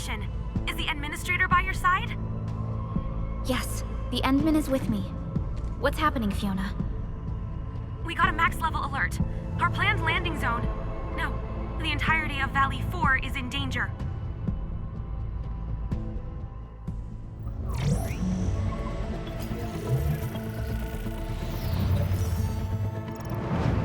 mission. Is the Endministrator by your side? Yes, the Endman is with me. What's happening, Fiona? We got a max-level alert. Our planned landing zone... No, the entirety of Valley 4 is in danger.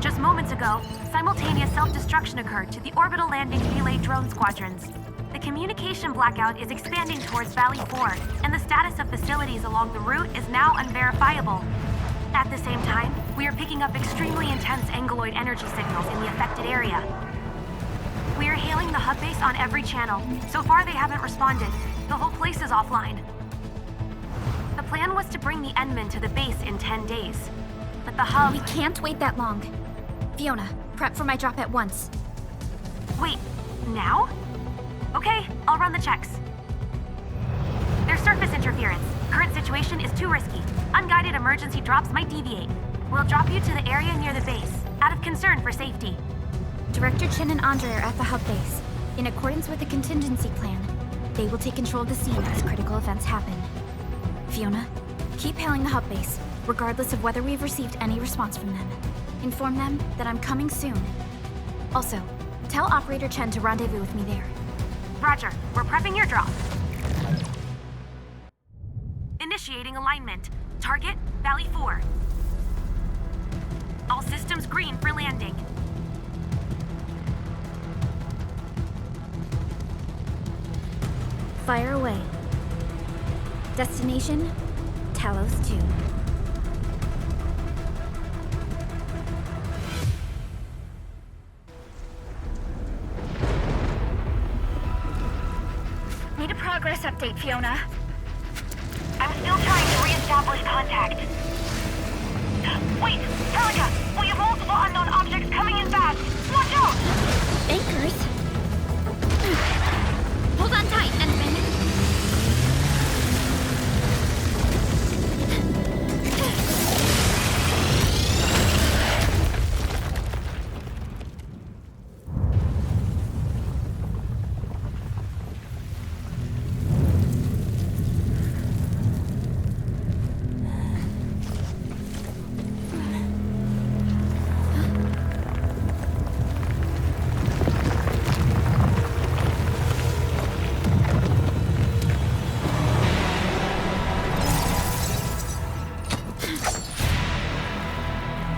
Just moments ago, simultaneous self-destruction occurred to the orbital landing relay drone squadrons. The communication blackout is expanding towards Valley 4, and the status of facilities along the route is now unverifiable. At the same time, we are picking up extremely intense angeloid energy signals in the affected area. We are hailing the hub base on every channel. So far, they haven't responded. The whole place is offline. The plan was to bring the Endman to the base in 10 days. But the hub... We can't wait that long. Fiona, prep for my drop at once. Wait, now? Okay, I'll run the checks. There's surface interference. Current situation is too risky. Unguided emergency drops might deviate. We'll drop you to the area near the base, out of concern for safety. Director Chen and Andre are at the hub base. In accordance with the contingency plan, they will take control of the scene as critical events happen. Fiona, keep hailing the hub base, regardless of whether we've received any response from them. Inform them that I'm coming soon. Also, tell Operator Chen to rendezvous with me there. Roger, we're prepping your drop. Initiating alignment. Target, Valley 4. All systems green for landing. Fire away. Destination, Talos 2. Need a progress update, Fiona. I'm still trying to re-establish contact. Wait! Perlica! We have multiple unknown objects coming in fast! Watch out! Anchors? Hold on tight, Endman.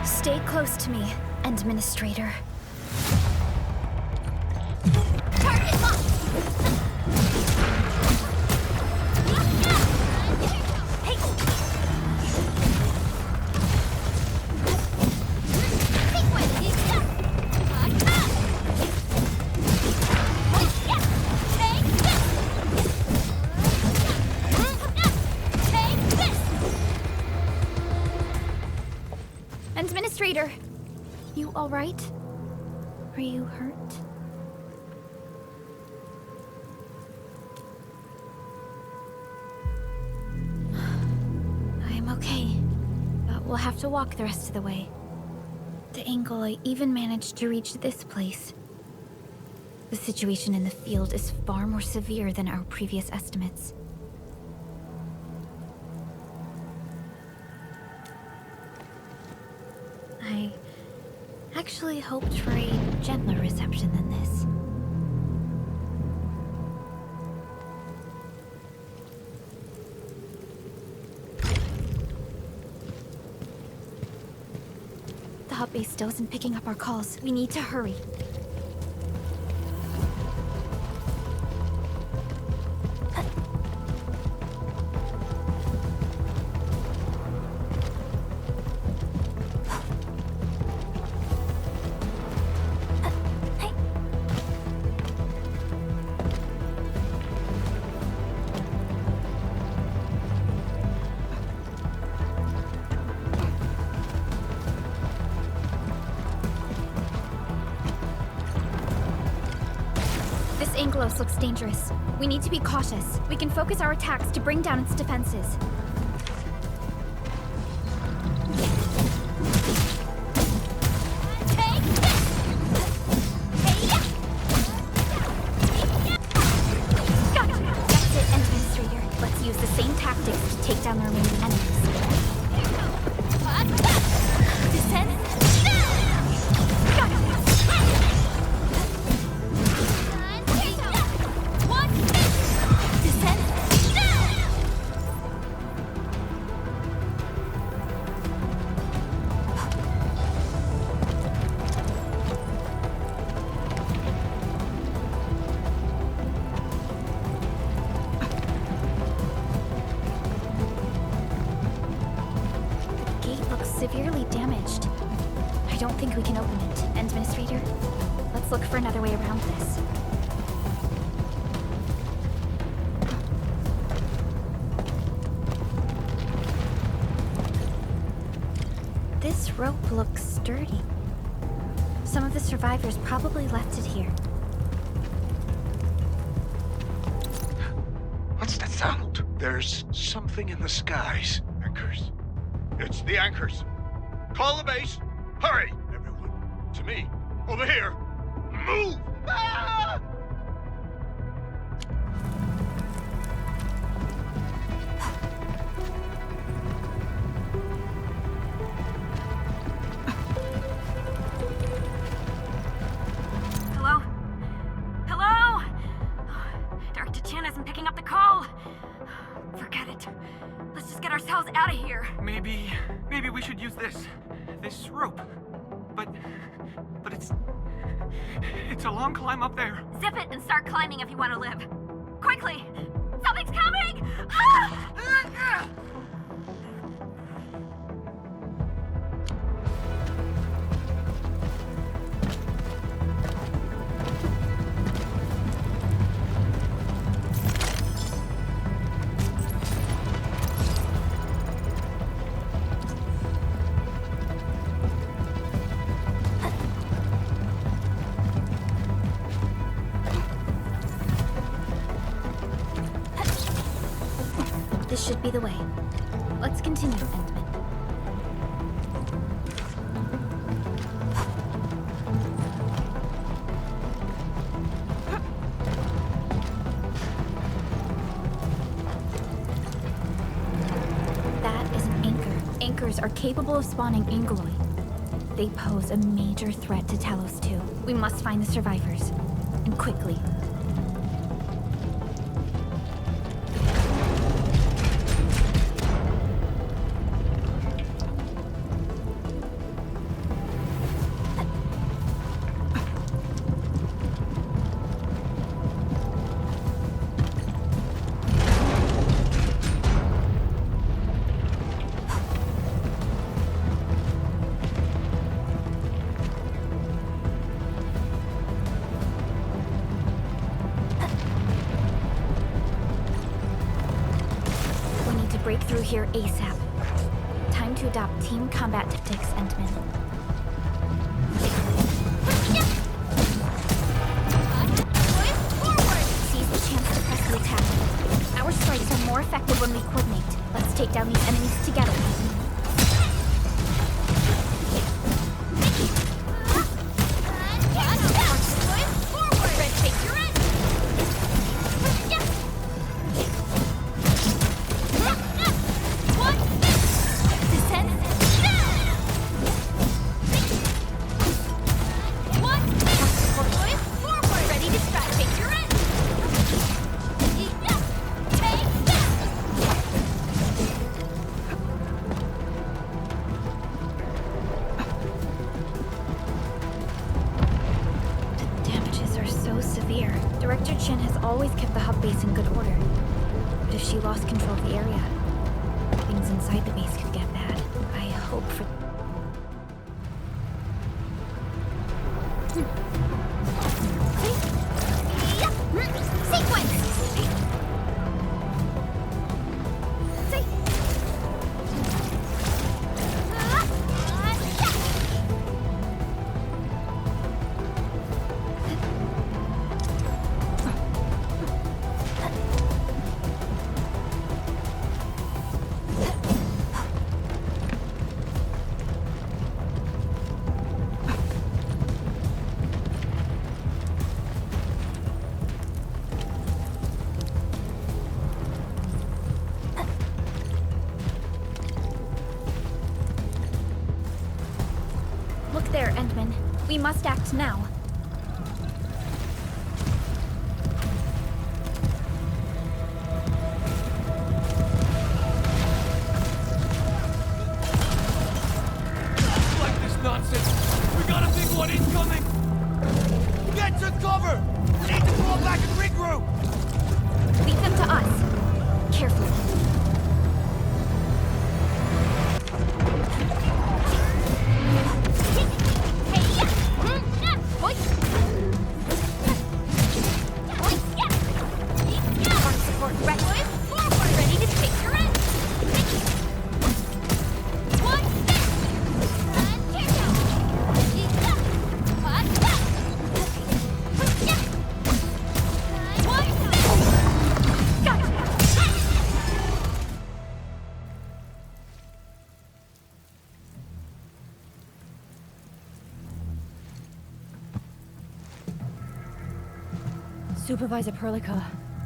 Stay close to me, Endministrator. Target locked! Endministrator, you all right? Are you hurt? I'm okay, but we'll have to walk the rest of the way. The angle I even managed to reach this place. The situation in the field is far more severe than our previous estimates. I actually hoped for a gentler reception than this. The hub base still isn't picking up our calls. We need to hurry. Anglos looks dangerous. We need to be cautious. We can focus our attacks to bring down its defenses. Gotcha. tactics to take down the remaining enemies. Descend. Severely damaged. I don't think we can open it. Endministrator, let's look for another way around this. This rope looks sturdy. Some of the survivors probably left it here. What's that sound? There's something in the skies. Anchors. It's the anchors. Call the base. Hurry, everyone. To me. Over here. Move! Ah! Hello? Hello? Director Chen isn't picking up the call. Forget it. Let's just get ourselves out of here. Maybe we should use this rope. But it's a long climb up there. Zip it and start climbing if you want to live. Quickly! Something's coming! Ah! This should be the way. Let's continue, Endman. That is an anchor. Anchors are capable of spawning Angeloi. They pose a major threat to Talos 2. We must find the survivors. And quickly. Break through here ASAP. Time to adopt team combat tactics, Endman. Seize the chance to press the attack. Our strikes are more effective when we coordinate. Let's take down these enemies together. Director Chen has always kept the hub base in good order. But if she lost control of the area, things inside the base could get bad. I hope for... Sequence! Endmin. We must act now. Like this nonsense! We got a big one incoming! Get to cover! We need to fall back and regroup! Leave them to us. Carefully. Supervisor Perlica,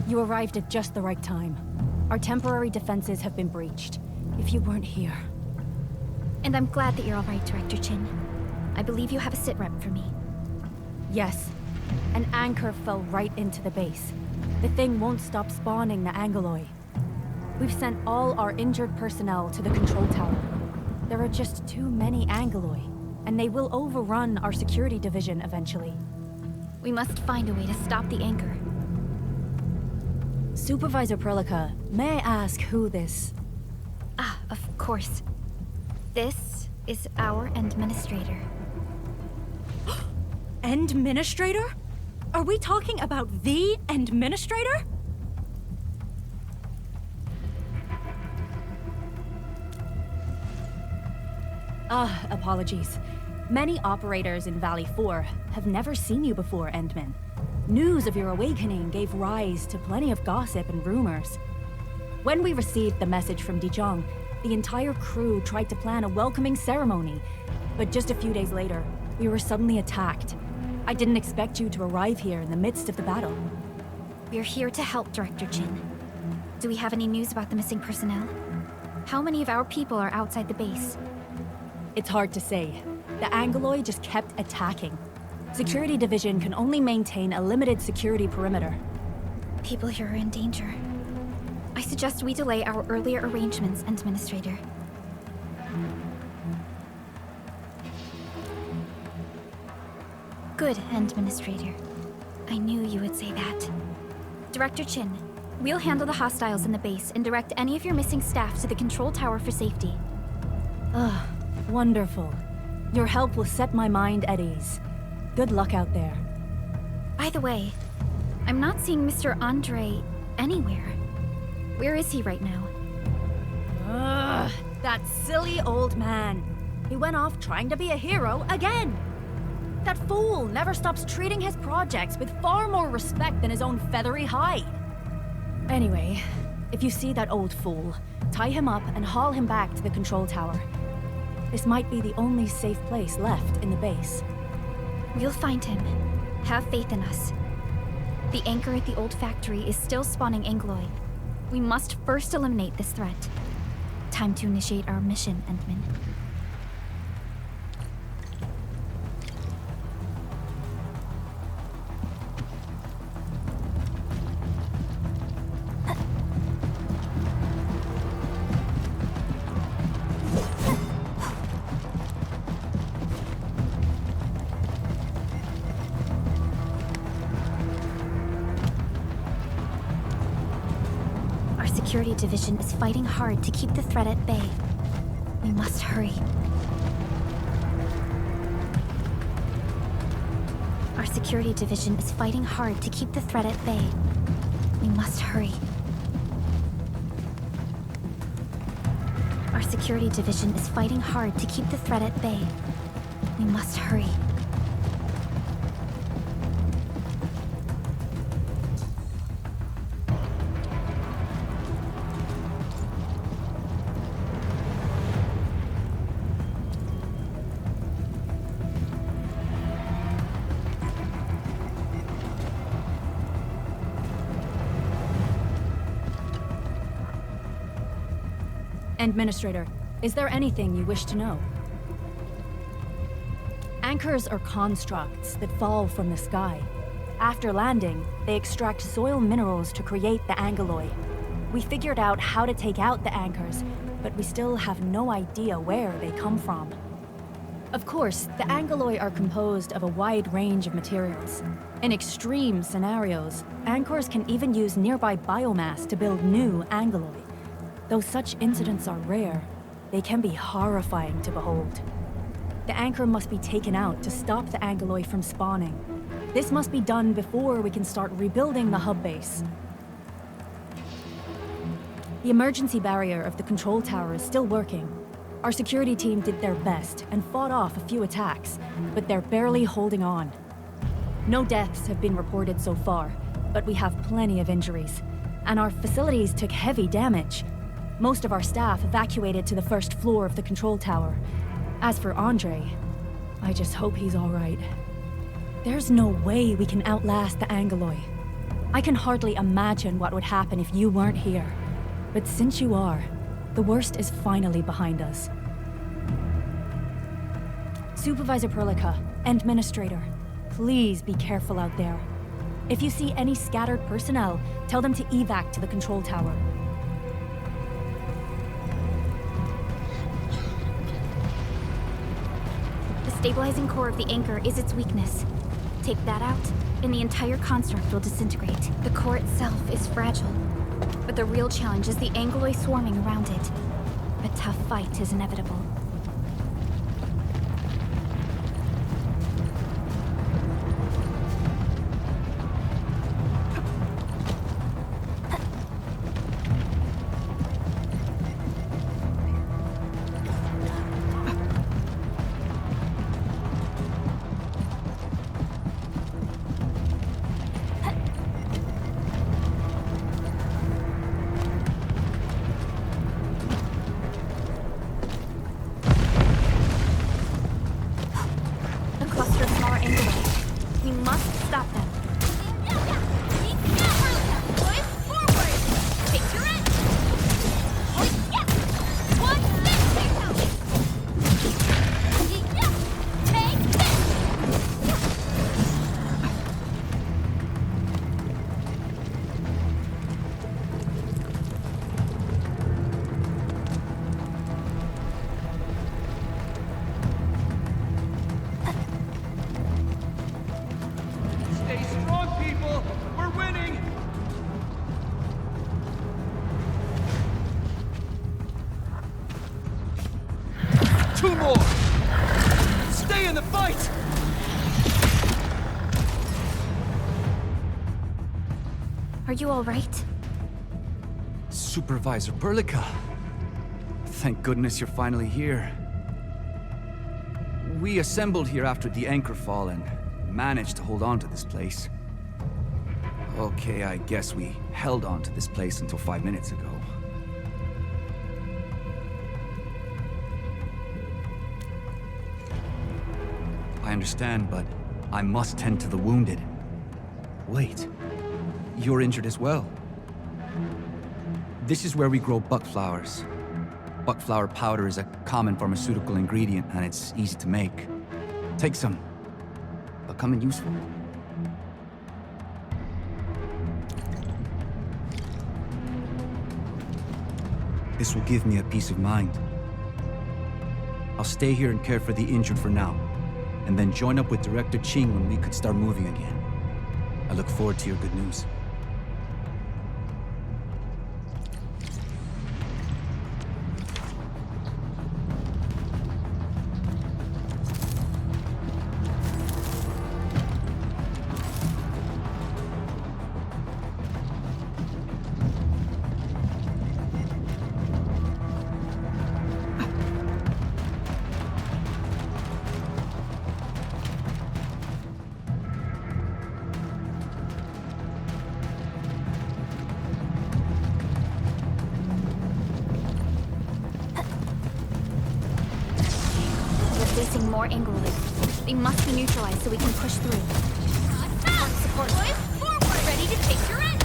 you arrived at just the right time. Our temporary defenses have been breached. If you weren't here... And I'm glad that you're all right, Director Chen. I believe you have a sit rep for me. Yes. An anchor fell right into the base. The thing won't stop spawning the Angoloi. We've sent all our injured personnel to the control tower. There are just too many Angoloi, and they will overrun our security division eventually. We must find a way to stop the anchor. Supervisor Perlica, may I ask who this... Ah, of course. This is our Endministrator. Endministrator? Are we talking about the Endministrator? Apologies. Many operators in Valley 4 have never seen you before, Endman. News of your awakening gave rise to plenty of gossip and rumors. When we received the message from Dijon, the entire crew tried to plan a welcoming ceremony, but just a few days later, we were suddenly attacked. I didn't expect you to arrive here in the midst of the battle. We're here to help, Director Chen. Do we have any news about the missing personnel? How many of our people are outside the base? It's hard to say. The Angoloi just kept attacking. Security Division can only maintain a limited security perimeter. People here are in danger. I suggest we delay our earlier arrangements, Endministrator. Good, Endministrator. I knew you would say that. Director Chen, we'll handle the hostiles in the base and direct any of your missing staff to the control tower for safety. Wonderful. Your help will set my mind at ease. Good luck out there. By the way, I'm not seeing Mr. Andre anywhere. Where is he right now? That silly old man. He went off trying to be a hero again. That fool never stops treating his projects with far more respect than his own feathery hide. Anyway, if you see that old fool, tie him up and haul him back to the control tower. This might be the only safe place left in the base. We'll find him. Have faith in us. The anchor at the old factory is still spawning Angoloi. We must first eliminate this threat. Time to initiate our mission, Endman. Security Division is fighting hard to keep the threat at bay. We must hurry. Our Security Division is fighting hard to keep the threat at bay. We must hurry. Our Security Division is fighting hard to keep the threat at bay. We must hurry. Endministrator, is there anything you wish to know? Anchors are constructs that fall from the sky. After landing, they extract soil minerals to create the angeloi. We figured out how to take out the anchors, but we still have no idea where they come from. Of course, the angeloi are composed of a wide range of materials. In extreme scenarios, anchors can even use nearby biomass to build new angeloi. Though such incidents are rare, they can be horrifying to behold. The anchor must be taken out to stop the angeloi from spawning. This must be done before we can start rebuilding the hub base. The emergency barrier of the control tower is still working. Our security team did their best and fought off a few attacks, but they're barely holding on. No deaths have been reported so far, but we have plenty of injuries, and our facilities took heavy damage. Most of our staff evacuated to the first floor of the control tower. As for Andre, I just hope he's all right. There's no way we can outlast the angeloi. I can hardly imagine what would happen if you weren't here. But since you are, the worst is finally behind us. Supervisor Perlica, Endministrator, please be careful out there. If you see any scattered personnel, tell them to evac to the control tower. The stabilizing core of the anchor is its weakness. Take that out, and the entire construct will disintegrate. The core itself is fragile, but the real challenge is the angeloi swarming around it. A tough fight is inevitable. Two more! Stay in the fight! Are you all right? Supervisor Perlica. Thank goodness you're finally here. We assembled here after the anchor fall and managed to hold on to this place. Okay, I guess we held on to this place until 5 minutes ago. I understand, but I must tend to the wounded. Wait, you're injured as well. This is where we grow buckflowers. Buckflower powder is a common pharmaceutical ingredient, and it's easy to make. Take some. Becoming useful. This will give me a peace of mind. I'll stay here and care for the injured for now, and then join up with Director Qing when we could start moving again. I look forward to your good news. Facing more angrily. They must be neutralized so we can push through. Support. Forward! Ready to take your end!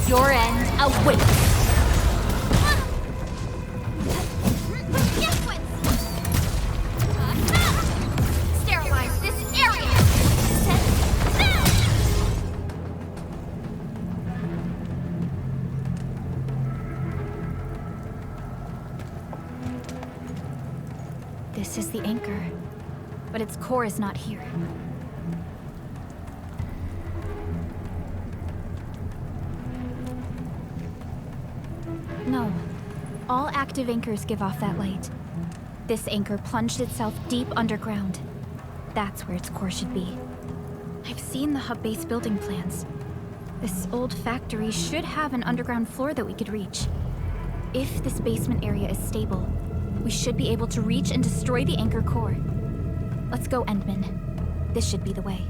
Your end awaits. Sterilize this area. This is the anchor, but its core is not here. No. All active anchors give off that light. This anchor plunged itself deep underground. That's where its core should be. I've seen the hub base building plans. This old factory should have an underground floor that we could reach. If this basement area is stable, we should be able to reach and destroy the anchor core. Let's go, Endman. This should be the way.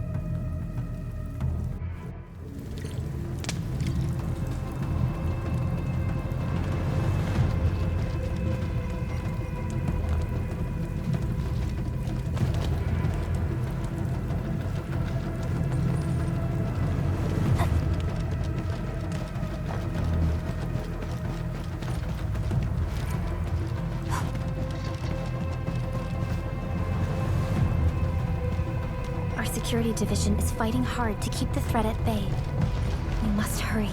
Security division is fighting hard to keep the threat at bay. We must hurry.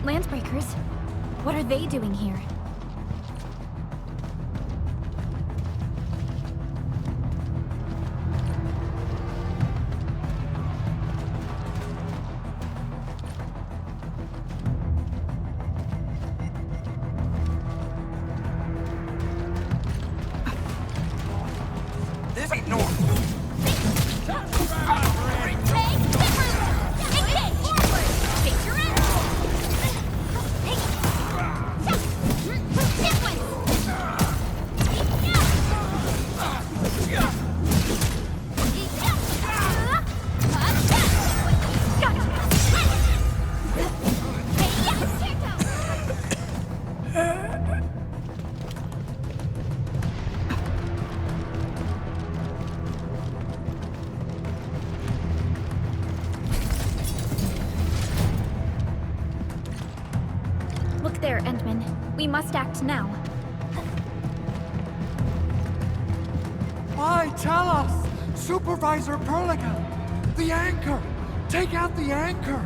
Landsbreakers? What are they doing here? There, Endman. We must act now. Aye, tell us! Supervisor Perlica! The anchor! Take out the anchor!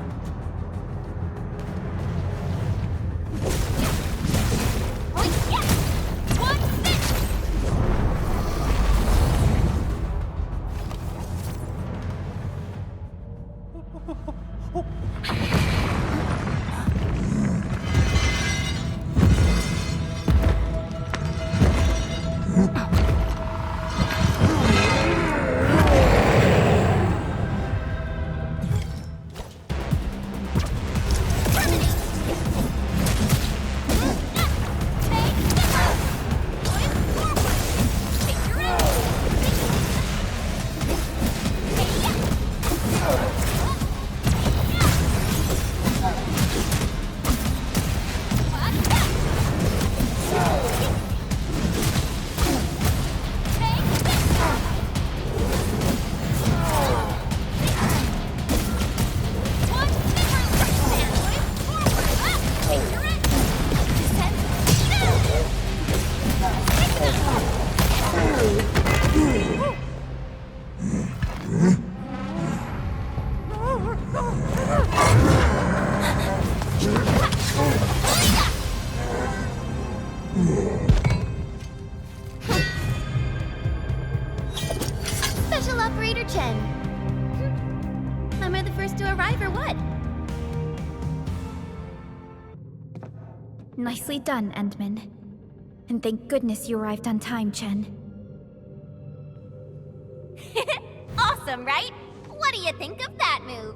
Special Operator Chen. Am I the first to arrive or what? Nicely done, Endman. And thank goodness you arrived on time, Chen. Awesome, right? What do you think of that move?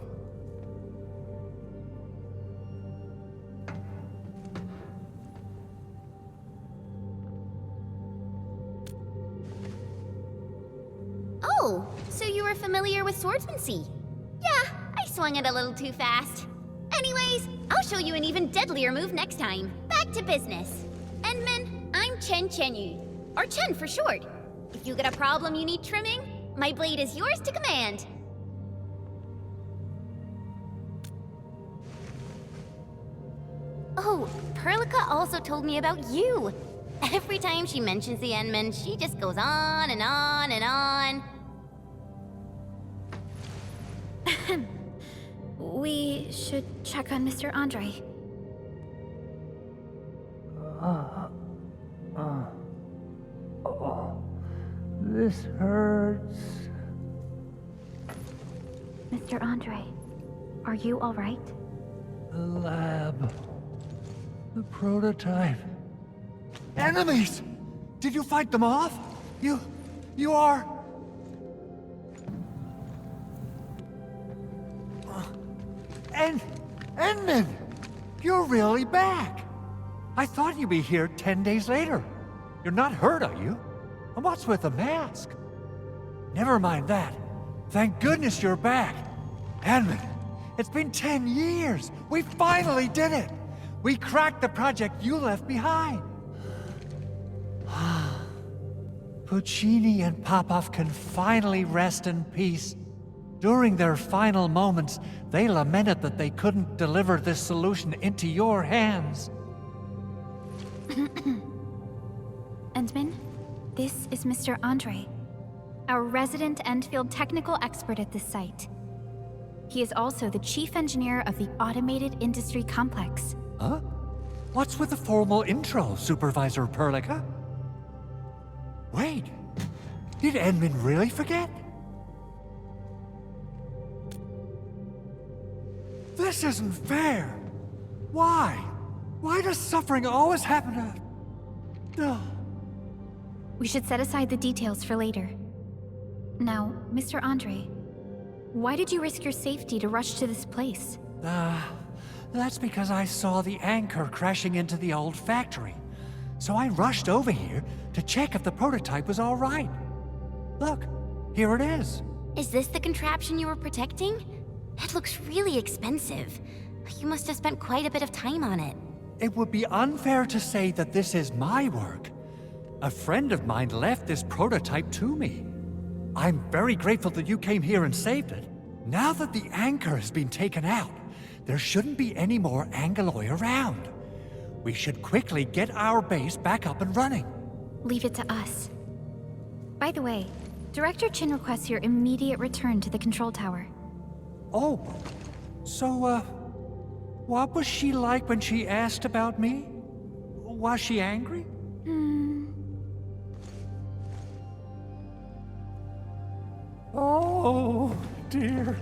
Oh, so you were familiar with swordsmancy? Yeah, I swung it a little too fast. Anyways, I'll show you an even deadlier move next time. Back to business. Endman, I'm Qianyu, or Chen for short. If you got a problem you need trimming, my blade is yours to command. Oh, Perlica also told me about you. Every time she mentions the Endmen, she just goes on and on and on. We should check on Mr. Andre. This hurts. Mr. Andre, are you all right? The lab. The prototype. Enemies! Did you fight them off? You are... Endman! You're really back! I thought you'd be here 10 days later. You're not hurt, are you? And what's with the mask? Never mind that. Thank goodness you're back. Endman, it's been 10 years. We finally did it. We cracked the project you left behind. Puccini and Popov can finally rest in peace. During their final moments, they lamented that they couldn't deliver this solution into your hands. Endman, this is Mr. Andre, our resident Endfield technical expert at this site. He is also the chief engineer of the Automated Industry Complex. Huh? What's with the formal intro, Supervisor Perlica? Wait, did Endman really forget? This isn't fair. Why? Why does suffering always happen to... No. We should set aside the details for later. Now, Mr. Andre, why did you risk your safety to rush to this place? That's because I saw the anchor crashing into the old factory. So I rushed over here to check if the prototype was all right. Look, here it is. Is this the contraption you were protecting? It looks really expensive. You must have spent quite a bit of time on it. It would be unfair to say that this is my work. A friend of mine left this prototype to me. I'm very grateful that you came here and saved it. Now that the anchor has been taken out, there shouldn't be any more Angoloi around. We should quickly get our base back up and running. Leave it to us. By the way, Director Chen requests your immediate return to the control tower. Oh, so, what was she like when she asked about me? Was she angry? Oh, dear.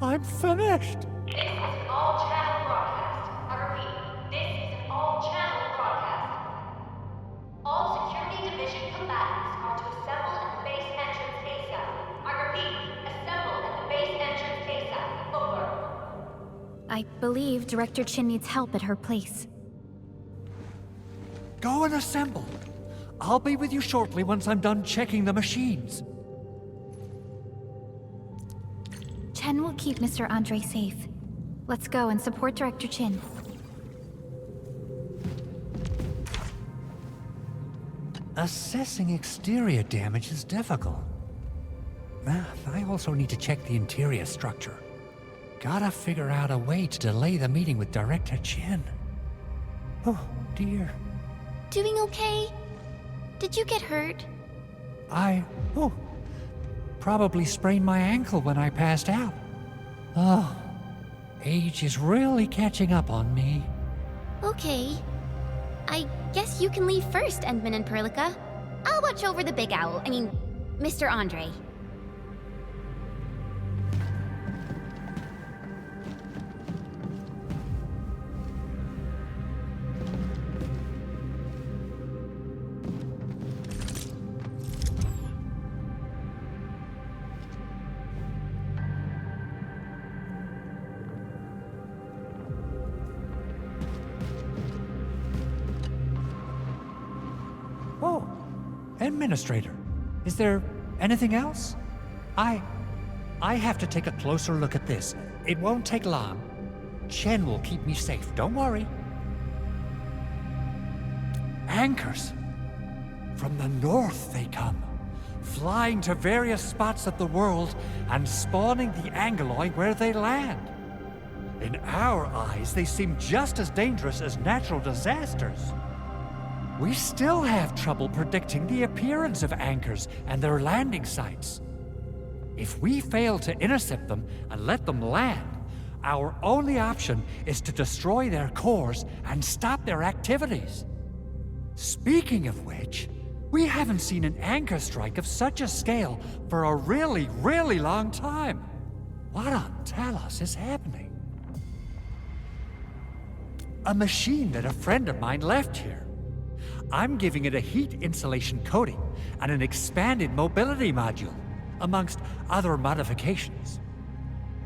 I'm finished. This is an all-channel broadcast. I repeat, this is an all-channel broadcast. All Security Division combatants are to assemble at the base entrance ASAP. I repeat, assemble at the base entrance ASAP. Over. I believe Director Chen needs help at her place. Go and assemble. I'll be with you shortly once I'm done checking the machines. Chen will keep Mr. Andre safe. Let's go and support Director Chen. Assessing exterior damage is difficult. I also need to check the interior structure. Gotta figure out a way to delay the meeting with Director Chen. Oh, dear. Doing okay? Did you get hurt? Probably sprained my ankle when I passed out. Oh, age is really catching up on me. Okay. I guess you can leave first, Endman and Perlica. I'll watch over the big owl. Mr. Andre. Oh, Administrator. Is there anything else? I have to take a closer look at this. It won't take long. Chen will keep me safe, don't worry. Anchors. From the north they come. flying to various spots of the world and spawning the Angeloi where they land. In our eyes, they seem just as dangerous as natural disasters. We still have trouble predicting the appearance of anchors and their landing sites. If we fail to intercept them and let them land, our only option is to destroy their cores and stop their activities. Speaking of which, we haven't seen an anchor strike of such a scale for a really, really long time. What on Talos is happening? A machine that a friend of mine left here. I'm giving it a heat insulation coating and an expanded mobility module, amongst other modifications.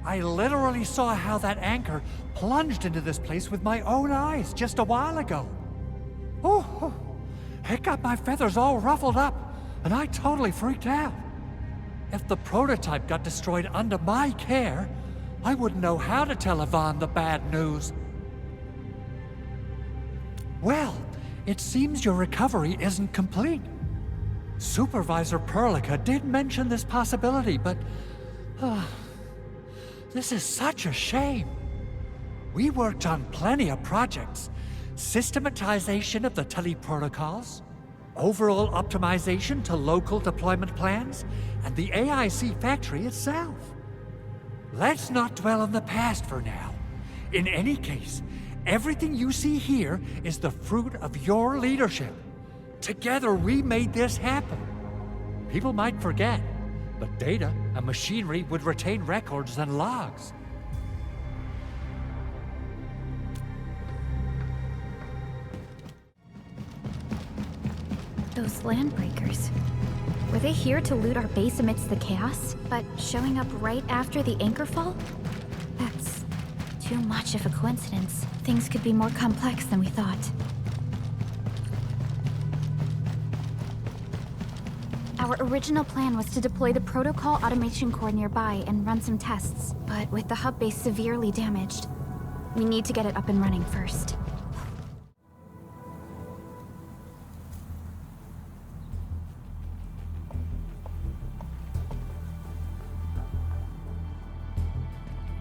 I literally saw how that anchor plunged into this place with my own eyes just a while ago. Oh, it got my feathers all ruffled up, and I totally freaked out. If the prototype got destroyed under my care, I wouldn't know how to tell Yvonne the bad news. Well, it seems your recovery isn't complete. Supervisor Perlica did mention this possibility, but... this is such a shame. We worked on plenty of projects. Systematization of the teleprotocols, overall optimization to local deployment plans, and the AIC factory itself. Let's not dwell on the past for now. In any case, everything you see here is the fruit of your leadership. Together we made this happen. People might forget, but data and machinery would retain records and logs. Those landbreakers. Were they here to loot our base amidst the chaos, but showing up right after the anchor fall? That's too much of a coincidence. Things could be more complex than we thought. Our original plan was to deploy the protocol automation core nearby and run some tests, but with the hub base severely damaged, we need to get it up and running first.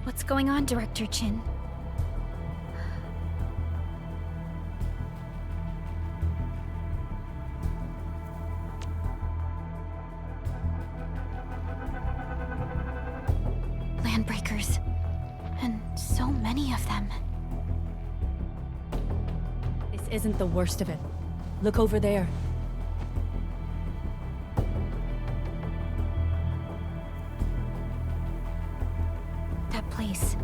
What's going on, Director Chen? Landbreakers. And so many of them. This isn't the worst of it. Look over there. That place.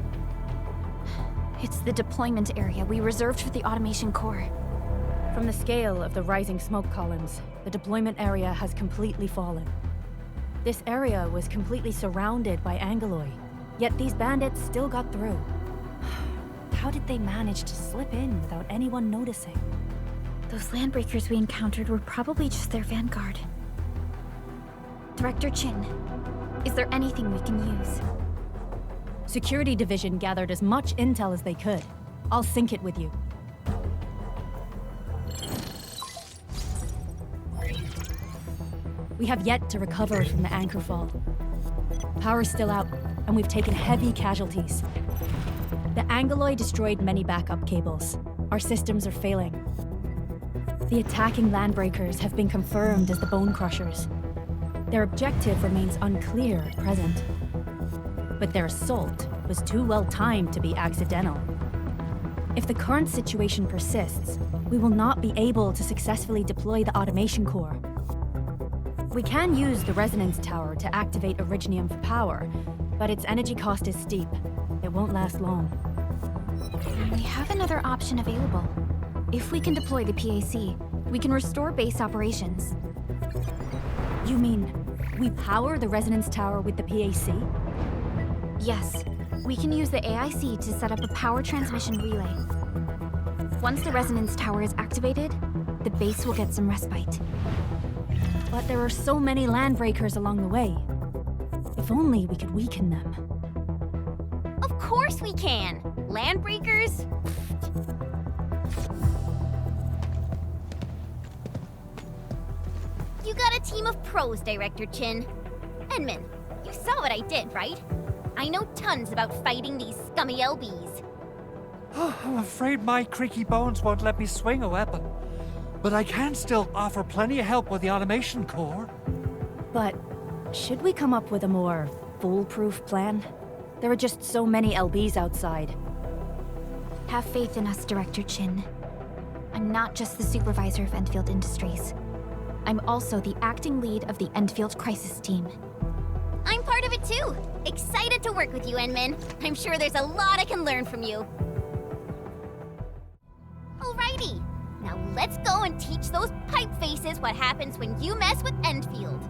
It's the deployment area we reserved for the automation core. From the scale of the rising smoke columns, the deployment area has completely fallen. This area was completely surrounded by Angeloi, yet these bandits still got through. How did they manage to slip in without anyone noticing? Those landbreakers we encountered were probably just their vanguard. Director Chen, is there anything we can use? Security Division gathered as much intel as they could. I'll sync it with you. We have yet to recover from the anchor fall. Power's still out, and we've taken heavy casualties. The Angeloi destroyed many backup cables. Our systems are failing. The attacking landbreakers have been confirmed as the Bone Crushers. Their objective remains unclear at present. But their assault was too well timed to be accidental. If the current situation persists, we will not be able to successfully deploy the automation core. We can use the resonance tower to activate Originium for power, but its energy cost is steep. It won't last long. We have another option available. If we can deploy the PAC, we can restore base operations. You mean, we power the resonance tower with the PAC? Yes, we can use the AIC to set up a power transmission relay. Once the resonance tower is activated, the base will get some respite. But there are so many landbreakers along the way. If only we could weaken them. Of course we can! Landbreakers? You got a team of pros, Director Chen. Enman, you saw what I did, right? I know tons about fighting these scummy LBs. I'm afraid my creaky bones won't let me swing a weapon. But I can still offer plenty of help with the automation core. But should we come up with a more foolproof plan? There are just so many LBs outside. Have faith in us, Director Chen. I'm not just the supervisor of Endfield Industries. I'm also the acting lead of the Endfield Crisis Team. I'm part of it too. Excited to work with you, Enman. I'm sure there's a lot I can learn from you. Alrighty, now let's go and teach those pipe faces what happens when you mess with Endfield.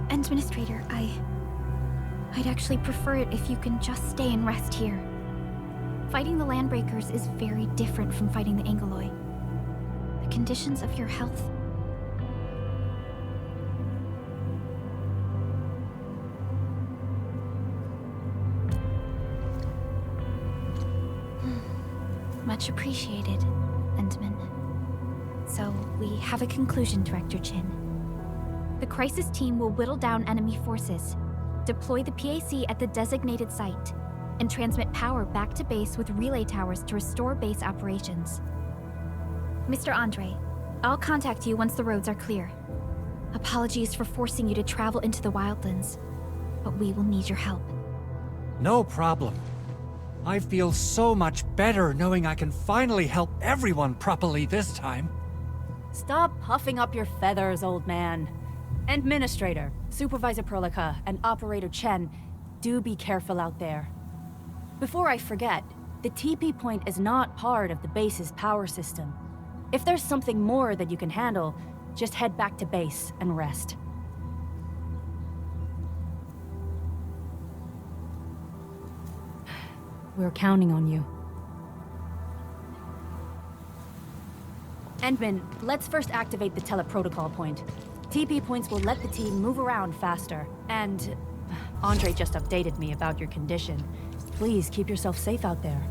Endministrator, I'd actually prefer it if you can just stay and rest here. Fighting the Landbreakers is very different from fighting the Angeloi. The conditions of your health... Much appreciated, Endman. So, we have a conclusion, Director Chen. The Crisis Team will whittle down enemy forces, deploy the PAC at the designated site, and transmit power back to base with relay towers to restore base operations. Mr. Andre, I'll contact you once the roads are clear. Apologies for forcing you to travel into the wildlands, but we will need your help. No problem. I feel so much better knowing I can finally help everyone properly this time. Stop puffing up your feathers, old man. Endministrator, Supervisor Perlica, and Operator Chen, do be careful out there. Before I forget, the TP point is not part of the base's power system. If there's something more that you can handle, just head back to base and rest. We're counting on you. Endman, let's first activate the teleprotocol point. TP points will let the team move around faster. And Andre just updated me about your condition. Please keep yourself safe out there.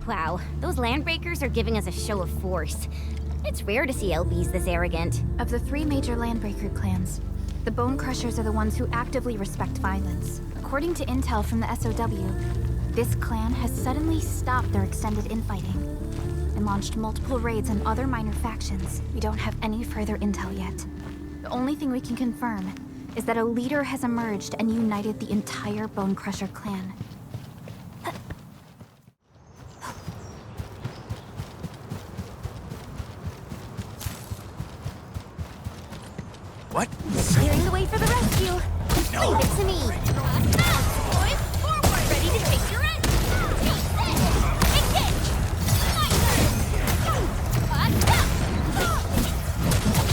Wow, those Landbreakers are giving us a show of force. It's rare to see LBs this arrogant. Of the three major Landbreaker clans, the Bone Crushers are the ones who actively respect violence. According to intel from the SOW, this clan has suddenly stopped their extended infighting and launched multiple raids on other minor factions. We don't have any further intel yet. The only thing we can confirm is that a leader has emerged and united the entire Bone Crusher clan. What? Clearing the way for the rescue. No. Leave it to me. Boys, forward. Ready to take your end. Engage.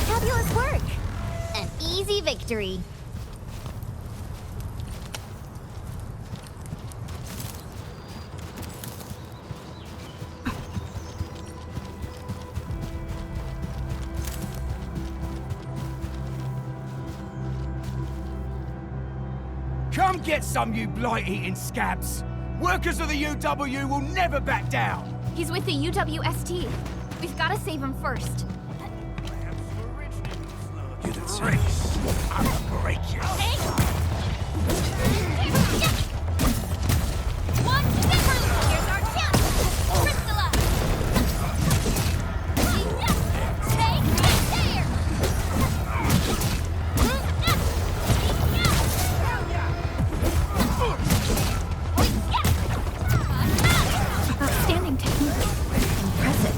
Fabulous work. An easy victory. Come get some, you blight-eating scabs! Workers of the UW will never back down! He's with the UWST. We've got to save him first. You're the serious. I'm gonna break you! One, here's our chance! Crystallize! Stay right there! Outstanding technique. Impressive.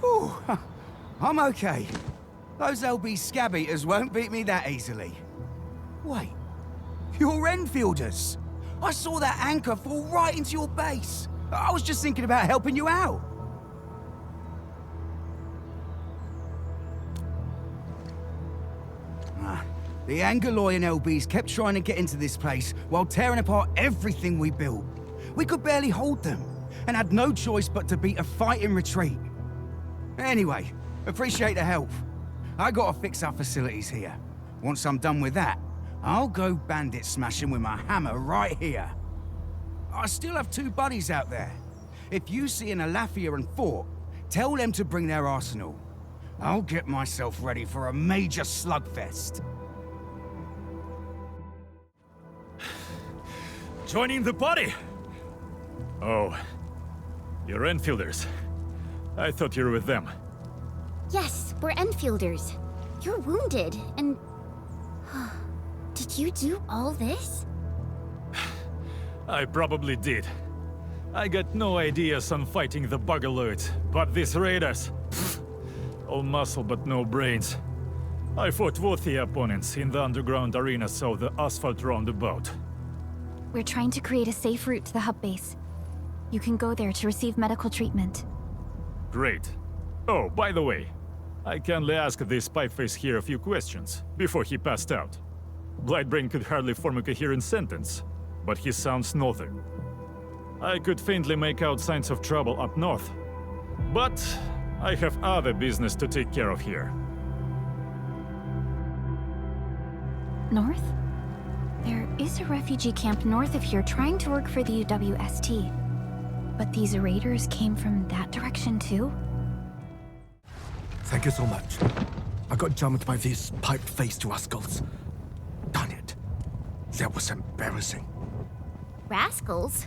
Ooh, I'm okay. Those LB scab eaters won't beat me that easily. Wait, you're Enfielders! I saw that anchor fall right into your base. I was just thinking about helping you out. The Angeloi and LBs kept trying to get into this place while tearing apart everything we built. We could barely hold them, and had no choice but to beat a fight in retreat. Anyway, appreciate the help. I gotta fix our facilities here. Once I'm done with that, I'll go bandit smashing with my hammer right here. I still have 2 buddies out there. If you see an Alafia and fort, tell them to bring their arsenal. I'll get myself ready for a major slugfest. Joining the party? Oh, you're Enfielders. I thought you were with them. Yes, we're Enfielders. You're wounded, and... Did you do all this? I probably did. I got no ideas on fighting the Bugaloids, but these raiders... all muscle but no brains. I fought worthy opponents in the underground arena so the asphalt roundabout. We're trying to create a safe route to the hub base. You can go there to receive medical treatment. Great. Oh, by the way, I kindly asked this pieface here a few questions before he passed out. Blightbrain could hardly form a coherent sentence, but he sounds northern. I could faintly make out signs of trouble up north, but I have other business to take care of here. North? There is a refugee camp north of here trying to work for the UWST. But these raiders came from that direction too? Thank you so much. I got jumped by these pipe-faced rascals. Darn it. That was embarrassing. Rascals?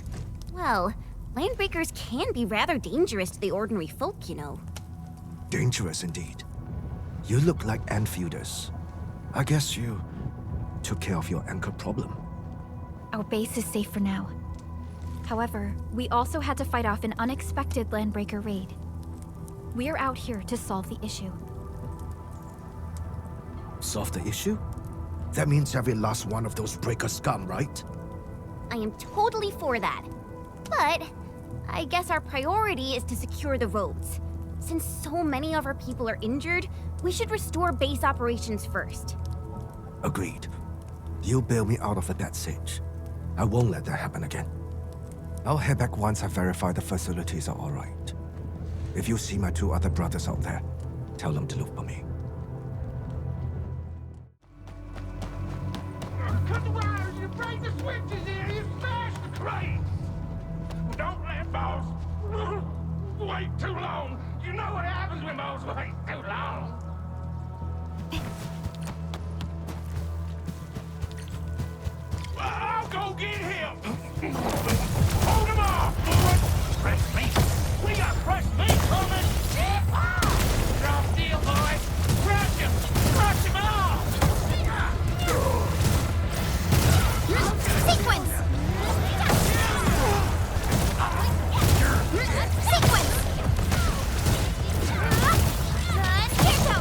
Well, landbreakers can be rather dangerous to the ordinary folk, you know. Dangerous indeed. You look like Enfielders. I guess you took care of your anchor problem. Our base is safe for now. However, we also had to fight off an unexpected landbreaker raid. We're out here to solve the issue. Solve the issue? That means every last one of those breaker scum, right? I am totally for that. But I guess our priority is to secure the roads. Since so many of our people are injured, we should restore base operations first. Agreed. You bail me out of a death sitch. I won't let that happen again. I'll head back once I verify the facilities are all right. If you see my 2 other brothers out there, tell them to look for me. Cut the wires, you break the switches here, you smash the crane! Don't let boss wait too long. You know what happens when boss wait too long. I'll go get him! Hold him off! Fresh meat! We got fresh meat coming! Drop deal, boy! Crush him! Crush him off! Sequence! Sequence! Canto!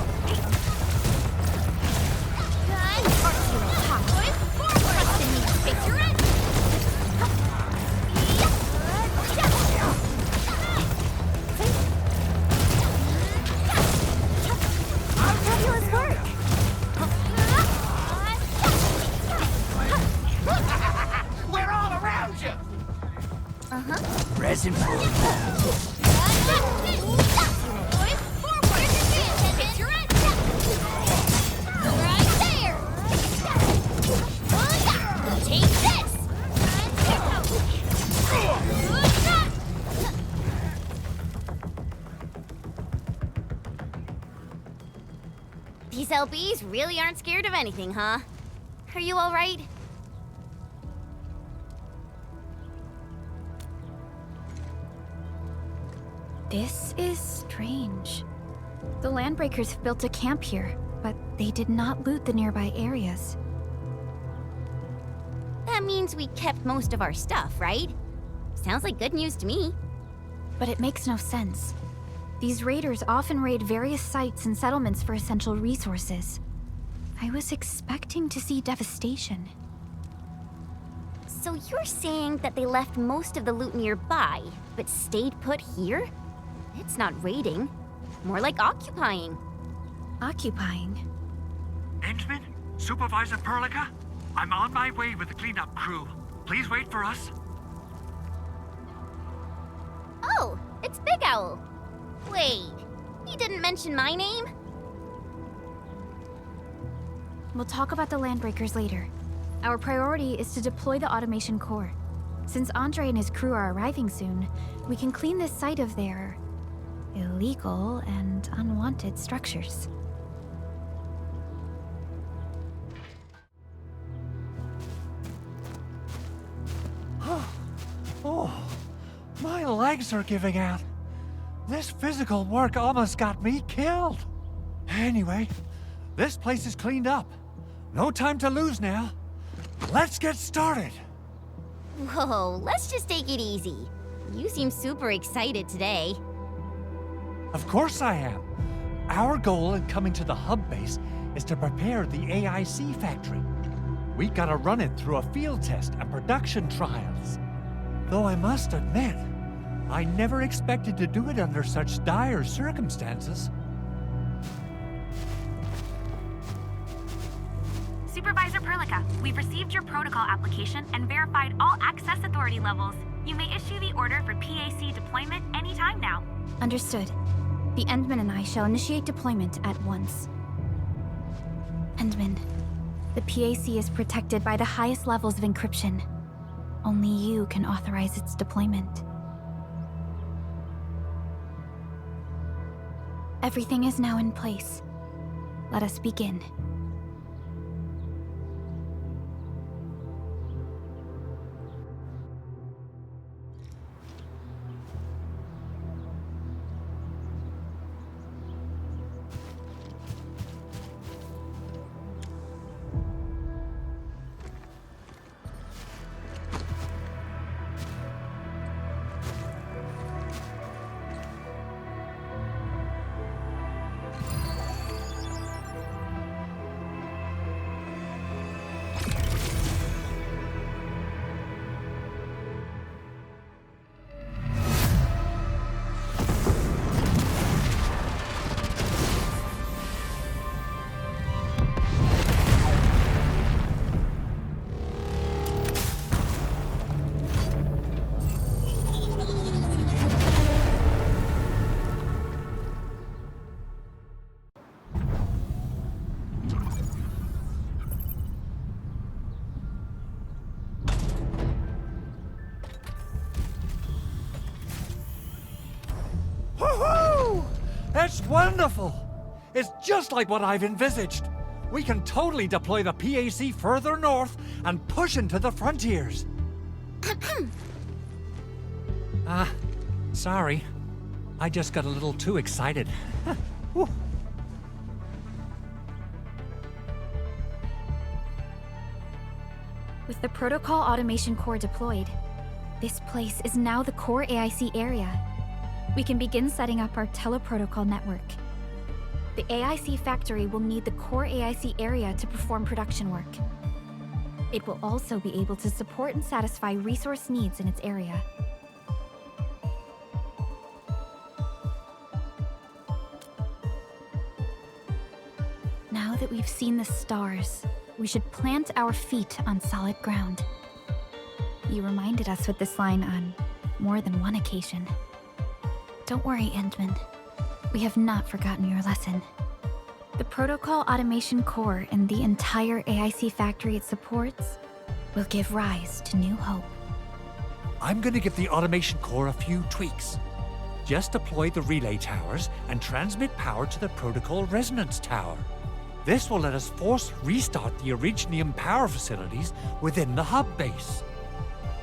Trust in me, picture it! Fabulous work! We're all around you! Resin for Picture it! Right there! Take this! These LBs really aren't scared of anything, huh? Are you all right? This is strange. The landbreakers have built a camp here, but they did not loot the nearby areas. That means we kept most of our stuff, right? Sounds like good news to me. But it makes no sense. These raiders often raid various sites and settlements for essential resources. I was expecting to see devastation. So you're saying that they left most of the loot nearby, but stayed put here? It's not raiding. More like occupying. Occupying? Endman? Supervisor Perlica? I'm on my way with the cleanup crew. Please wait for us. it's Big Owl. Wait, he didn't mention my name? We'll talk about the Landbreakers later. Our priority is to deploy the automation core. Since Andre and his crew are arriving soon, we can clean this site of their illegal and unwanted structures. Oh, my legs are giving out. This physical work almost got me killed. Anyway, this place is cleaned up. No time to lose now. Let's get started. Whoa, let's just take it easy. You seem super excited today. Of course I am. Our goal in coming to the hub base is to prepare the AIC factory. We gotta run it through a field test and production trials. Though I must admit, I never expected to do it under such dire circumstances. Supervisor Perlica, we've received your protocol application and verified all access authority levels. You may issue the order for PAC deployment anytime now. Understood. The Endman and I shall initiate deployment at once. Endman, the PAC is protected by the highest levels of encryption. Only you can authorize its deployment. Everything is now in place. Let us begin. That's wonderful! It's just like what I've envisaged. We can totally deploy the PAC further north and push into the frontiers. Sorry. I just got a little too excited. With the protocol automation core deployed, this place is now the core AIC area. We can begin setting up our teleprotocol network. The AIC factory will need the core AIC area to perform production work. It will also be able to support and satisfy resource needs in its area. Now that we've seen the stars, we should plant our feet on solid ground. You reminded us with this line on more than one occasion. Don't worry, Endman. We have not forgotten your lesson. The protocol automation core and the entire AIC factory it supports will give rise to new hope. I'm gonna give the automation core a few tweaks. Just deploy the relay towers and transmit power to the protocol resonance tower. This will let us force restart the Originium power facilities within the hub base.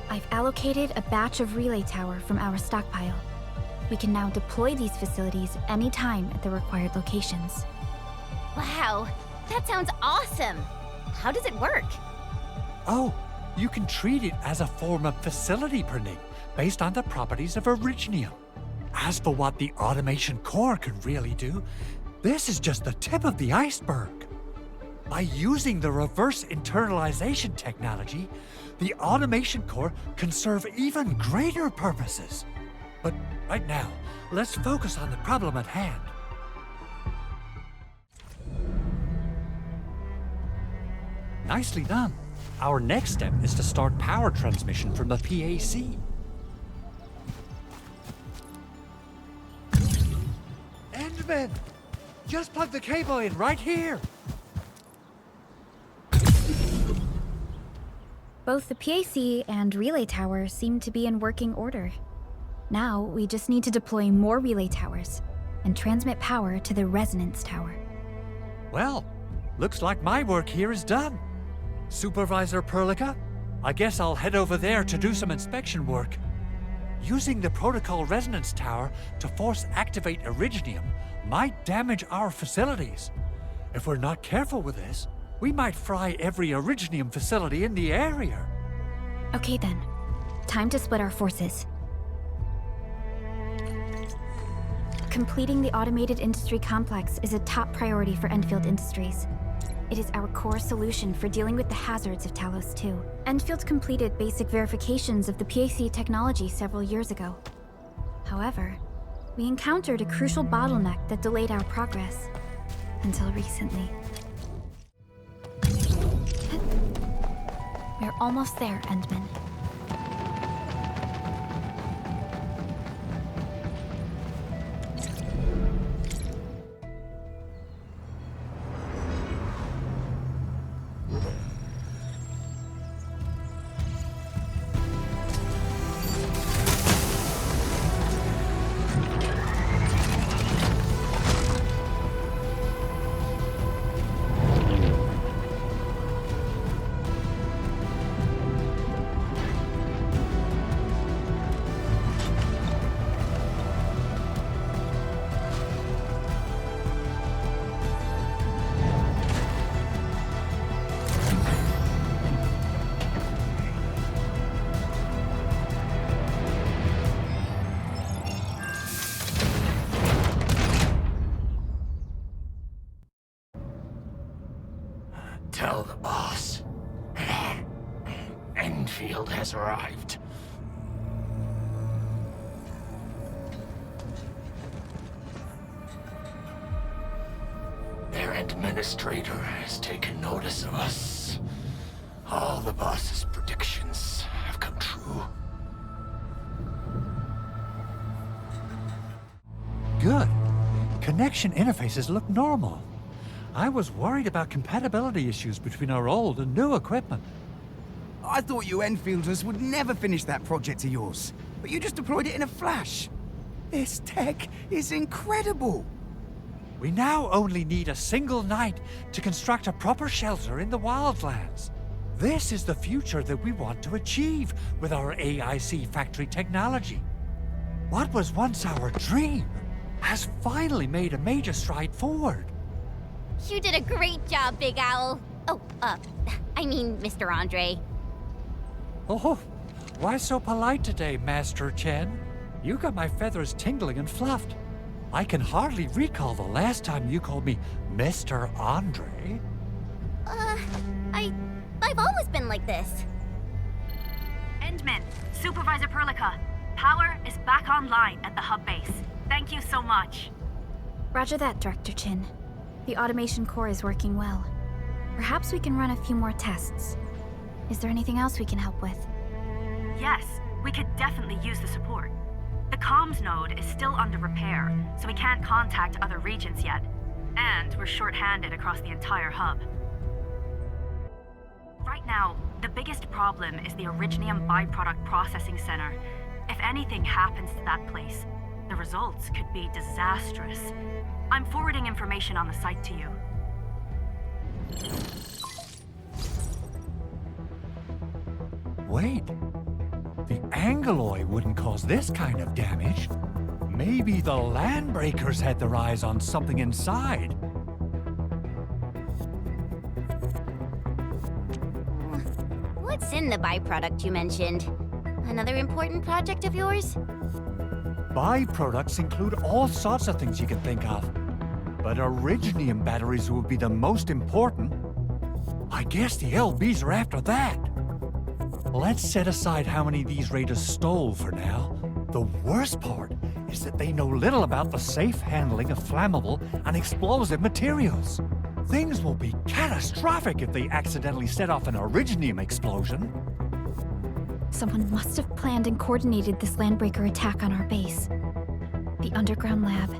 I've allocated a batch of relay tower from our stockpile. We can now deploy these facilities anytime at the required locations. Wow, that sounds awesome! How does it work? Oh, you can treat it as a form of facility pernig based on the properties of Originium. As for what the automation core can really do, this is just the tip of the iceberg. By using the reverse internalization technology, the automation core can serve even greater purposes. But right now, let's focus on the problem at hand. Nicely done. Our next step is to start power transmission from the PAC. Endman! Just plug the cable in right here! Both the PAC and relay tower seem to be in working order. Now, we just need to deploy more relay towers and transmit power to the resonance tower. Well, looks like my work here is done. Supervisor Perlica, I guess I'll head over there to do some inspection work. Using the protocol resonance tower to force activate Originium might damage our facilities. If we're not careful with this, we might fry every Originium facility in the area. Okay then, time to split our forces. Completing the automated industry complex is a top priority for Endfield Industries. It is our core solution for dealing with the hazards of Talos 2. Endfield completed basic verifications of the PAC technology several years ago. However, we encountered a crucial bottleneck that delayed our progress. Until recently. We're almost there, Endman. Tell the boss. Enfield has arrived. Their Endministrator has taken notice of us. All the boss's predictions have come true. Good. Connection interfaces look normal. I was worried about compatibility issues between our old and new equipment. I thought you Enfielders would never finish that project of yours, but you just deployed it in a flash. This tech is incredible. We now only need a single night to construct a proper shelter in the wildlands. This is the future that we want to achieve with our AIC factory technology. What was once our dream has finally made a major stride forward. You did a great job, Big Owl. Oh, I mean, Mr. Andre. Oh, why so polite today, Master Chen? You got my feathers tingling and fluffed. I can hardly recall the last time you called me Mr. Andre. I've always been like this. Endman, Supervisor Perlica, power is back online at the hub base. Thank you so much. Roger that, Director Chen. The automation core is working well. Perhaps we can run a few more tests. Is there anything else we can help with? Yes, we could definitely use the support. The comms node is still under repair, so we can't contact other regions yet. And we're short-handed across the entire hub. Right now, the biggest problem is the Originium byproduct processing center. If anything happens to that place, the results could be disastrous. I'm forwarding information on the site to you. Wait. The Angeloy wouldn't cause this kind of damage. Maybe the Landbreakers had their eyes on something inside. What's in the byproduct you mentioned? Another important project of yours? Byproducts include all sorts of things you can think of. But Originium batteries will be the most important. I guess the LBs are after that. Let's set aside how many these raiders stole for now. The worst part is that they know little about the safe handling of flammable and explosive materials. Things will be catastrophic if they accidentally set off an Originium explosion. Someone must have planned and coordinated this Landbreaker attack on our base. The underground lab,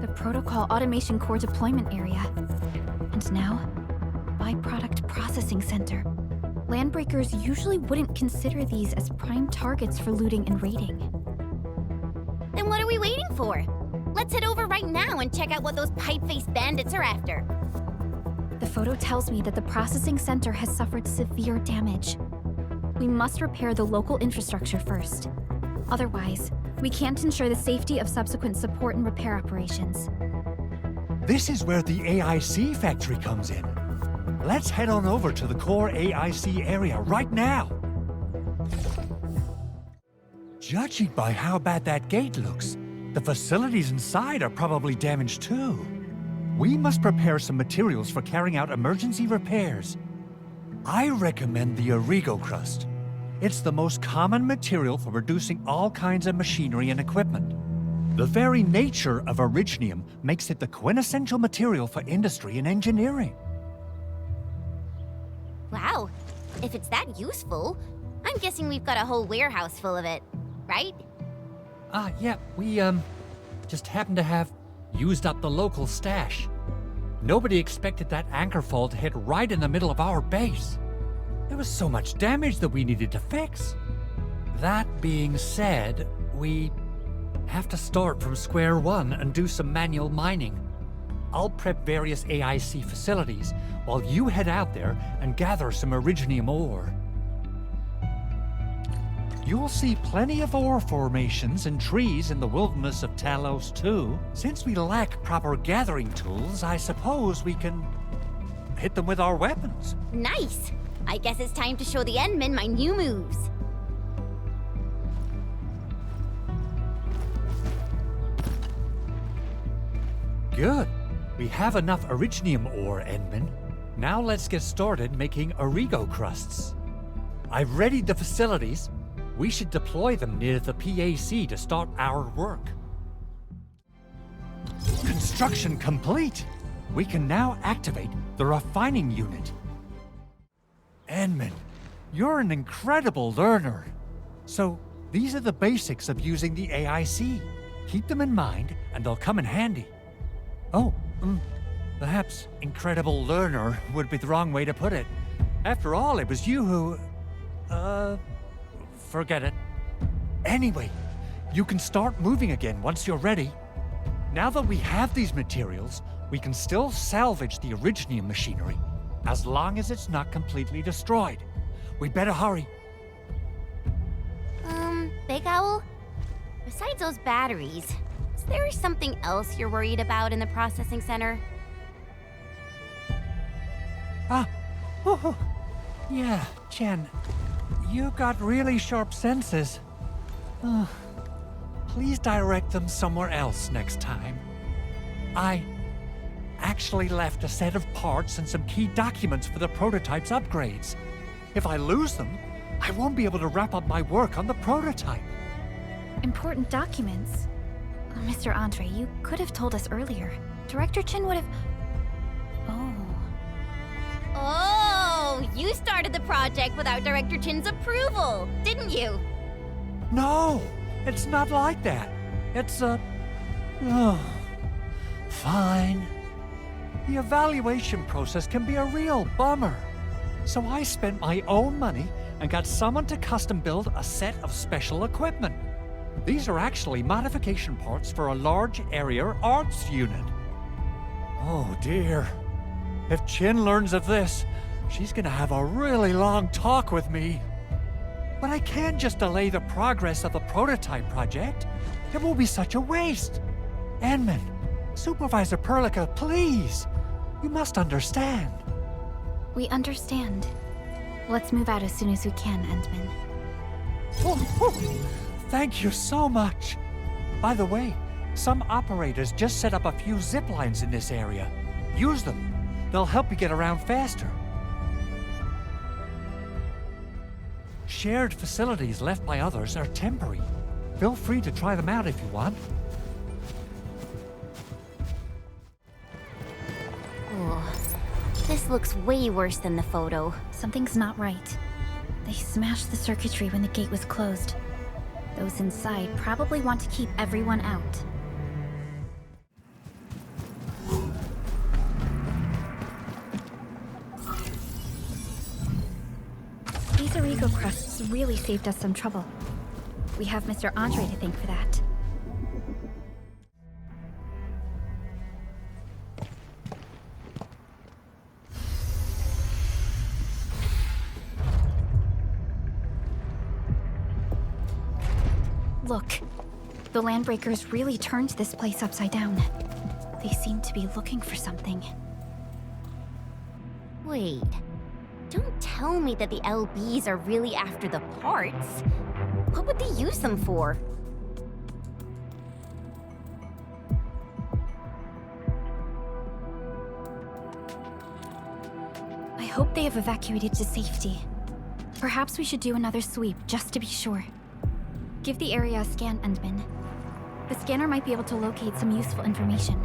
the Protocol Automation Core Deployment Area. And now, Byproduct Processing Center. Landbreakers usually wouldn't consider these as prime targets for looting and raiding. Then what are we waiting for? Let's head over right now and check out what those pipe-faced bandits are after. The photo tells me that the processing center has suffered severe damage. We must repair the local infrastructure first. Otherwise, we can't ensure the safety of subsequent support and repair operations. This is where the AIC factory comes in. Let's head on over to the core AIC area right now. Judging by how bad that gate looks, the facilities inside are probably damaged too. We must prepare some materials for carrying out emergency repairs. I recommend the Origo crust. It's the most common material for producing all kinds of machinery and equipment. The very nature of originium makes it the quintessential material for industry and engineering. Wow, if it's that useful, I'm guessing we've got a whole warehouse full of it, right? Yeah, we, just happen to have used up the local stash. Nobody expected that anchor fall to hit right in the middle of our base. There was so much damage that we needed to fix. That being said, we have to start from square one and do some manual mining. I'll prep various AIC facilities while you head out there and gather some originium ore. You'll see plenty of ore formations and trees in the wilderness of Talos too. Since we lack proper gathering tools, I suppose we can hit them with our weapons. Nice! I guess it's time to show the Endmen my new moves. Good. We have enough originium ore, Endman. Now let's get started making Origo crusts. I've readied the facilities. We should deploy them near the PAC to start our work. Construction complete. We can now activate the refining unit. Endman, you're an incredible learner. So, these are the basics of using the AIC. Keep them in mind, and they'll come in handy. Oh, perhaps incredible learner would be the wrong way to put it. After all, it was you who... forget it. Anyway, you can start moving again once you're ready. Now that we have these materials, we can still salvage the originium machinery, as long as it's not completely destroyed. We'd better hurry. Big Owl? Besides those batteries, is there something else you're worried about in the processing center? Yeah, Chen. You got really sharp senses. Please direct them somewhere else next time. I actually left a set of parts and some key documents for the prototype's upgrades. If I lose them, I won't be able to wrap up my work on the prototype. Important documents? Mr. Andre, you could have told us earlier. Director Chen would have... Oh, you started the project without Director Chen's approval, didn't you? No, it's not like that. It's fine. The evaluation process can be a real bummer. So I spent my own money and got someone to custom build a set of special equipment. These are actually modification parts for a large area arts unit. Oh dear. If Chen learns of this, she's gonna have a really long talk with me. But I can't just delay the progress of the prototype project. It will be such a waste. Endman, Supervisor Perlica, please. You must understand. We understand. Let's move out as soon as we can, Endman. Thank you so much. By the way, some operators just set up a few zip lines in this area. Use them. They'll help you get around faster. Shared facilities left by others are temporary. Feel free to try them out if you want. Oh, this looks way worse than the photo. Something's not right. They smashed the circuitry when the gate was closed. Those inside probably want to keep everyone out. cargo crusts really saved us some trouble. We have Mr. Andre to thank for that. Look, the Landbreakers really turned this place upside down. They seem to be looking for something. Wait, don't tell me that the LBs are really after the parts. What would they use them for? I hope they have evacuated to safety. Perhaps we should do another sweep just to be sure. Give the area a scan, Endman. The scanner might be able to locate some useful information.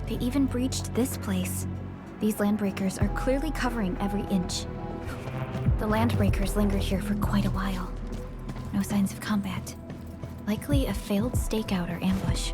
They even breached this place. These Landbreakers are clearly covering every inch. The Landbreakers lingered here for quite a while. No signs of combat. Likely a failed stakeout or ambush.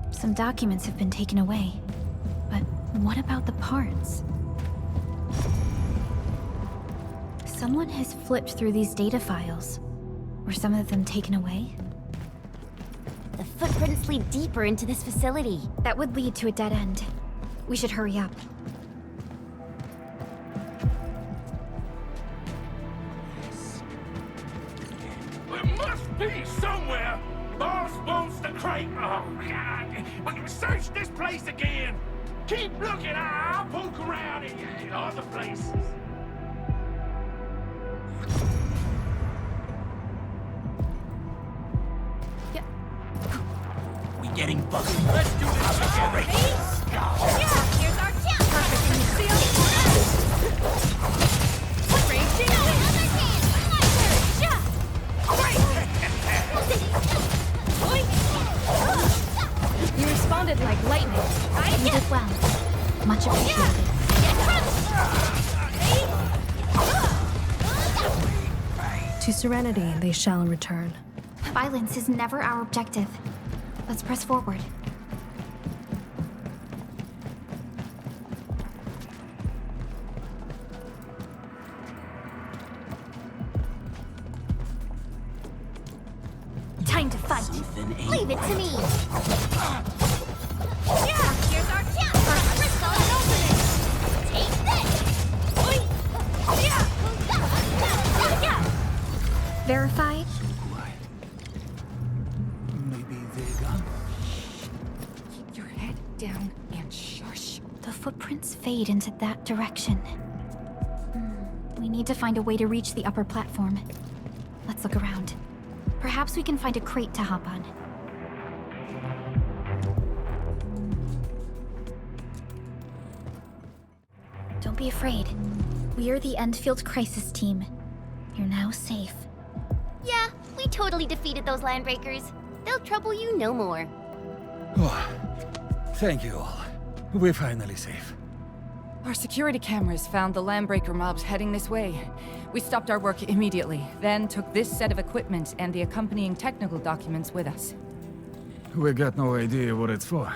Some documents have been taken away. But what about the parts? Someone has flipped through these data files. Were some of them taken away? The footprints lead deeper into this facility. That would lead to a dead end. We should hurry up. There must be somewhere! Boss wants the crate! Oh, God! We can search this place again! Keep looking! I'll poke around in other places. Yeah. We getting buzzed. Let's do this together! Yeah, here's our chance! You responded like lightning. You did well. Much appreciated. To Serenity they shall return. Violence is never our objective. Let's press forward. Time to fight. Leave it to me! Yeah, here's our chance! Crystal and opening! Take this! Yeah! Verify. Maybe they're gone. Keep your head down and shush. The footprints fade into that direction. We need to find a way to reach the upper platform. Let's look around. Perhaps we can find a crate to hop on. Don't be afraid. We are the Endfield Crisis Team. You're now safe. Yeah, we totally defeated those Landbreakers. They'll trouble you no more. Thank you all. We're finally safe. Our security cameras found the Landbreaker mobs heading this way. We stopped our work immediately, then took this set of equipment and the accompanying technical documents with us. We got no idea what it's for,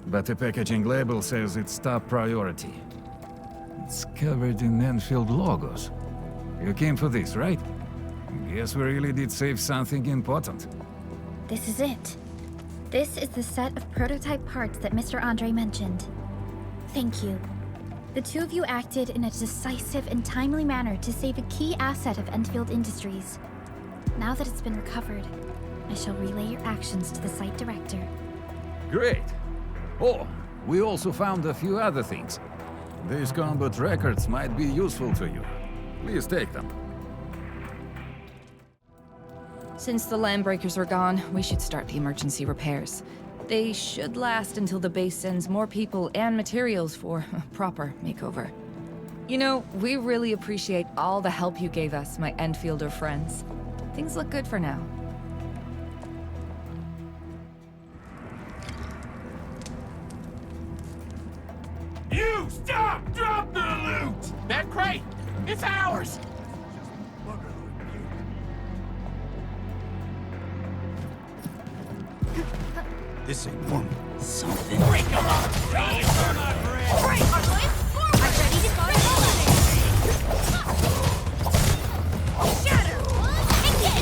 but the packaging label says it's top priority. It's covered in Enfield logos. You came for this, right? Guess we really did save something important. This is it. This is the set of prototype parts that Mr. Andre mentioned. Thank you. The two of you acted in a decisive and timely manner to save a key asset of Endfield Industries. Now that it's been recovered, I shall relay your actions to the site director. Great. Oh, we also found a few other things. These combat records might be useful to you. Please take them. Since the Landbreakers are gone, we should start the emergency repairs. They should last until the base sends more people and materials for a proper makeover. You know, we really appreciate all the help you gave us, my Enfielder friends. Things look good for now. You stop! Drop the loot! That crate! It's ours! This ain't one. Something. Break them up! Break them up! Right, Arknights, forward! I'm ready to start Shatter! Take it!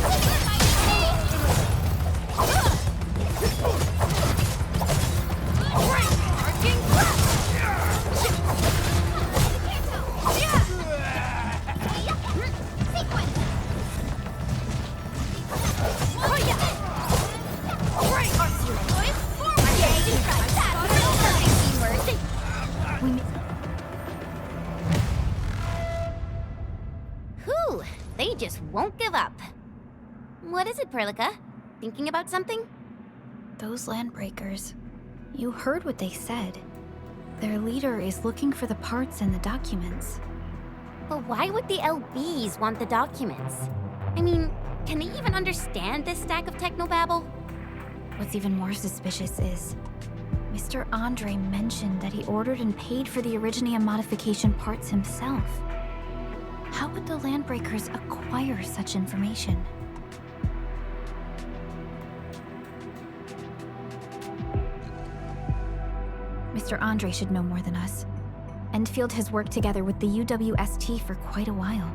Right, charging! Sequence! Oh, yeah! Right, Arknights, forward! Okay, you tried that! Whew, they just won't give up. What is it, Perlica? Thinking about something? Those Landbreakers. You heard what they said. Their leader is looking for the parts and the documents. But why would the LBs want the documents? I mean, can they even understand this stack of technobabble? What's even more suspicious is Mr. Andre mentioned that he ordered and paid for the Originium modification parts himself. How would the Landbreakers acquire such information? Mr. Andre should know more than us. Endfield has worked together with the UWST for quite a while.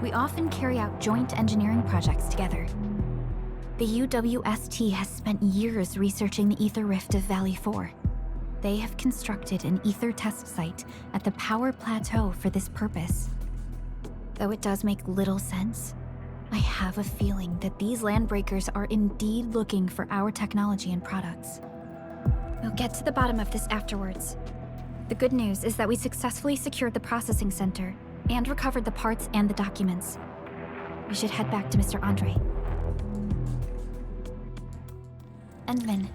We often carry out joint engineering projects together. The UWST has spent years researching the Ether Rift of Valley 4. They have constructed an Ether test site at the Power Plateau for this purpose. Though it does make little sense, I have a feeling that these Landbreakers are indeed looking for our technology and products. We'll get to the bottom of this afterwards. The good news is that we successfully secured the processing center and recovered the parts and the documents. We should head back to Mr. Andre. Endman,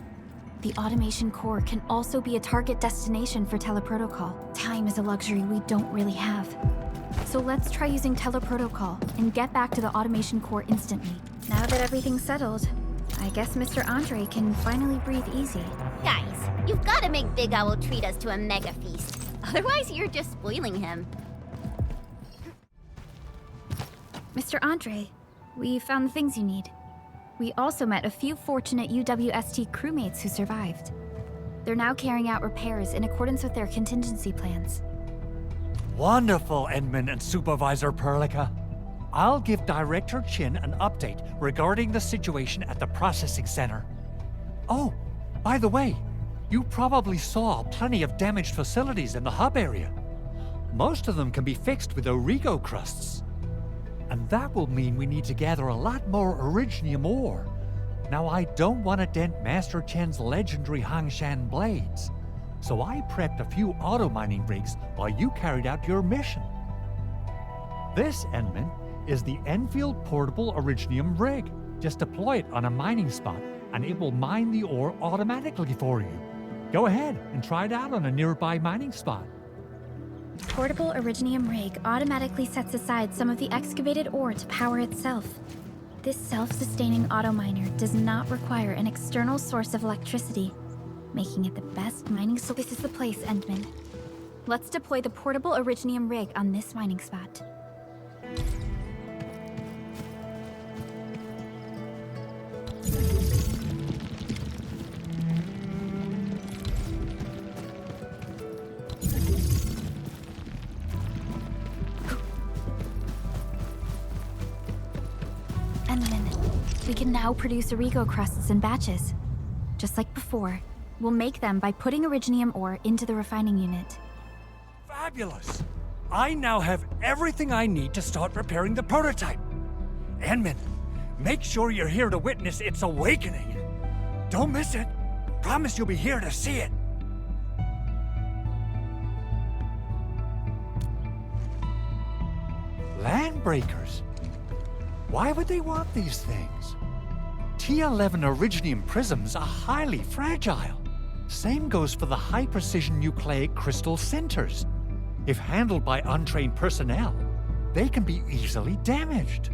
the automation core can also be a target destination for teleprotocol. Time is a luxury we don't really have. So let's try using teleprotocol and get back to the automation core instantly. Now that everything's settled, I guess Mr. Andre can finally breathe easy. Guys, you've got to make Big Owl treat us to a mega feast. Otherwise, you're just spoiling him. Mr. Andre, we found the things you need. We also met a few fortunate UWST crewmates who survived. They're now carrying out repairs in accordance with their contingency plans. Wonderful, Endman and Supervisor Perlica. I'll give Director Chen an update regarding the situation at the processing center. Oh, by the way, you probably saw plenty of damaged facilities in the hub area. Most of them can be fixed with Origo crusts. And that will mean we need to gather a lot more Originium ore. Now, I don't want to dent Master Chen's legendary Hangshan blades, so I prepped a few auto-mining rigs while you carried out your mission. This, Endman, is the Enfield Portable Originium rig. Just deploy it on a mining spot, and it will mine the ore automatically for you. Go ahead and try it out on a nearby mining spot. Portable Originium rig automatically sets aside some of the excavated ore to power itself. This self-sustaining auto-miner does not require an external source of electricity. making it the best mining This is the place, Endman. Let's deploy the portable Originium rig on this mining spot. We can now produce Origo crusts in batches. Just like before, we'll make them by putting Originium ore into the refining unit. Fabulous! I now have everything I need to start preparing the prototype. Enmin, make sure you're here to witness its awakening. Don't miss it. Promise you'll be here to see it. Landbreakers? Why would they want these things? T11 Originium prisms are highly fragile. Same goes for the high-precision nucleic crystal centers. If handled by untrained personnel, they can be easily damaged.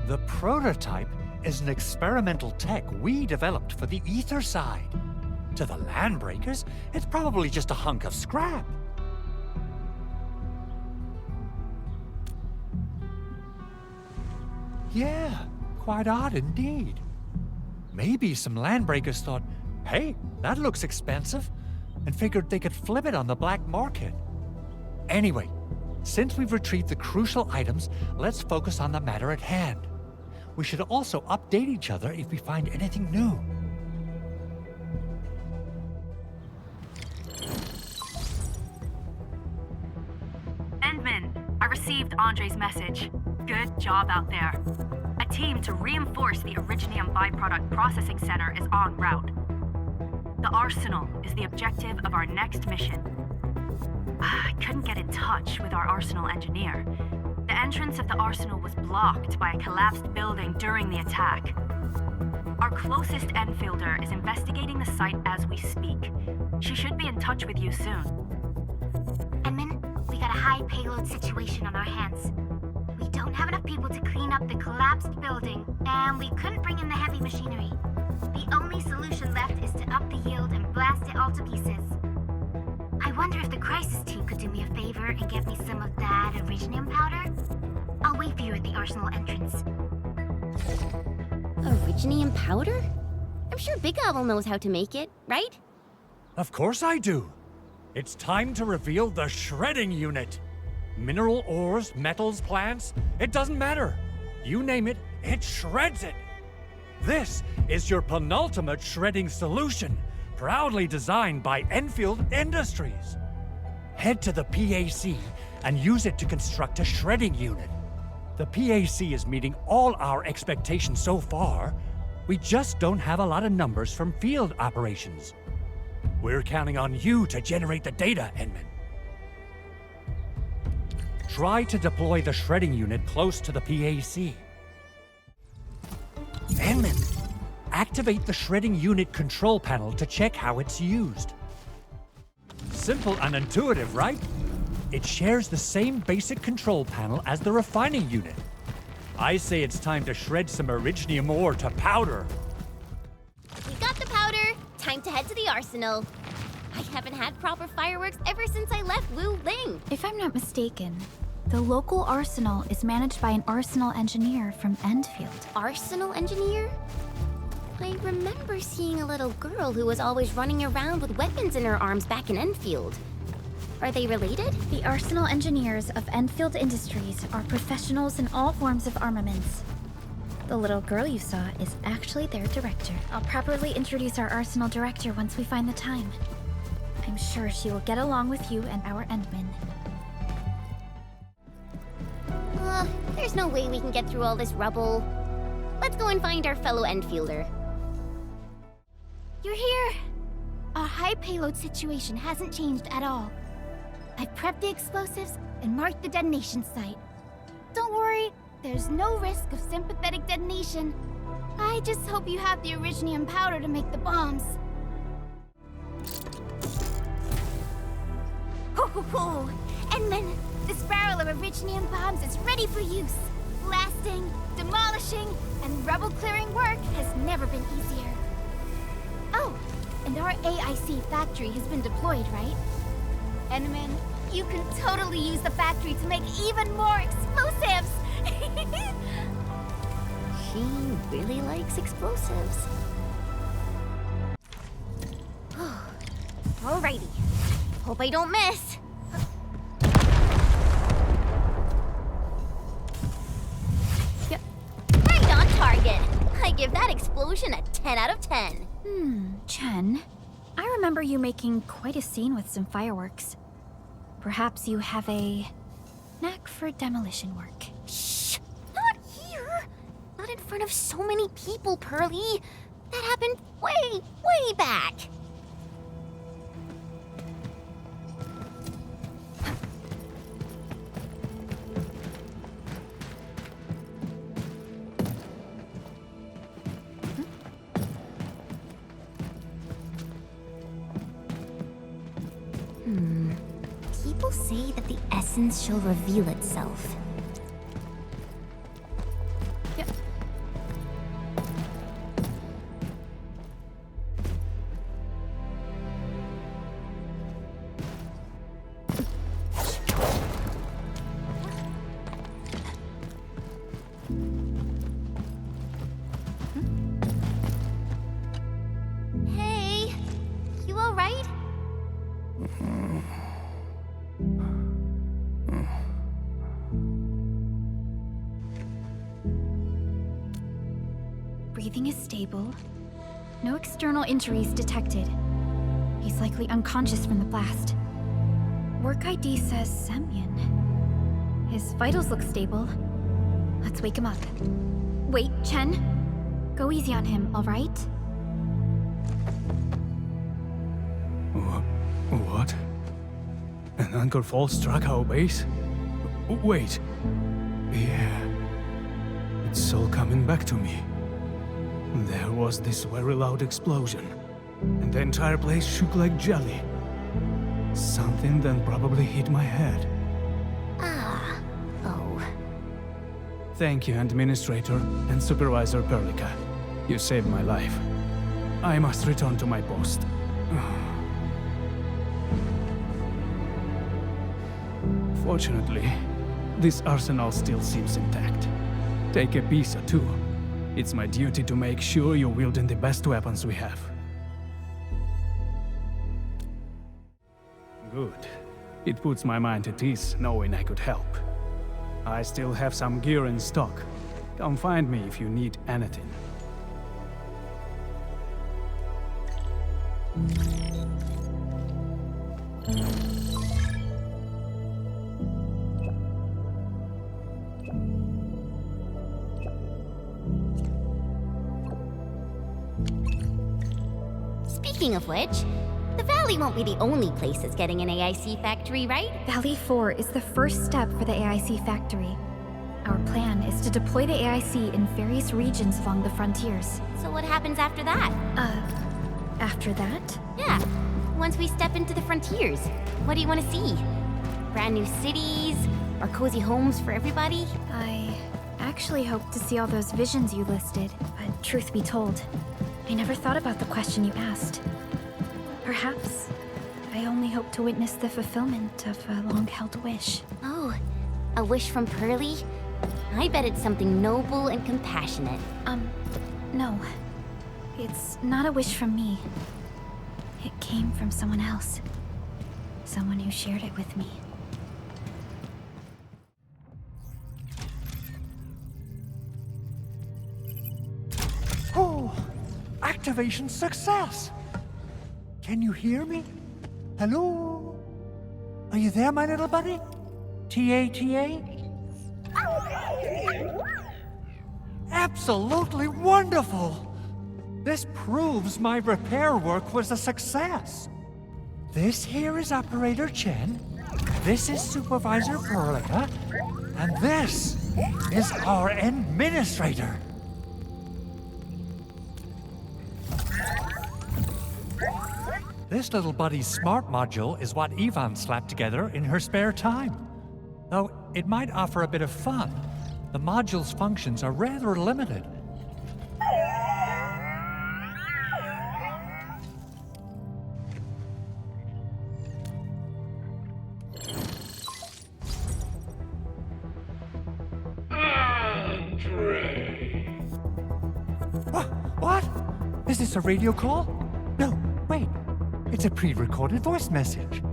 The prototype is an experimental tech we developed for the ether side. To the Landbreakers, it's probably just a hunk of scrap. Yeah, quite odd indeed. Maybe some Landbreakers thought, hey, that looks expensive, and figured they could flip it on the black market. Anyway, since we've retrieved the crucial items, let's focus on the matter at hand. We should also update each other if we find anything new. Endman, I received Andre's message. Good job out there. A team to reinforce the Originium byproduct processing center is en route. The arsenal is the objective of our next mission. I couldn't get in touch with our arsenal engineer. The entrance of the arsenal was blocked by a collapsed building during the attack. Our closest Enfielder is investigating the site as we speak. She should be in touch with you soon. Edmund, we got a high payload situation on our hands. We don't have enough people to clean up the collapsed building, and we couldn't bring in the heavy machinery. The only solution left is to up the yield and blast it all to pieces. I wonder if the crisis team could do me a favor and get me some of that Originium powder? I'll wait for you at the arsenal entrance. Originium powder? I'm sure Big Owl knows how to make it, right? Of course I do. It's time to reveal the shredding unit. Mineral ores, metals, plants, it doesn't matter. You name it, it shreds it. This is your penultimate shredding solution, proudly designed by Endfield Industries. Head to the PAC and use it to construct a shredding unit. The PAC is meeting all our expectations so far. We just don't have a lot of numbers from field operations. We're counting on you to generate the data, Edmund. Try to deploy the shredding unit close to the PAC. Edmund, activate the shredding unit control panel to check how it's used. Simple and intuitive, right? It shares the same basic control panel as the refining unit. I say it's time to shred some Originium ore to powder. We got the powder. Time to head to the arsenal. I haven't had proper fireworks ever since I left Wu Ling. If I'm not mistaken, the local arsenal is managed by an arsenal engineer from Endfield. Arsenal engineer? I remember seeing a little girl who was always running around with weapons in her arms back in Enfield. Are they related? The arsenal engineers of Endfield Industries are professionals in all forms of armaments. The little girl you saw is actually their director. I'll properly introduce our arsenal director once we find the time. I'm sure she will get along with you and our Endmen. There's no way we can get through all this rubble. Let's go and find our fellow Enfielder. You're here! Our high payload situation hasn't changed at all. I've prepped the explosives and marked the detonation site. Don't worry, there's no risk of sympathetic detonation. I just hope you have the Originium powder to make the bombs. Ho ho ho! And then, this barrel of Originium bombs is ready for use. Blasting, demolishing, and rubble clearing work has never been easier. Oh, And our AIC factory has been deployed, right? Endman, you can totally use the factory to make even more explosives! She really likes explosives. Alrighty. Hope I don't miss. Yep. Right on target. I give that explosion a 10 out of 10. Chen. I remember you making quite a scene with some fireworks. Perhaps you have a knack for demolition work. Shh! Not here! Not in front of so many people, Pearly. That happened way, way back. People say that the essence shall reveal itself. Yep. Hey, you all right? Breathing is stable. No external injuries detected. He's likely unconscious from the blast. Work ID says Semyon. His vitals look stable. Let's wake him up. Wait, Chen. Go easy on him, all right? What? An anchor fault struck our base? Wait. Yeah. It's all coming back to me. There was this very loud explosion, and the entire place shook like jelly. Something then probably hit my head. Ah. Oh. Thank you, Endministrator and Supervisor Perlica. You saved my life. I must return to my post. Fortunately, this arsenal still seems intact. Take a piece or two. It's my duty to make sure you're wielding the best weapons we have. Good. It puts my mind at ease knowing I could help. I still have some gear in stock. Come find me if you need anything. Speaking of which, the Valley won't be the only place that's getting an AIC factory, right? Valley 4 is the first step for the AIC factory. Our plan is to deploy the AIC in various regions along the frontiers. So what happens after that? After that? Yeah, once we step into the frontiers, what do you want to see? Brand new cities? Or cozy homes for everybody? I actually hoped to see all those visions you listed, but truth be told, I never thought about the question you asked. Perhaps I only hope to witness the fulfillment of a long-held wish. Oh, a wish from Pearly? I bet it's something noble and compassionate. No. It's not a wish from me. It came from someone else. Someone who shared it with me. Oh! Activation success! Can you hear me? Hello? Are you there, my little buddy? T-A-T-A? Absolutely wonderful! This proves my repair work was a success. This here is Operator Chen, this is Supervisor Perlica, and this is our Endministrator. This little buddy's smart module is what Yvonne slapped together in her spare time. Though it might offer a bit of fun, the module's functions are rather limited. Is this a radio call? No, wait. It's a pre-recorded voice message.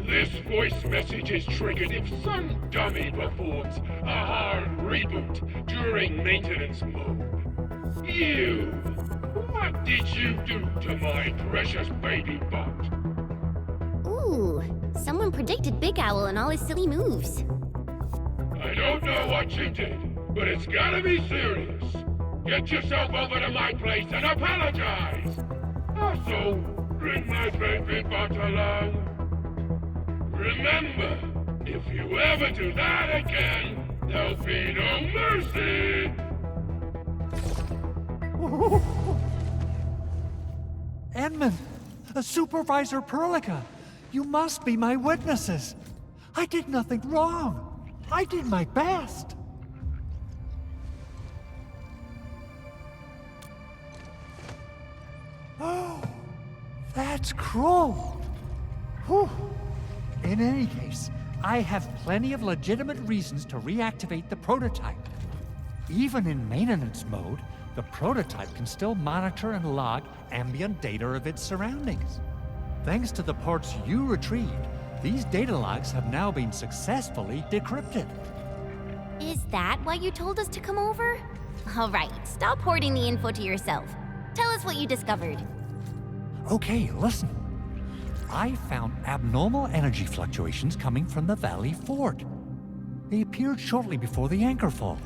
This voice message is triggered if some dummy performs a hard reboot during maintenance mode. You! What did you do to my precious baby bot? Ooh, someone predicted Big Owl and all his silly moves. I don't know what you did, but it's gotta be serious. Get yourself over to my place and apologize! Also, bring my baby bot along. Remember, if you ever do that again, there'll be no mercy! Edmund, Supervisor Perlica, you must be my witnesses. I did nothing wrong. I did my best. Oh, that's cruel. Whew. In any case, I have plenty of legitimate reasons to reactivate the prototype. Even in maintenance mode, the prototype can still monitor and log ambient data of its surroundings. Thanks to the parts you retrieved, these data logs have now been successfully decrypted. Is that why you told us to come over? All right, stop hoarding the info to yourself. Tell us what you discovered. Okay, listen. I found abnormal energy fluctuations coming from the Valley Fort. They appeared shortly before the anchor fall.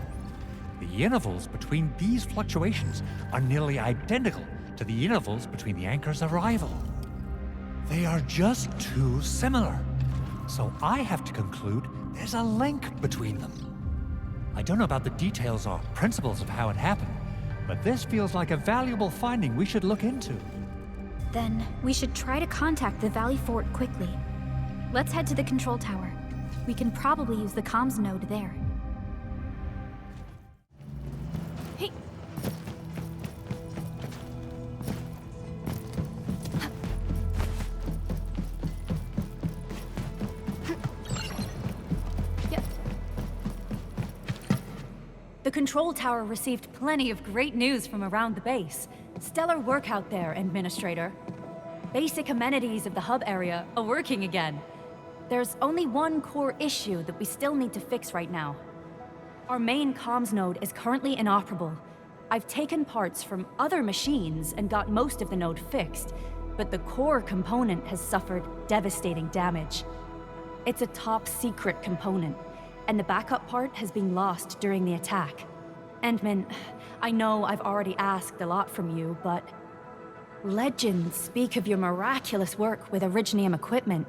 The intervals between these fluctuations are nearly identical to the intervals between the anchor's arrival. They are just too similar. So I have to conclude there's a link between them. I don't know about the details or principles of how it happened, but this feels like a valuable finding we should look into. Then we should try to contact the Valley Fort quickly. Let's head to the control tower. We can probably use the comms node there. Hey! The control tower received plenty of great news from around the base. Stellar work out there, Endministrator. Basic amenities of the hub area are working again. There's only one core issue that we still need to fix right now. Our main comms node is currently inoperable. I've taken parts from other machines and got most of the node fixed, but the core component has suffered devastating damage. It's a top-secret component, and the backup part has been lost during the attack. Endman, I know I've already asked a lot from you, but legends speak of your miraculous work with Originium equipment.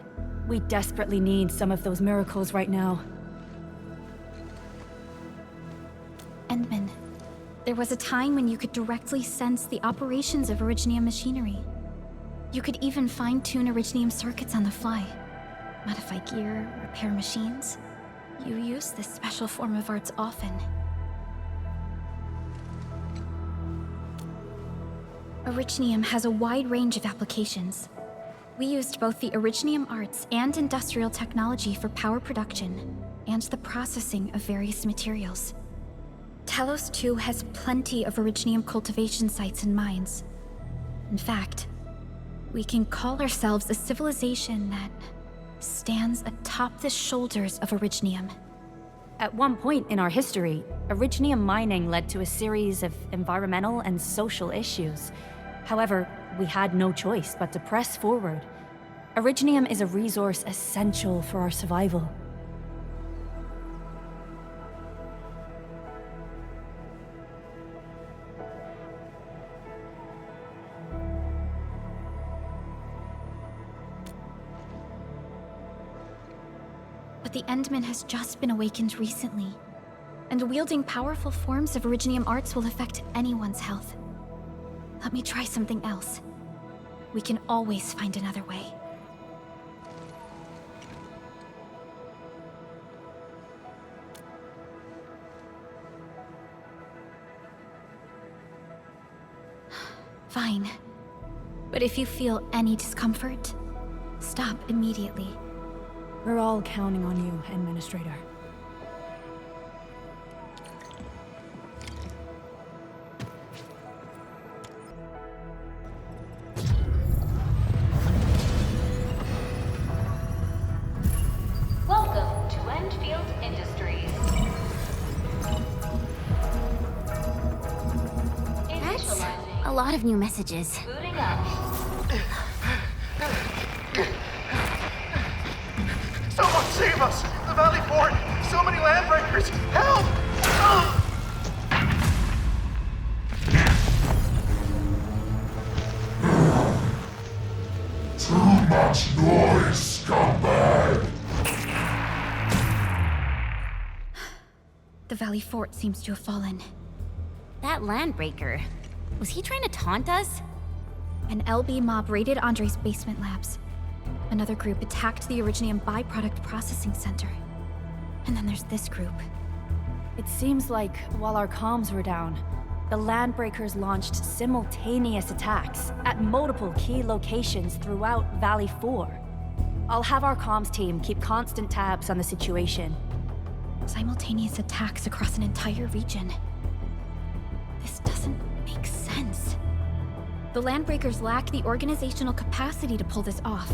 We desperately need some of those miracles right now. Endman, there was a time when you could directly sense the operations of Originium machinery. You could even fine-tune Originium circuits on the fly, modify gear, repair machines. You use this special form of arts often. Originium has a wide range of applications. We used both the Originium arts and industrial technology for power production and the processing of various materials. Talos 2 has plenty of Originium cultivation sites and mines. In fact, we can call ourselves a civilization that stands atop the shoulders of Originium. At one point in our history, Originium mining led to a series of environmental and social issues. However, we had no choice but to press forward. Originium is a resource essential for our survival. But the Endman has just been awakened recently, and wielding powerful forms of Originium arts will affect anyone's health. Let me try something else. We can always find another way. Fine. But if you feel any discomfort, stop immediately. We're all counting on you, Endministrator. lot of new messages. Booting up. Someone save us! The Valley Fort! So many landbreakers! Help! Too much noise, scumbag! The Valley Fort seems to have fallen. That landbreaker, was he trying to taunt us? An LB mob raided Andre's basement labs. Another group attacked the Originium byproduct processing center. And then there's this group. It seems like while our comms were down, the Landbreakers launched simultaneous attacks at multiple key locations throughout Valley 4. I'll have our comms team keep constant tabs on the situation. Simultaneous attacks across an entire region. This doesn't make sense. The Landbreakers lack the organizational capacity to pull this off.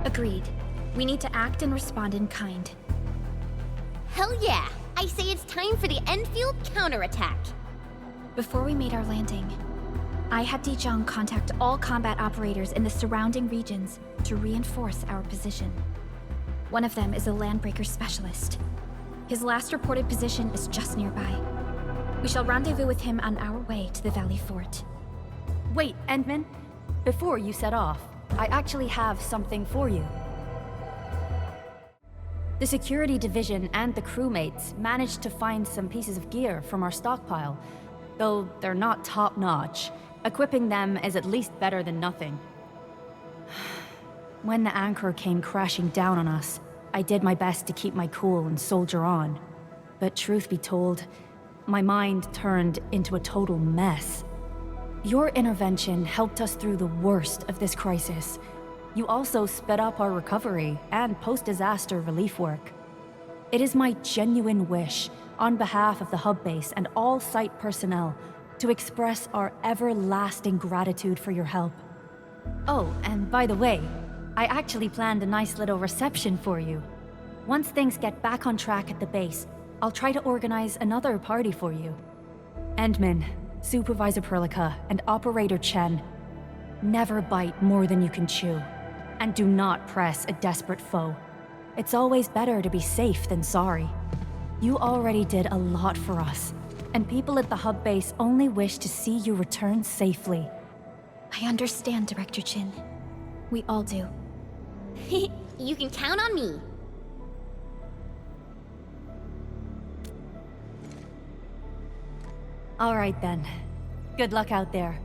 Agreed. We need to act and respond in kind. Hell yeah! I say it's time for the Endfield counterattack! Before we made our landing, I had Dijon contact all combat operators in the surrounding regions to reinforce our position. One of them is a Landbreaker specialist. His last reported position is just nearby. We shall rendezvous with him on our way to the Valley Fort. Wait, Endman. Before you set off, I actually have something for you. The security division and the crewmates managed to find some pieces of gear from our stockpile, though they're not top-notch. Equipping them is at least better than nothing. When the anchor came crashing down on us, I did my best to keep my cool and soldier on. But truth be told, my mind turned into a total mess. Your intervention helped us through the worst of this crisis. You also sped up our recovery and post-disaster relief work. It is my genuine wish, on behalf of the hub base and all site personnel, to express our everlasting gratitude for your help. Oh, and by the way, I actually planned a nice little reception for you. Once things get back on track at the base, I'll try to organize another party for you. Endman, Supervisor Perlica, and Operator Chen, never bite more than you can chew. And do not press a desperate foe. It's always better to be safe than sorry. You already did a lot for us, and people at the hub base only wish to see you return safely. I understand, Director Chen. We all do. You can count on me. All right then. Good luck out there.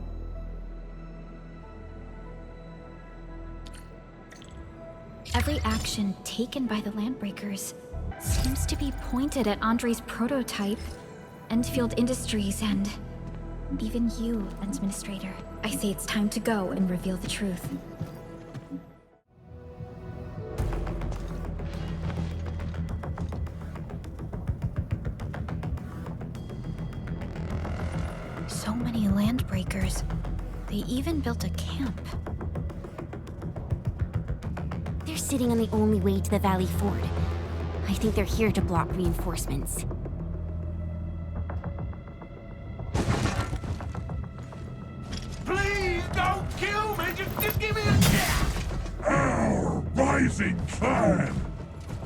Every action taken by the Landbreakers seems to be pointed at Andre's prototype, Endfield Industries, and even you, Endministrator. I say it's time to go and reveal the truth. So many Landbreakers. They even built a camp. They're sitting on the only way to the Valley Fort. I think they're here to block reinforcements. Please don't kill me! Just give me a chance! Our rising clan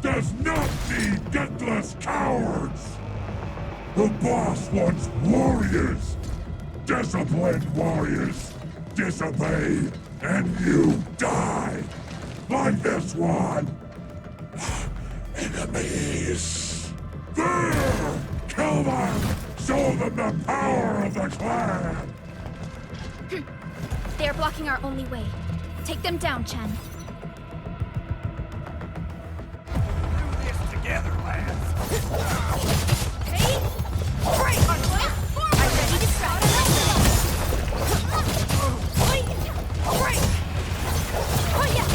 does not need gutless cowards! The boss wants warriors! Disciplined warriors! Disobey, and you die! Like this one! Enemies! There! Kill them! Show them the power of the clan! They are blocking our only way. Take them down, Chen. Do this together, lads! Ready? Break! I'm ready to strike! Break! Oh yeah!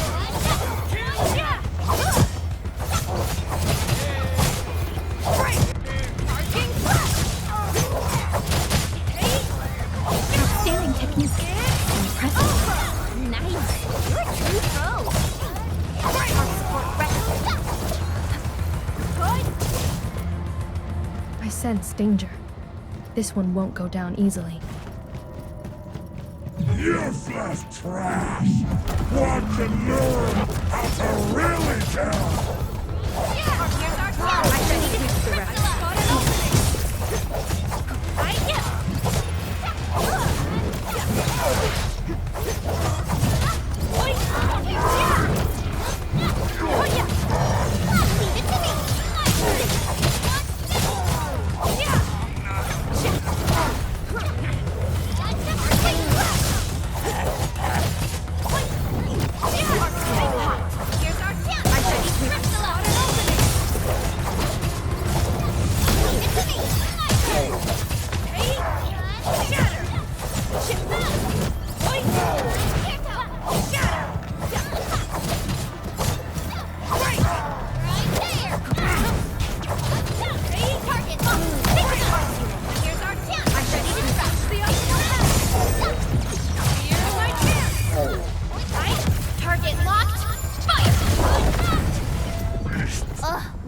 Outstanding technique. Impressive. Nice! You're a true pro! Our support ready. Good! sense danger. This one won't go down easily. Useless trash! Watch and learn how to really tell!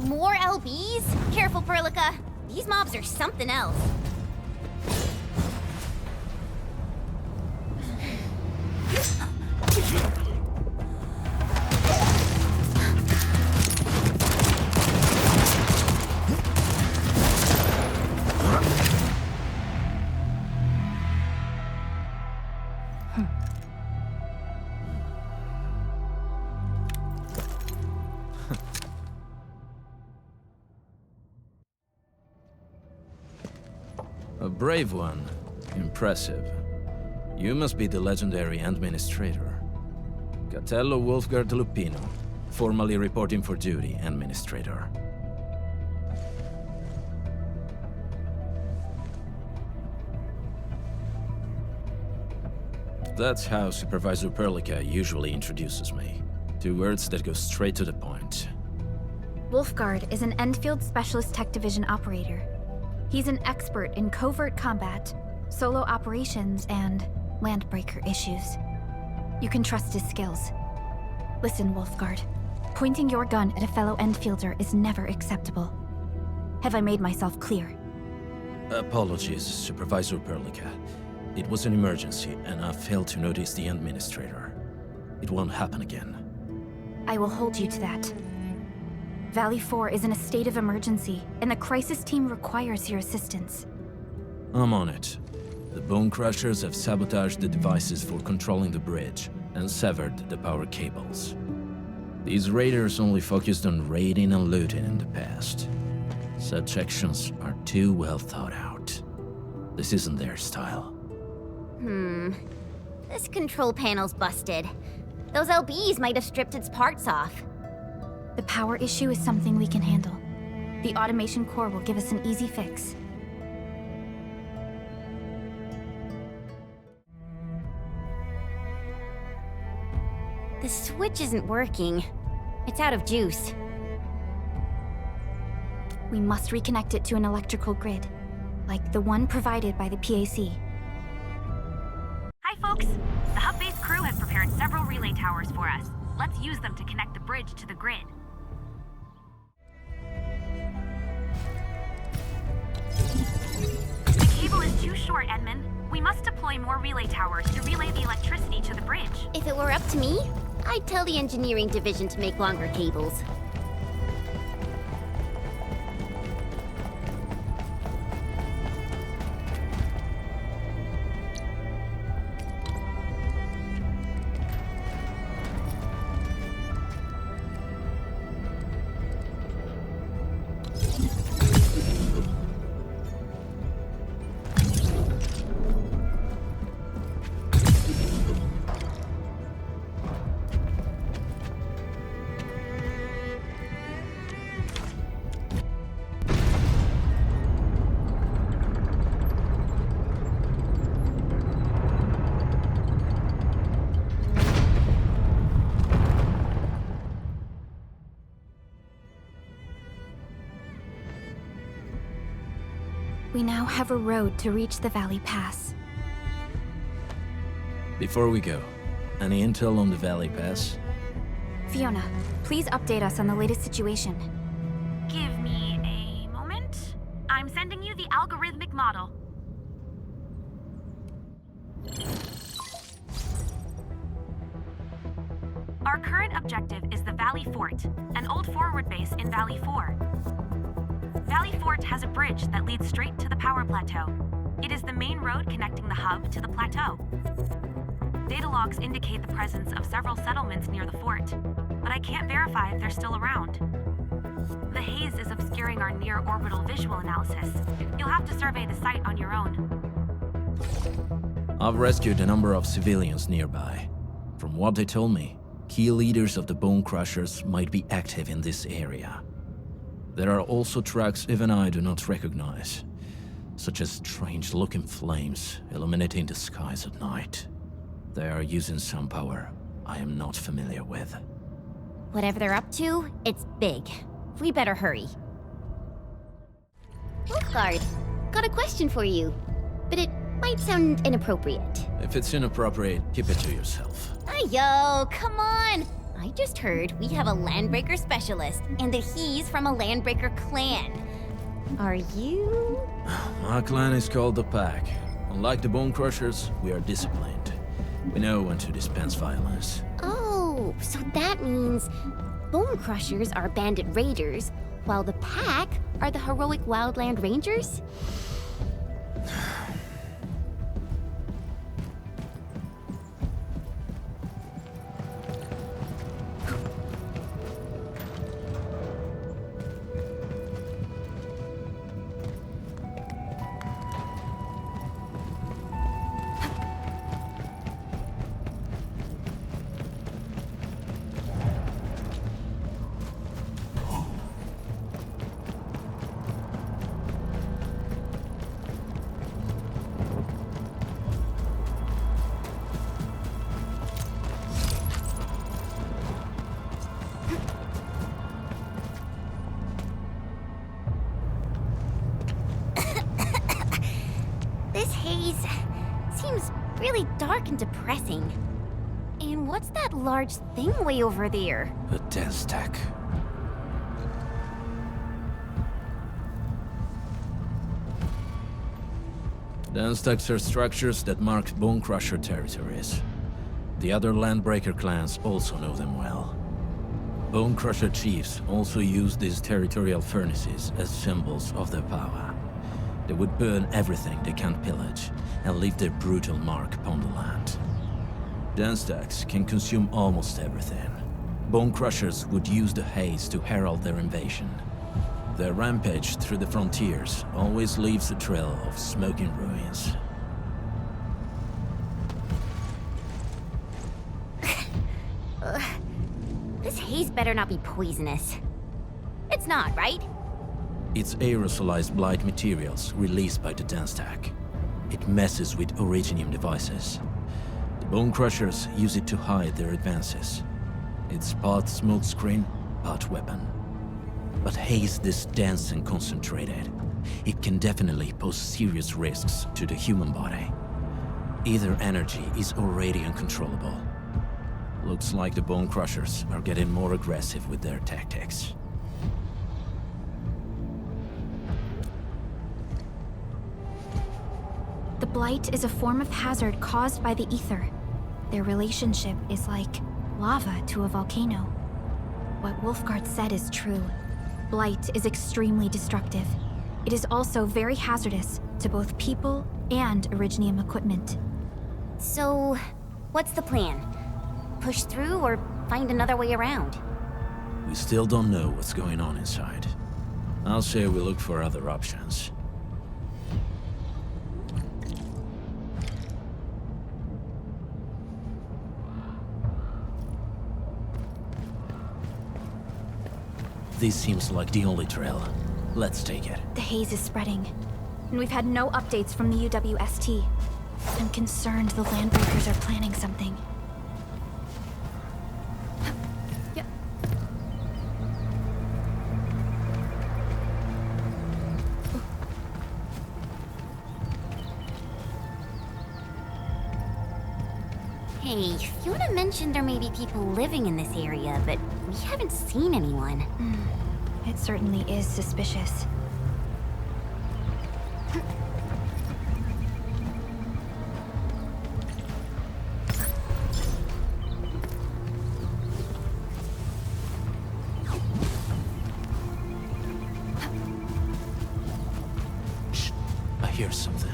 More LBs? Careful, Perlica. These mobs are something else. A brave one. Impressive. You must be the legendary Endministrator. Catello Wulfgard Lupino, formally reporting for duty, Endministrator. That's how Supervisor Perlica usually introduces me. 2 words that go straight to the point. Wulfgard is an Endfield Specialist Tech Division operator. He's an expert in covert combat, solo operations, and landbreaker issues. You can trust his skills. Listen, Wulfgard. Pointing your gun at a fellow Endfielder is never acceptable. Have I made myself clear? Apologies, Supervisor Perlica. It was an emergency, and I failed to notice the Endministrator. It won't happen again. I will hold you to that. Valley 4 is in a state of emergency, and the crisis team requires your assistance. I'm on it. The Bone Crushers have sabotaged the devices for controlling the bridge, and severed the power cables. These raiders only focused on raiding and looting in the past. Such actions are too well thought out. This isn't their style. This control panel's busted. Those LBs might have stripped its parts off. The power issue is something we can handle. The automation core will give us an easy fix. The switch isn't working. It's out of juice. We must reconnect it to an electrical grid, like the one provided by the PAC. Hi, folks. The hub-based crew has prepared several relay towers for us. Let's use them to connect the bridge to the grid. The cable is too short, Edmund. We must deploy more relay towers to relay the electricity to the bridge. If it were up to me, I'd tell the engineering division to make longer cables. We now have a road to reach the Valley Pass. Before we go, any intel on the Valley Pass? Fiona, please update us on the latest situation. Give me a moment. I'm sending you model. Our current objective is the Valley Fort, an old forward base in Valley 4. Valley Fort has a bridge that leads straight to the power plateau. It is the main road connecting the hub to the plateau. Data logs indicate the presence of several settlements near the fort, but I can't verify if they're still around. The haze is obscuring our near-orbital visual analysis. You'll have to survey the site on your own. I've rescued a number of civilians nearby. From what they told me, key leaders of the Bone Crushers might be active in this area. There are also tracks even I do not recognize, such as strange-looking flames illuminating the skies at night. They are using some power I am not familiar with. Whatever they're up to, it's big. We better hurry. Wulfgard, got a question for you, but it might sound inappropriate. If it's inappropriate, keep it to yourself. Yo, come on! I just heard we have a Landbreaker specialist, and that he's from a Landbreaker clan. Are you? My clan is called the Pack. Unlike the Bone Crushers, we are disciplined. We know when to dispense violence. Oh, so that means Bone Crushers are bandit raiders, while the Pack are the heroic Wildland Rangers? Dark and depressing. And what's that large thing way over there? A dense stack. Dense stacks are structures that mark Bone Crusher territories. The other Landbreaker clans also know them well. Bone Crusher chiefs also use these territorial furnaces as symbols of their power. They would burn everything they can't pillage, and leave their brutal mark upon the land. Dense stacks can consume almost everything. Bone Crushers would use the haze to herald their invasion. Their rampage through the frontiers always leaves a trail of smoking ruins. This haze better not be poisonous. It's not, right? It's aerosolized blight materials released by the dense stack. It messes with originium devices. The Bone Crushers use it to hide their advances. It's part smokescreen, part weapon. But haze this dense and concentrated. It can definitely pose serious risks to the human body. Either energy is already uncontrollable. Looks like the Bone Crushers are getting more aggressive with their tactics. The blight is a form of hazard caused by the ether. Their relationship is like lava to a volcano. What Wulfgard said is true. Blight is extremely destructive. It is also very hazardous to both people and originium equipment. So, what's the plan? Push through or find another way around? We still don't know what's going on inside. I'll say we look for other options. This seems like the only trail. Let's take it. The haze is spreading, and we've had no updates from the UWST. I'm concerned the Landbreakers are planning something. Hey, Fiona mentioned there may be people living in this area, but we haven't seen anyone. It certainly is suspicious. hear something.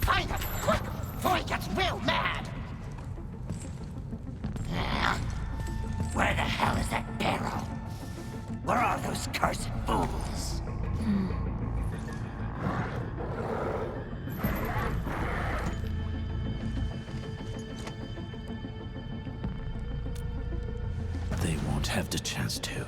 Find him, quick, before he gets real mad! Where the hell is that barrel? Where are those cursed fools? They won't have the chance to.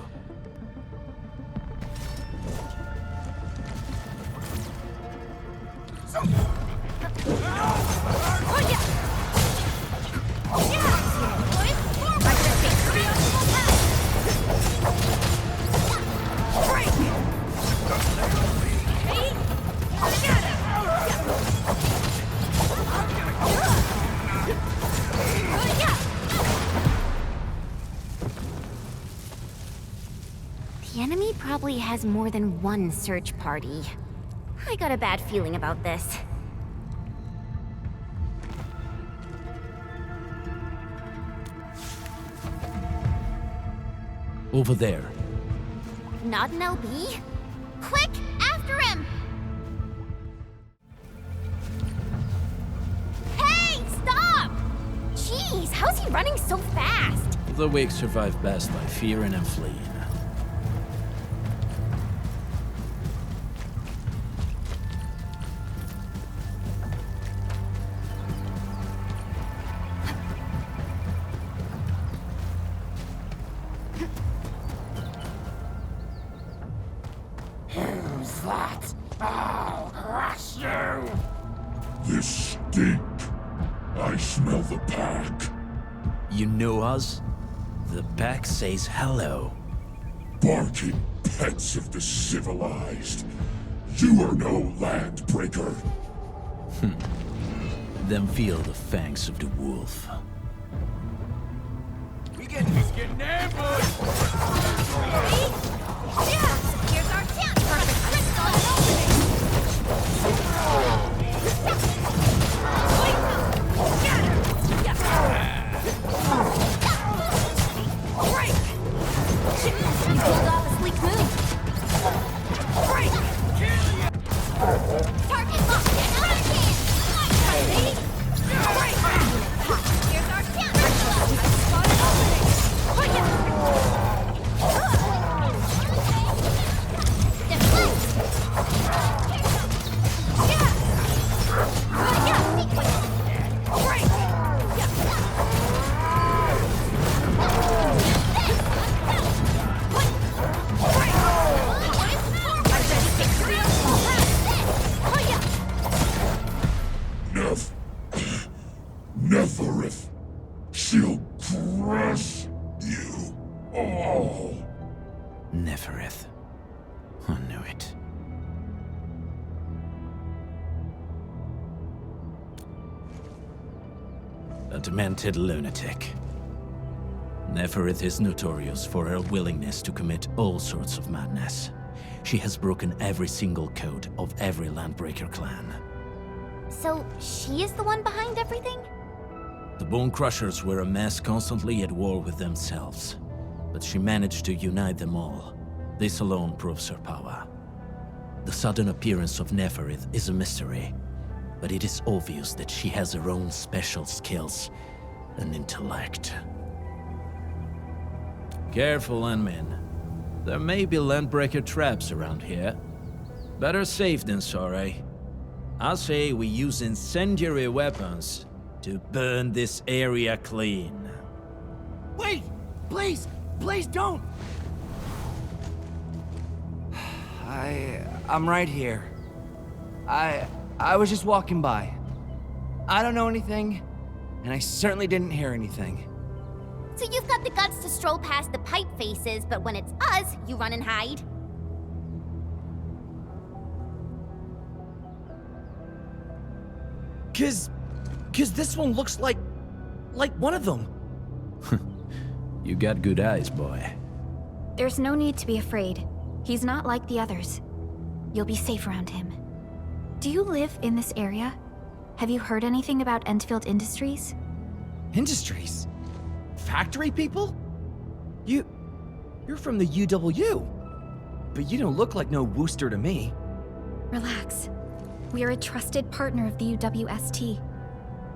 The enemy probably has more than one search party. I got a bad feeling about this. Over there. Not an LB? Quick, after him! Hey, stop! Jeez, how's he running so fast? The weak survive best by fearing and fleeing. Who's that? I'll crush you! This stink. I smell the pack. You know us? The pack says hello. Barking pets of the civilized. You are no landbreaker. Then feel the fangs of the wolf. He's getting ambushed! Yeah, here's our chance! Perfect crystal and Break! You pulled off a sleek move. Break! Target locked in. Break! Here's our chance! I spotted opening. Nefarith. She'll crush you all. Nefarith. I knew it. A demented lunatic. Nefarith is notorious for her willingness to commit all sorts of madness. She has broken every single code of every Landbreaker clan. So, she is the one behind everything? The Bone Crushers were a mess constantly at war with themselves, but she managed to unite them all. This alone proves her power. The sudden appearance of Nefarith is a mystery, but it is obvious that she has her own special skills and intellect. Careful, Landmen. There may be Landbreaker traps around here. Better safe than sorry. I say we use incendiary weapons to burn this area clean. Wait! Please! Please don't! I'm right here. I was just walking by. I don't know anything, and I certainly didn't hear anything. So you've got the guts to stroll past the pipe faces, but when it's us, you run and hide? Cause this one looks like one of them. You got good eyes, boy. There's no need to be afraid. He's not like the others. You'll be safe around him. Do you live in this area? Have you heard anything about Endfield Industries? Industries? Factory people? You're from the UW. but you don't look like no Wooster to me. Relax. We are a trusted partner of the UWST.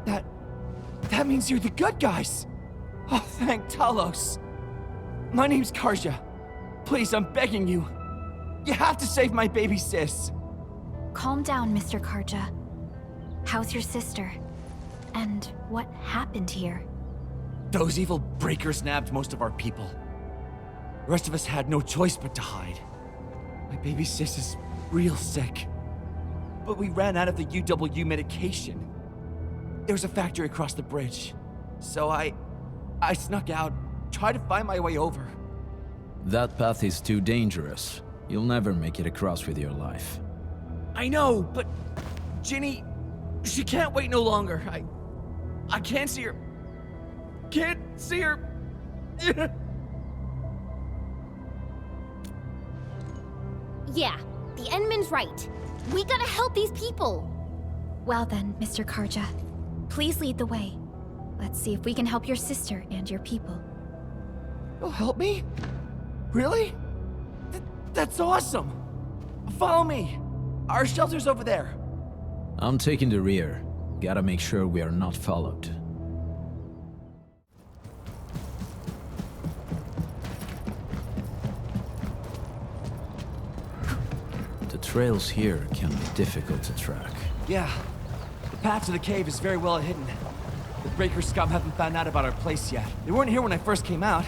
That means you're the good guys! Oh, thank Talos! My name's Karja. Please, I'm begging you. You have to save my baby sis. Calm down, Mr. Karja. How's your sister? And what happened here? Those evil breakers nabbed most of our people. The rest of us had no choice but to hide. My baby sis is real sick. But we ran out of the UW medication. There was a factory across the bridge. So I snuck out, tried to find my way over. That path is too dangerous. You'll never make it across with your life. I know, but Ginny, she can't wait no longer. I can't see her. Can't see her. Yeah, the Endman's right. We gotta help these people. Well then, Mr. Karja, please lead the way. Let's see if we can help your sister and your people. You'll help me? Really? That's awesome. Follow me. Our shelter's over there. I'm taking the rear. Gotta make sure we are not followed. The trails here can be difficult to track. Yeah. The path to the cave is very well hidden. The Breaker scum haven't found out about our place yet. They weren't here when I first came out.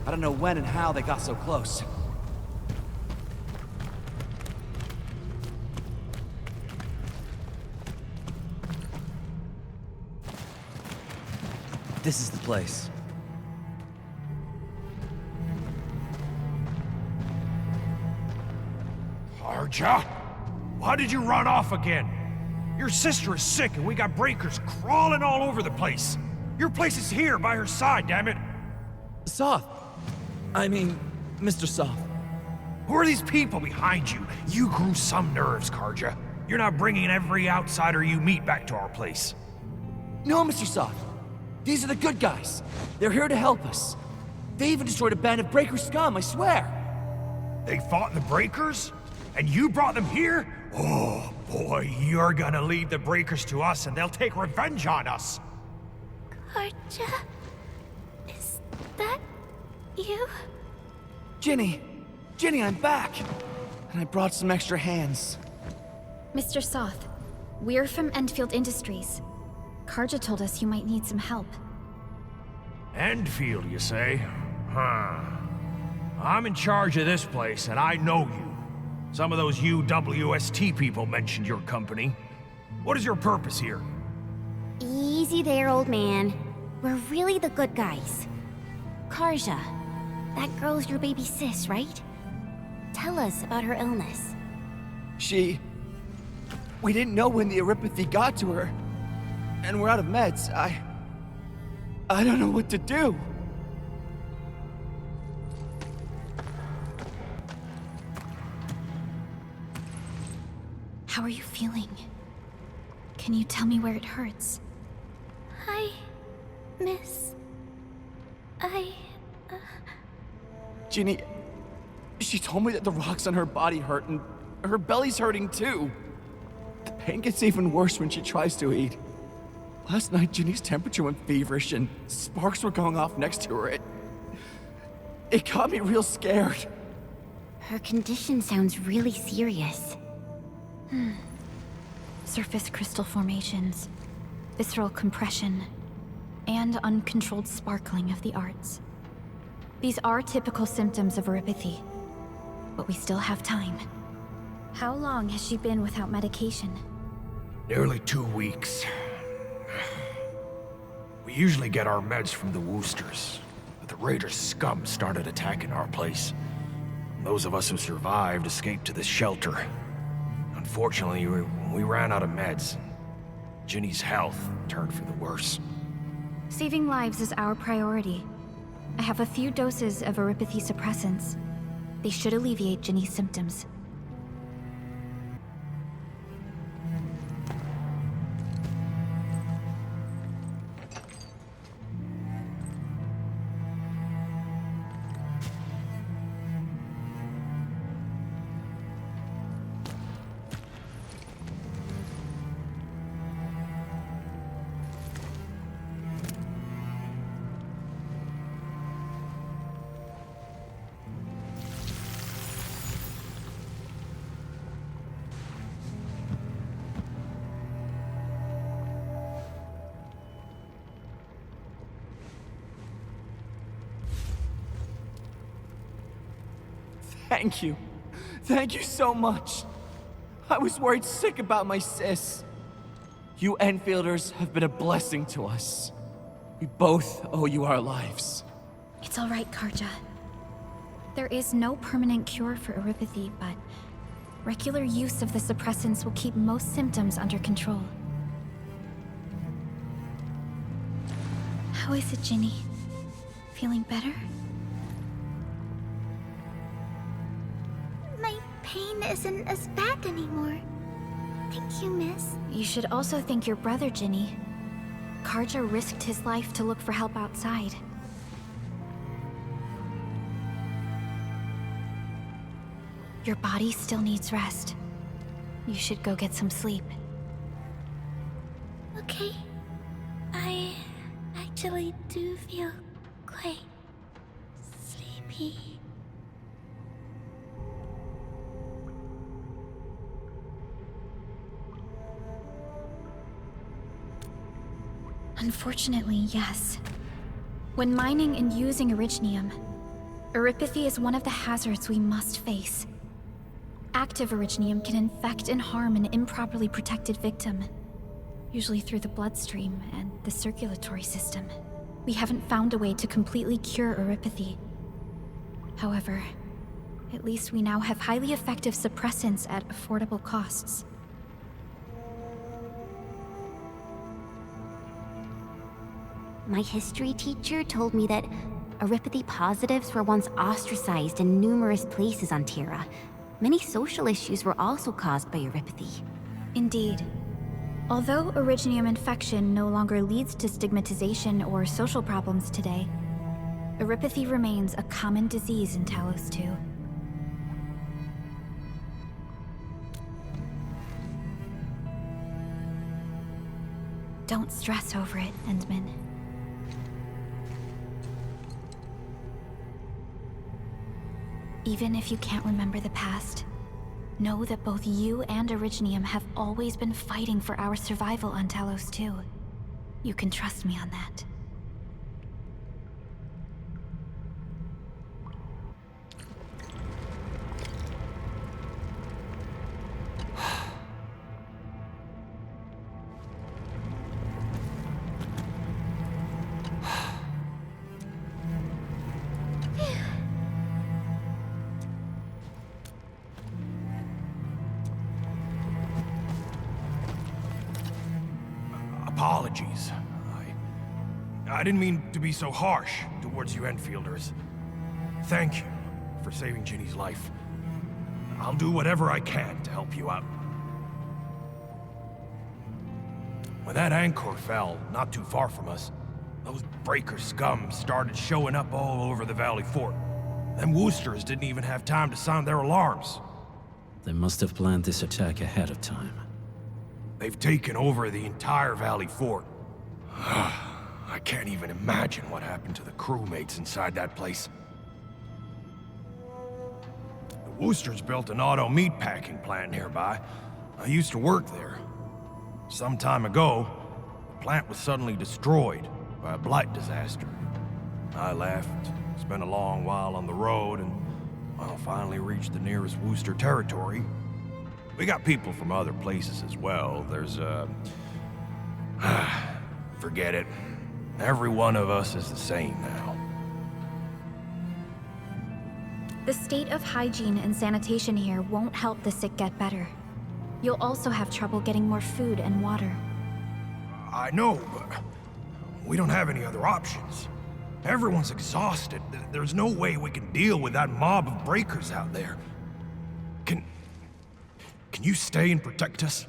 I don't know when and how they got so close. This is the place. Karja? Why did you run off again? Your sister is sick and we got breakers crawling all over the place. Your place is here by her side, damn it. Soth. I mean, Mr. Soth. Who are these people behind you? You grew some nerves, Karja. You're not bringing every outsider you meet back to our place. No, Mr. Soth. These are the good guys. They're here to help us. They even destroyed a band of breaker scum, I swear. They fought in the breakers? And you brought them here? Oh, boy, you're gonna lead the breakers to us and they'll take revenge on us. Karja? Is that you? Ginny, I'm back. And I brought some extra hands. Mr. Soth, we're from Endfield Industries. Karja told us you might need some help. Endfield, you say? Huh. I'm in charge of this place, and I know you. Some of those UWST people mentioned your company. What is your purpose here? Easy there, old man. We're really the good guys. Karja, that girl's your baby sis, right? Tell us about her illness. We didn't know when the erypathy got to her. And we're out of meds. I don't know what to do. How are you feeling? Can you tell me where it hurts? Hi, miss. Ginny, she told me that the rocks on her body hurt and her belly's hurting too. The pain gets even worse when she tries to eat. Last night, Ginny's temperature went feverish and sparks were going off next to her. It got me real scared. Her condition sounds really serious. Surface crystal formations, visceral compression, and uncontrolled sparkling of the arts. These are typical symptoms of erypathy, but we still have time. How long has she been without medication? Nearly 2 weeks. We usually get our meds from the Woosters, but the Raiders' scum started attacking our place. Those of us who survived escaped to this shelter. Unfortunately, we ran out of meds. Ginny's health turned for the worse. Saving lives is our priority. I have a few doses of erypathy suppressants. They should alleviate Ginny's symptoms. Thank you. Thank you so much. I was worried sick about my sis. You Enfielders have been a blessing to us. We both owe you our lives. It's all right, Karja. There is no permanent cure for Erypathy, but regular use of the suppressants will keep most symptoms under control. How is it, Ginny? Feeling better? My pain isn't as bad anymore. Thank you, miss. You should also thank your brother, Ginny. Karja risked his life to look for help outside. Your body still needs rest. You should go get some sleep. Okay. I actually do feel quite sleepy. Unfortunately, yes. When mining and using Originium, Erypathy is one of the hazards we must face. Active Originium can infect and harm an improperly protected victim, usually through the bloodstream and the circulatory system. We haven't found a way to completely cure Erypathy. However, at least we now have highly effective suppressants at affordable costs. My history teacher told me that Erypathy positives were once ostracized in numerous places on Terra. Many social issues were also caused by Erypathy. Indeed. Although Originium infection no longer leads to stigmatization or social problems today, Erypathy remains a common disease in Talos 2. Don't stress over it, Endman. Even if you can't remember the past, know that both you and Originium have always been fighting for our survival on Talos 2. You can trust me on that. Apologies. I didn't mean to be so harsh towards you Enfielders. Thank you for saving Ginny's life. I'll do whatever I can to help you out. When that anchor fell not too far from us, those breaker scum started showing up all over the Valley Fort. Them Woosters didn't even have time to sound their alarms. They must have planned this attack ahead of time. They've taken over the entire Valley Fort. I can't even imagine what happened to the crewmates inside that place. The Woosters built an auto meatpacking plant nearby. I used to work there. Some time ago, the plant was suddenly destroyed by a blight disaster. I left, spent a long while on the road, and well, finally reached the nearest Wooster territory. We got people from other places as well. There's forget it. Every one of us is the same now. The state of hygiene and sanitation here won't help the sick get better. You'll also have trouble getting more food and water. I know, but we don't have any other options. Everyone's exhausted. There's no way we can deal with that mob of breakers out there. Can you stay and protect us?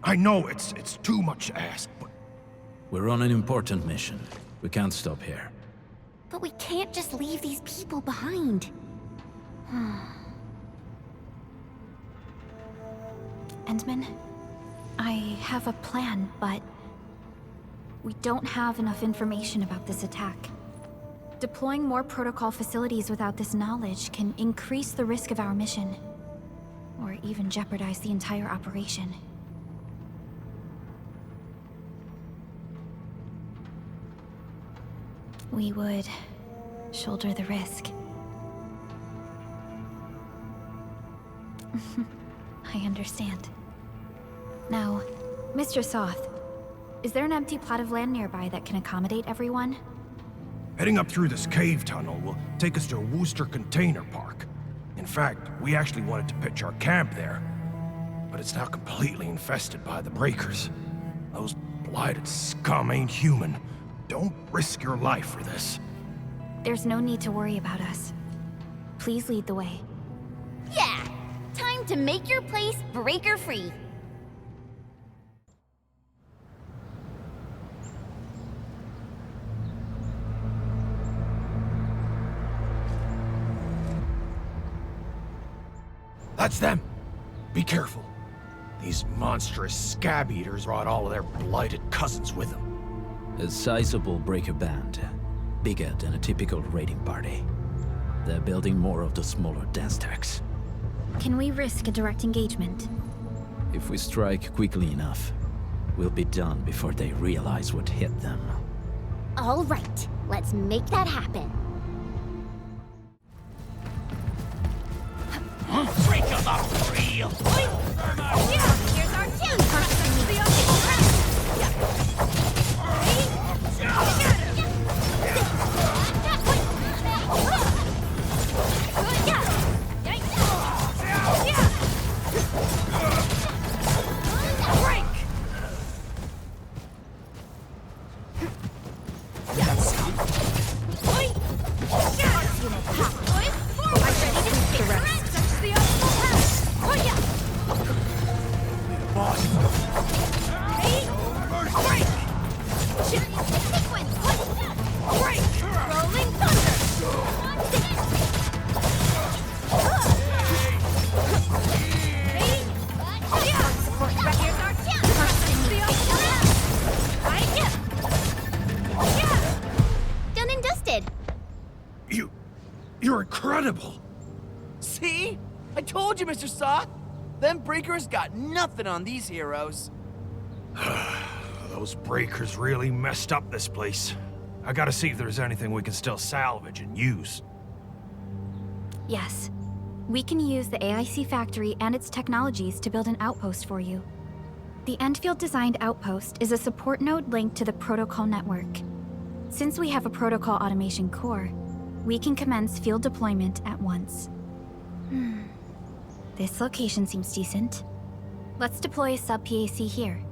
I know it's too much to ask, but... We're on an important mission. We can't stop here. But we can't just leave these people behind. Endman, I have a plan, but we don't have enough information about this attack. Deploying more protocol facilities without this knowledge can increase the risk of our mission, or even jeopardize the entire operation. We would shoulder the risk. I understand. Now, Mr. Soth, is there an empty plot of land nearby that can accommodate everyone? Heading up through this cave tunnel will take us to a Wooster container park. In fact, we actually wanted to pitch our camp there, but it's now completely infested by the breakers. Those blighted scum ain't human. Don't risk your life for this. There's no need to worry about us. Please lead the way. Yeah! Time to make your place breaker-free. That's them! Be careful. These monstrous scab eaters brought all of their blighted cousins with them. A sizable breaker band. Bigger than a typical raiding party. They're building more of the smaller dance stacks. Can we risk a direct engagement? If we strike quickly enough, we'll be done before they realize what hit them. All right, let's make that happen. Break them up real quick! Here's our tune! You're incredible! See? I told you, Mr. Soth! Them breakers got nothing on these heroes. Those breakers really messed up this place. I gotta see if there's anything we can still salvage and use. Yes. We can use the AIC factory and its technologies to build an outpost for you. The Endfield-designed outpost is a support node linked to the protocol network. Since we have a protocol automation core, we can commence field deployment at once. This location seems decent. Let's deploy a sub-PAC here.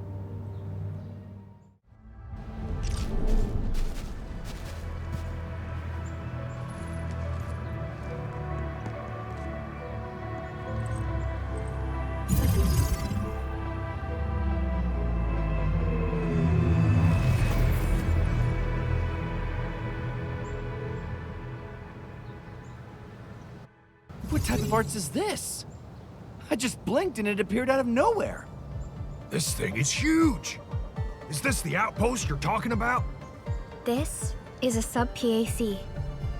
What type of arts is this? I just blinked and it appeared out of nowhere. This thing is huge! Is this the outpost you're talking about? This is a sub-PAC.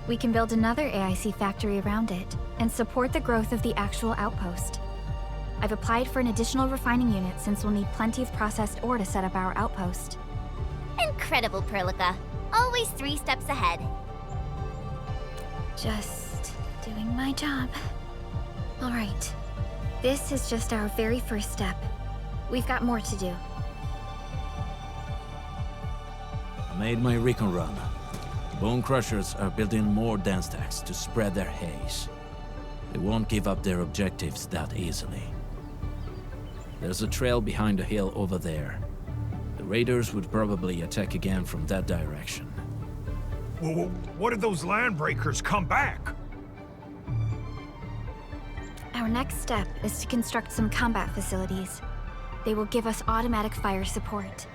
We can build another AIC factory around it and support the growth of the actual outpost. I've applied for an additional refining unit since we'll need plenty of processed ore to set up our outpost. Incredible, Perlica. Always 3 steps ahead. Just doing my job. All right. This is just our very first step. We've got more to do. I made my recon run. Bone Crushers are building more dance stacks to spread their haze. They won't give up their objectives that easily. There's a trail behind the hill over there. The raiders would probably attack again from that direction. Well, what if those landbreakers come back? Our next step is to construct some combat facilities. They will give us automatic fire support.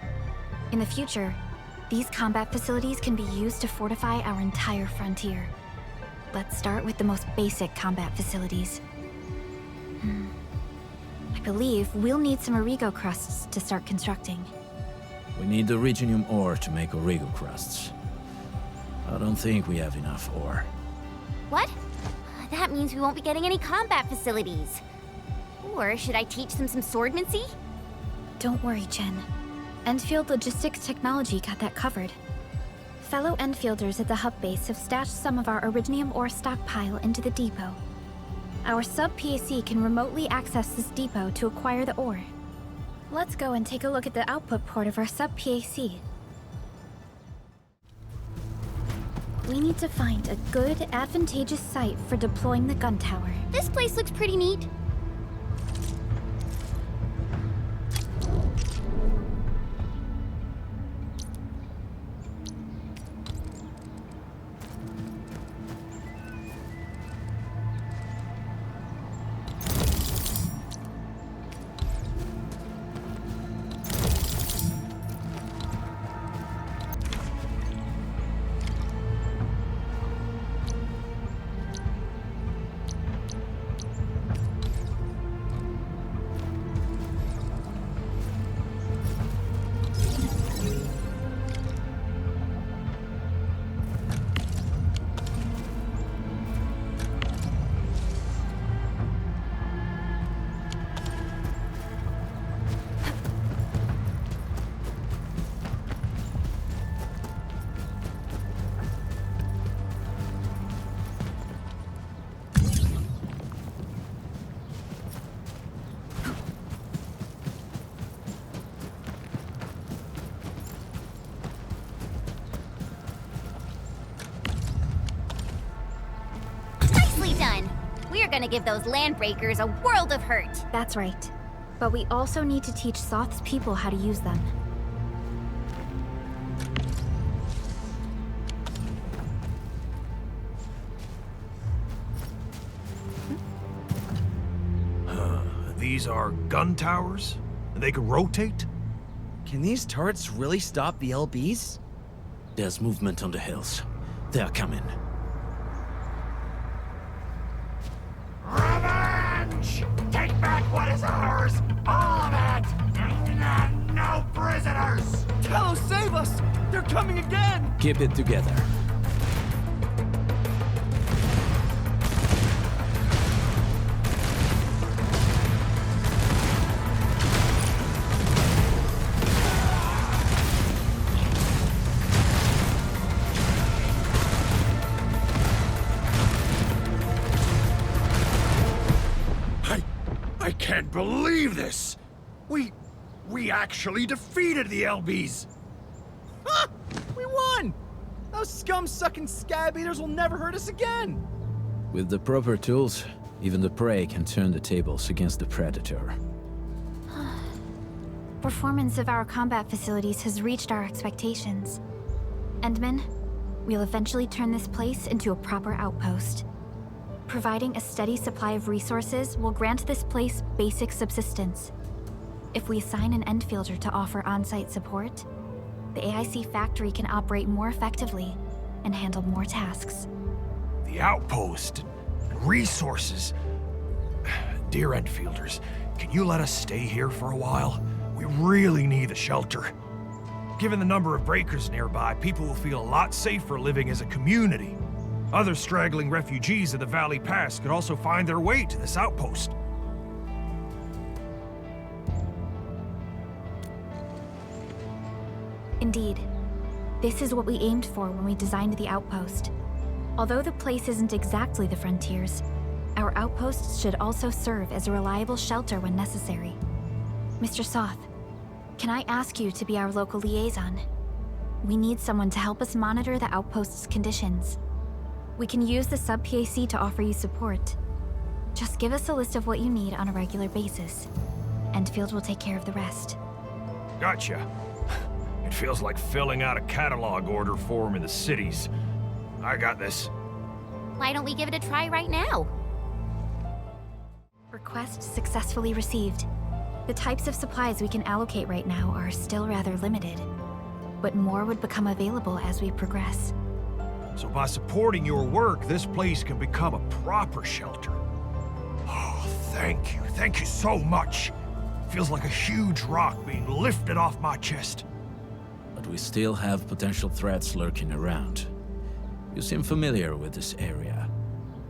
In the future, these combat facilities can be used to fortify our entire frontier. Let's start with the most basic combat facilities. I believe we'll need some Origo crusts to start constructing. We need the Reginium ore to make Origo crusts. I don't think we have enough ore. What? That means we won't be getting any combat facilities. Or should I teach them some swordmancy? Don't worry, Chen. Endfield Logistics Technology got that covered. Fellow Endfielders at the hub base have stashed some of our Originium ore stockpile into the depot. Our sub-PAC can remotely access this depot to acquire the ore. Let's go and take a look at the output port of our sub-PAC. We need to find a good, advantageous site for deploying the gun tower. This place looks pretty neat. Done. We're gonna give those landbreakers a world of hurt. That's right. But we also need to teach Soth's people how to use them. These are gun towers? They can rotate? Can these turrets really stop the LBs? There's movement on the hills. They're coming. Revenge! Take back what is ours! All of it! And no prisoners! Talos, save us! They're coming again! Keep it together. I can't believe this! We actually defeated the LBs! Ha! We won! Those scum-sucking scab eaters will never hurt us again! With the proper tools, even the prey can turn the tables against the predator. Performance of our combat facilities has reached our expectations. Endman, we'll eventually turn this place into a proper outpost. Providing a steady supply of resources will grant this place basic subsistence. If we assign an Endfielder to offer on-site support, the AIC factory can operate more effectively and handle more tasks. The outpost and resources. Dear Endfielders, can you let us stay here for a while? We really need a shelter. Given the number of breakers nearby, people will feel a lot safer living as a community. Other straggling refugees of the Valley Pass could also find their way to this outpost. Indeed. This is what we aimed for when we designed the outpost. Although the place isn't exactly the frontiers, our outposts should also serve as a reliable shelter when necessary. Mr. Soth, can I ask you to be our local liaison? We need someone to help us monitor the outpost's conditions. We can use the sub-PAC to offer you support. Just give us a list of what you need on a regular basis. Endfield will take care of the rest. Gotcha. It feels like filling out a catalog order form in the cities. I got this. Why don't we give it a try right now? Request successfully received. The types of supplies we can allocate right now are still rather limited, but more would become available as we progress. So by supporting your work, this place can become a proper shelter. Oh, thank you. Thank you so much. Feels like a huge rock being lifted off my chest. But we still have potential threats lurking around. You seem familiar with this area.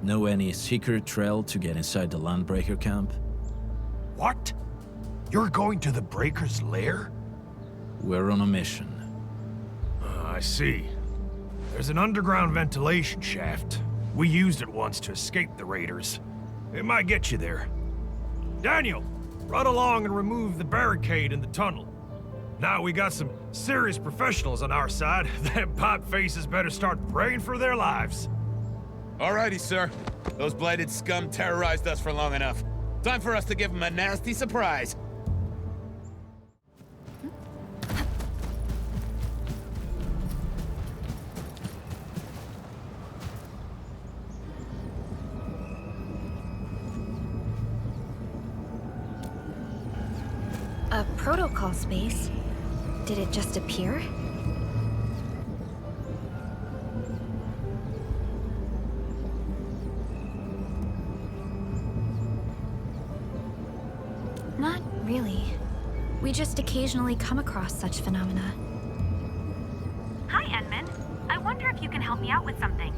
Know any secret trail to get inside the Landbreaker camp? What? You're going to the Breaker's lair? We're on a mission. I see. There's an underground ventilation shaft. We used it once to escape the raiders. It might get you there. Daniel, run along and remove the barricade in the tunnel. Now we got some serious professionals on our side. Them pipe faces better start praying for their lives. Alrighty, sir. Those blighted scum terrorized us for long enough. Time for us to give them a nasty surprise. A protocol space? Did it just appear? Not really. We just occasionally come across such phenomena. Hi, Edmund. I wonder if you can help me out with something.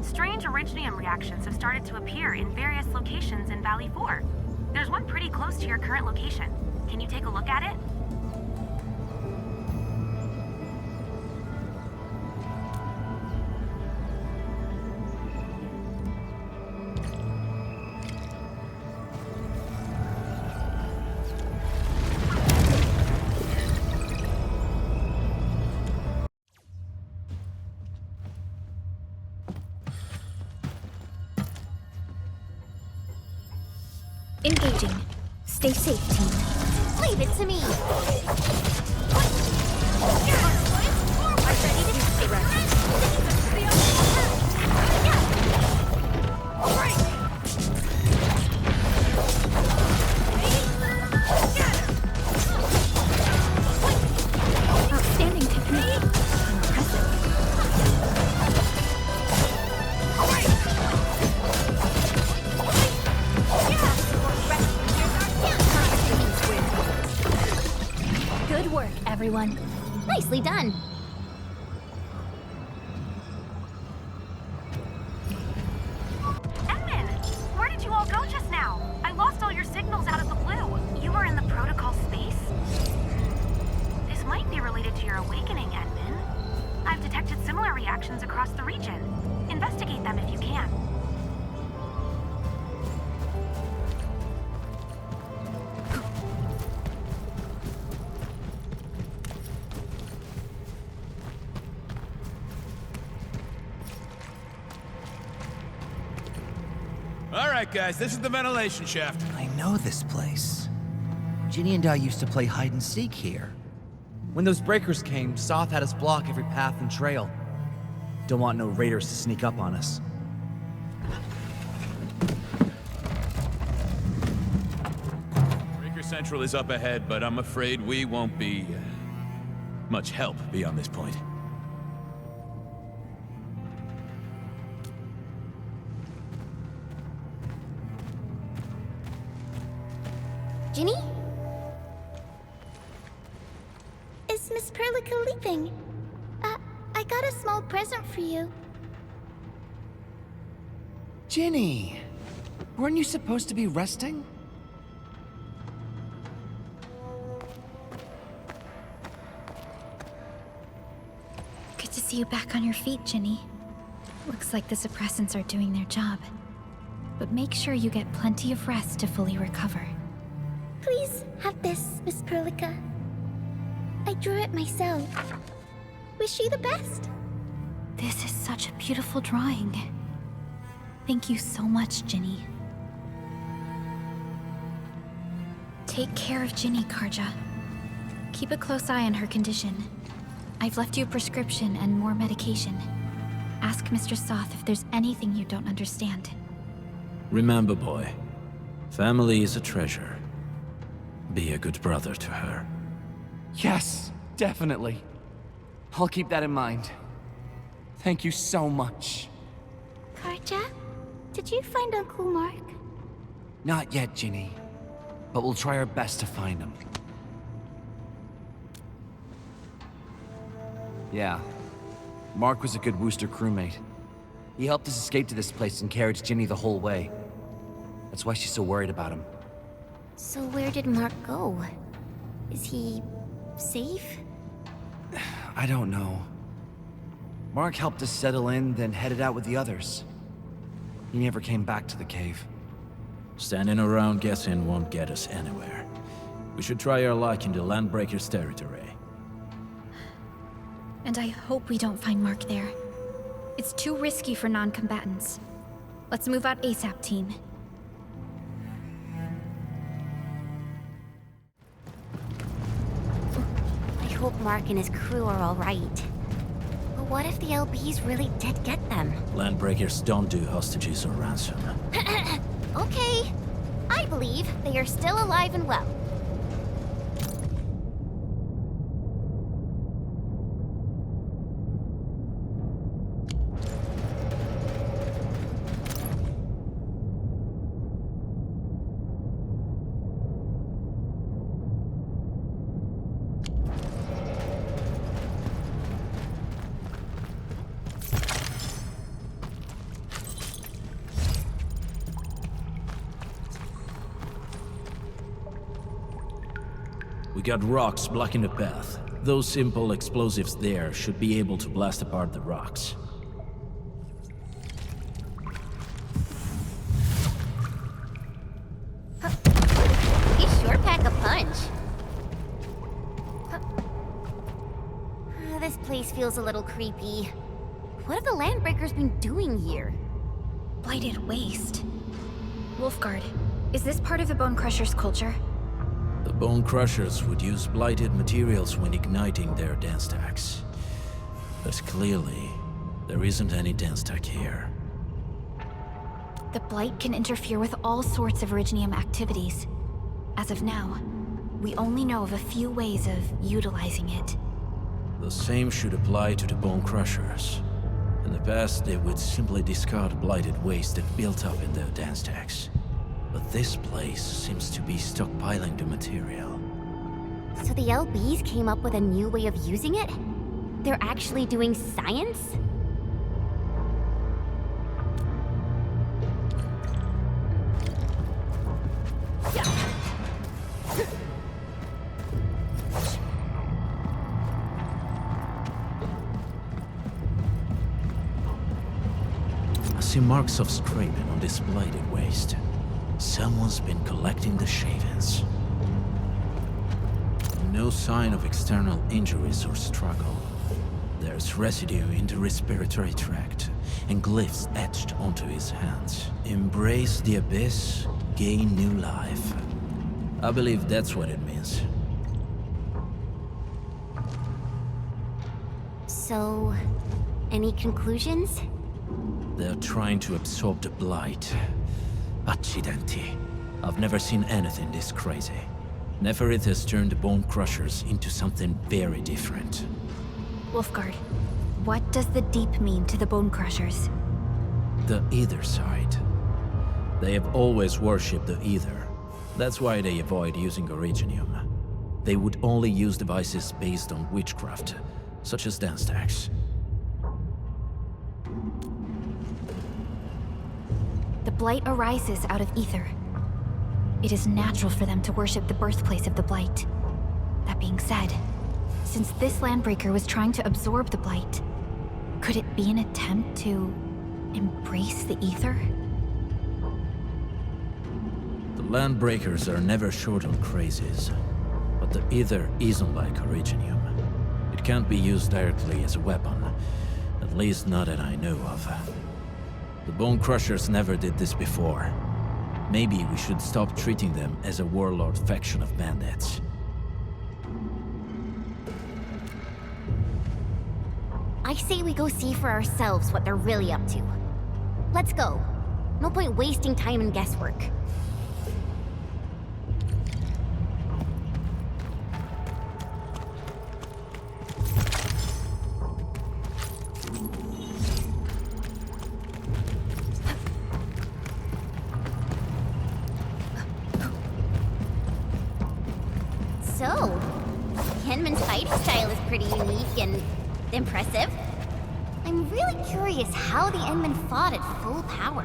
Strange originium reactions have started to appear in various locations in Valley 4. There's one pretty close to your current location. Can you take a look at it? Engaging. Stay safe, team. Leave it to me! I'm ready to stay Outstanding technique. Impressive. Good work, everyone. Nicely done. Edmund! Where did you all go just now? I lost all your signals out of the blue. You were in the protocol space? This might be related to your awakening, Edmund. I've detected similar reactions across the region. Investigate them if you can. Alright, guys, this is the ventilation shaft. I know this place. Ginny and I used to play hide and seek here. When those breakers came, Soth had us block every path and trail. Don't want no raiders to sneak up on us. Breaker Central is up ahead, but I'm afraid we won't be much help beyond this point. Ginny? Is Miss Perlica leaving? I got a small present for you. Ginny! Weren't you supposed to be resting? Good to see you back on your feet, Ginny. Looks like the suppressants are doing their job. But make sure you get plenty of rest to fully recover. Please have this, Miss Perlica. I drew it myself. Wish you the best. This is such a beautiful drawing. Thank you so much, Ginny. Take care of Ginny, Karja. Keep a close eye on her condition. I've left you a prescription and more medication. Ask Mr. Soth if there's anything you don't understand. Remember, boy, family is a treasure. Be a good brother to her. Yes, definitely. I'll keep that in mind. Thank you so much. Karja, did you find Uncle Mark? Not yet, Ginny. But we'll try our best to find him. Yeah. Mark was a good Wooster crewmate. He helped us escape to this place and carried Ginny the whole way. That's why she's so worried about him. So where did Mark go? Is he safe? I don't know. Mark helped us settle in, then headed out with the others. He never came back to the cave. Standing around guessing won't get us anywhere. We should try our luck in the Landbreakers' territory. And I hope we don't find Mark there. It's too risky for non-combatants. Let's move out ASAP, team. I hope Mark and his crew are all right. But what if the LBs really did get them? Landbreakers don't do hostages or ransom. Okay. I believe they are still alive and well. We got rocks blocking the path. Those simple explosives there should be able to blast apart the rocks. You sure pack a punch. This place feels a little creepy. What have the Landbreakers been doing here? Blighted waste. Wulfgard, is this part of the Bone Crusher's culture? The Bone Crushers would use blighted materials when igniting their dance stacks. But clearly, there isn't any dance stack here. The Blight can interfere with all sorts of Originium activities. As of now, we only know of a few ways of utilizing it. The same should apply to the Bone Crushers. In the past, they would simply discard blighted waste that built up in their dance stacks. But this place seems to be stockpiling the material. So the LBs came up with a new way of using it? They're actually doing science? I see marks of scraping on this blighted waste. Someone's been collecting the shavings. No sign of external injuries or struggle. There's residue in the respiratory tract, and glyphs etched onto his hands. Embrace the abyss, gain new life. I believe that's what it means. So, any conclusions? They're trying to absorb the blight. Accidenti. I've never seen anything this crazy. Nefarith has turned the Bone Crushers into something very different. Wulfgard, what does the Deep mean to the Bone Crushers? The Ether side. They have always worshipped the Ether. That's why they avoid using Originium. They would only use devices based on witchcraft, such as dance stacks. The Blight arises out of Ether. It is natural for them to worship the birthplace of the Blight. That being said, since this Landbreaker was trying to absorb the Blight, could it be an attempt to embrace the Ether? The Landbreakers are never short on crazes, but the Ether isn't like Originium. It can't be used directly as a weapon, at least not that I know of. The Bone Crushers never did this before. Maybe we should stop treating them as a warlord faction of bandits. I say we go see for ourselves what they're really up to. Let's go. No point wasting time in guesswork. So, Henman's fighting style is pretty unique and impressive. I'm really curious how the Endmen fought at full power.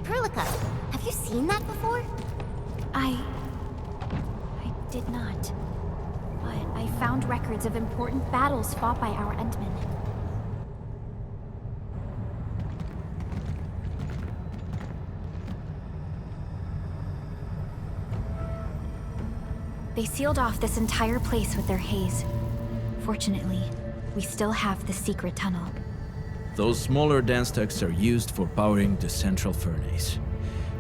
Perlica, have you seen that before? I did not. But I found records of important battles fought by our Endmen. They sealed off this entire place with their haze. Fortunately, we still have the secret tunnel. Those smaller dance stacks are used for powering the central furnace.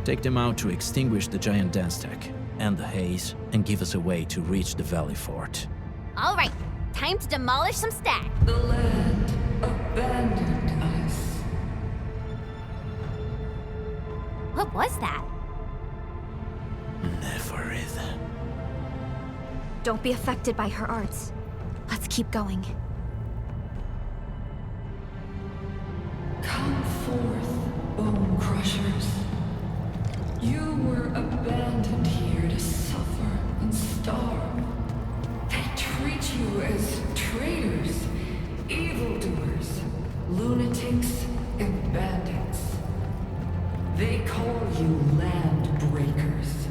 Take them out to extinguish the giant dance stack, end the haze, and give us a way to reach the valley fort. All right, time to demolish some stacks. The land abandoned us. What was that? Nefarith. Don't be affected by her arts. Let's keep going. Come forth, bone crushers. You were abandoned here to suffer and starve. They treat you as traitors, evildoers, lunatics, and bandits. They call you land breakers.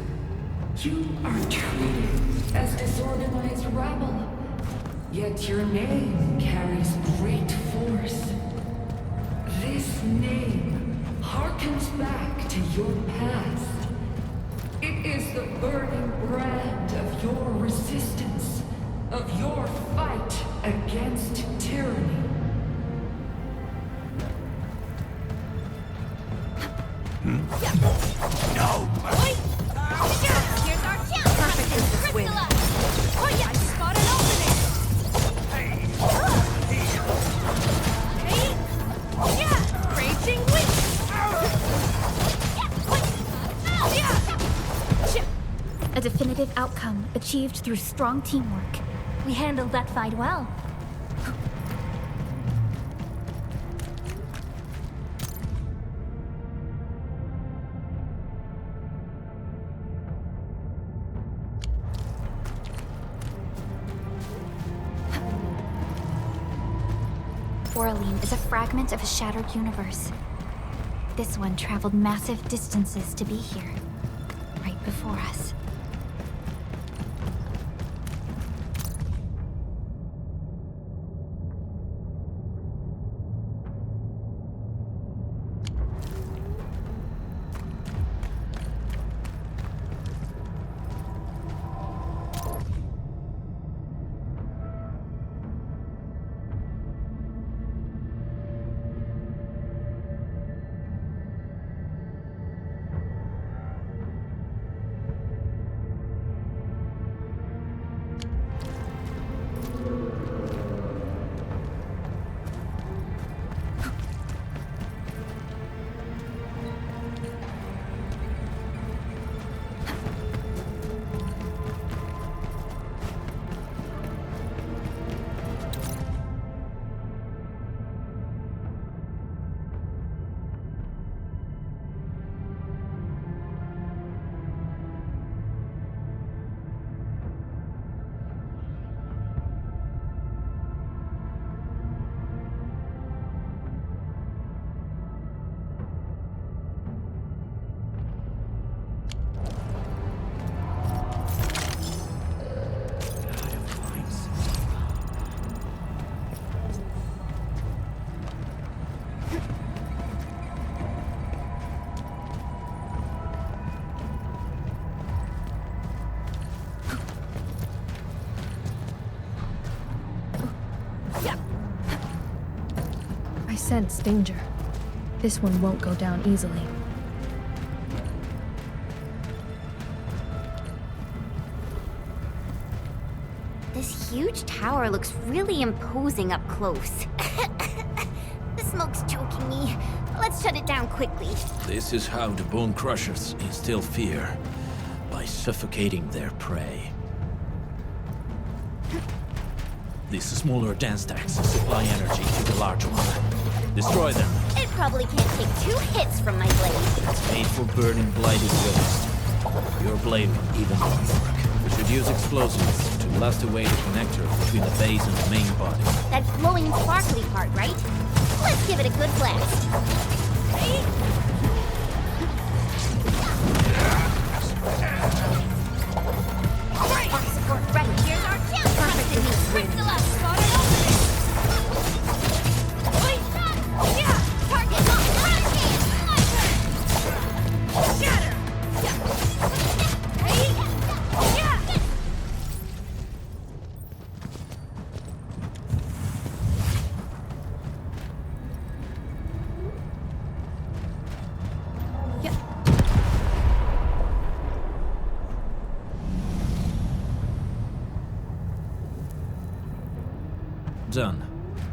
You are treated as disorganized rabble, yet your name carries great force. This name harkens back to your past. It is the burning brand of your resistance, of your fight against tyranny. No! Here's our chance! Perfect as this win. Oh yeah, I spot an opening! Hey! Yeah! Raging wind! A definitive outcome achieved through strong teamwork. We handled that fight well. Oraline is a fragment of a shattered universe. This one traveled massive distances to be here, right before us. I sense danger. This one won't go down easily. This huge tower looks really imposing up close. The smoke's choking me. Let's shut it down quickly. This is how the Bone Crushers instill fear, by suffocating their prey. These smaller dance stacks supply energy to the large one. Destroy them. It probably can't take 2 hits from my blade. It's made for burning blighted waste. Your blade will even more work. We should use explosives to blast away the connector between the base and the main body. That glowing and sparkly part, right? Let's give it a good blast. Alright! Support ready. Here's our chance. Perfect in this win. Spot an opening. Yeah! Target locked. Shatter! Done.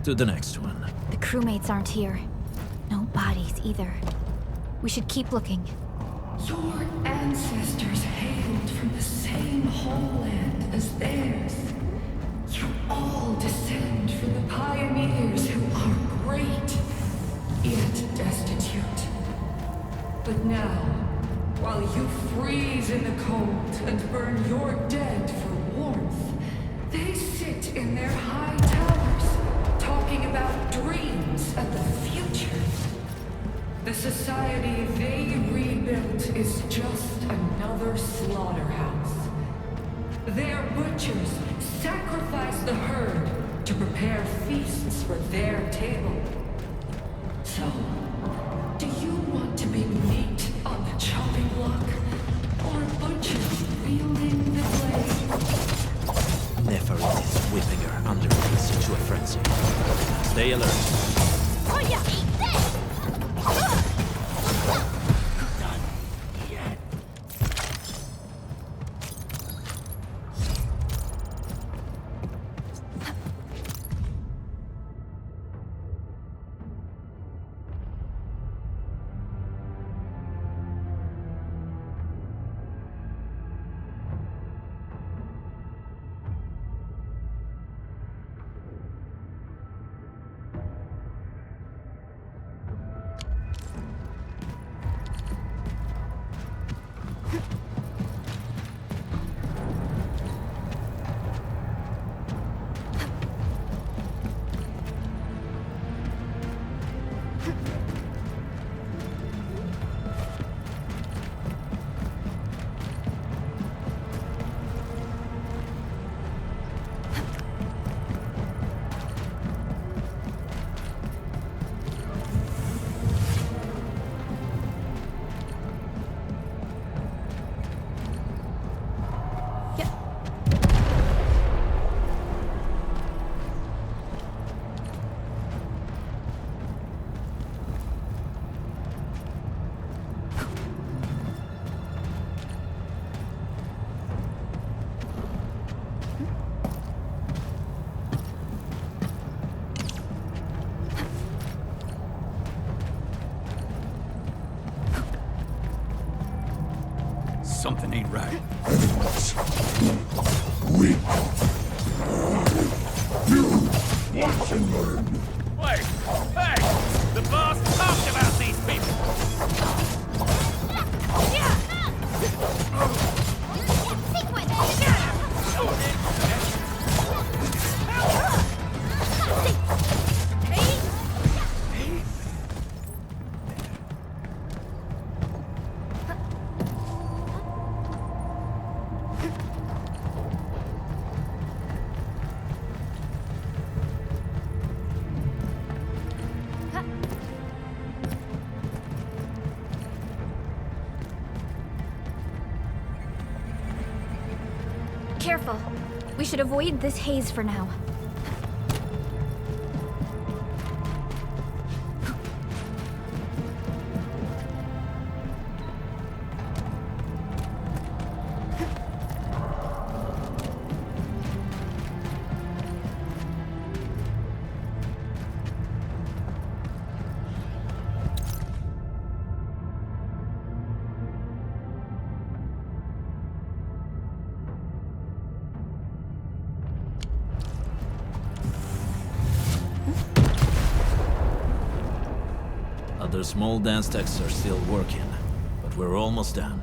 To the next one. The crewmates aren't here. No bodies either. We should keep looking. Your ancestors hailed from the same homeland as theirs. You all descend from the pioneers who are great, yet destitute. But now, while you freeze in the cold and burn your dead for warmth, they sit in their high towers, talking about dreams and the future. The society they rebuilt is just another slaughterhouse. Their butchers sacrifice the herd to prepare feasts for their table. So, do you want to be meat on the chopping block, or butchers wielding the blade? Nefarith is whipping her underlings into a frenzy. Stay alert. Oh yeah! Something ain't right. Weak. You watch and learn. Wait! Hey! The boss talked about these people! Careful. We should avoid this haze for now. Other small dance techs are still working, but we're almost done.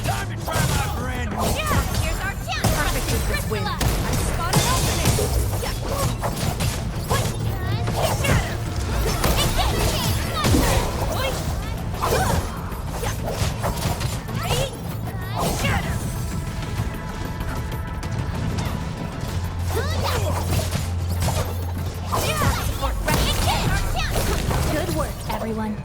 Time to try my brand new... Yeah! Here's our chance! Perfect with this win. I spot an opening! Yeah! Good work, everyone.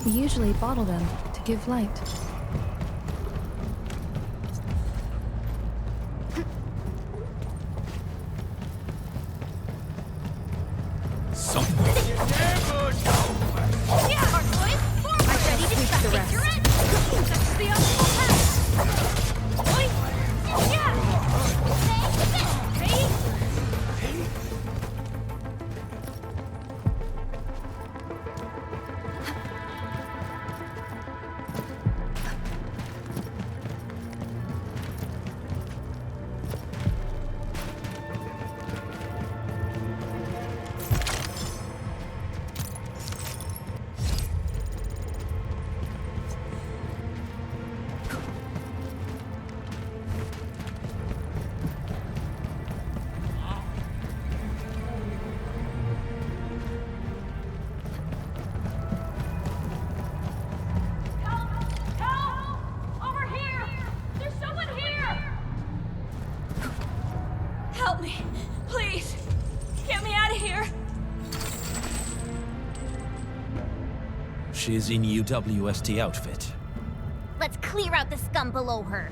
We usually bottle them to give light. Help me! Please! Get me out of here! She's in UWST outfit. Let's clear out the scum below her.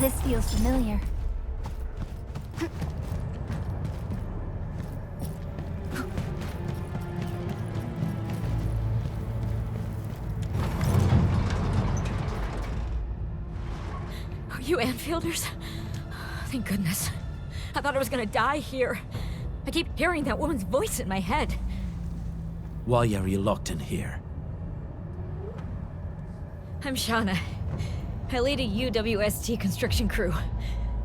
This feels familiar. Are you Enfielders? Thank goodness. I thought I was gonna die here. I keep hearing that woman's voice in my head. Why are you locked in here? I'm Shauna. I lead a UWST construction crew.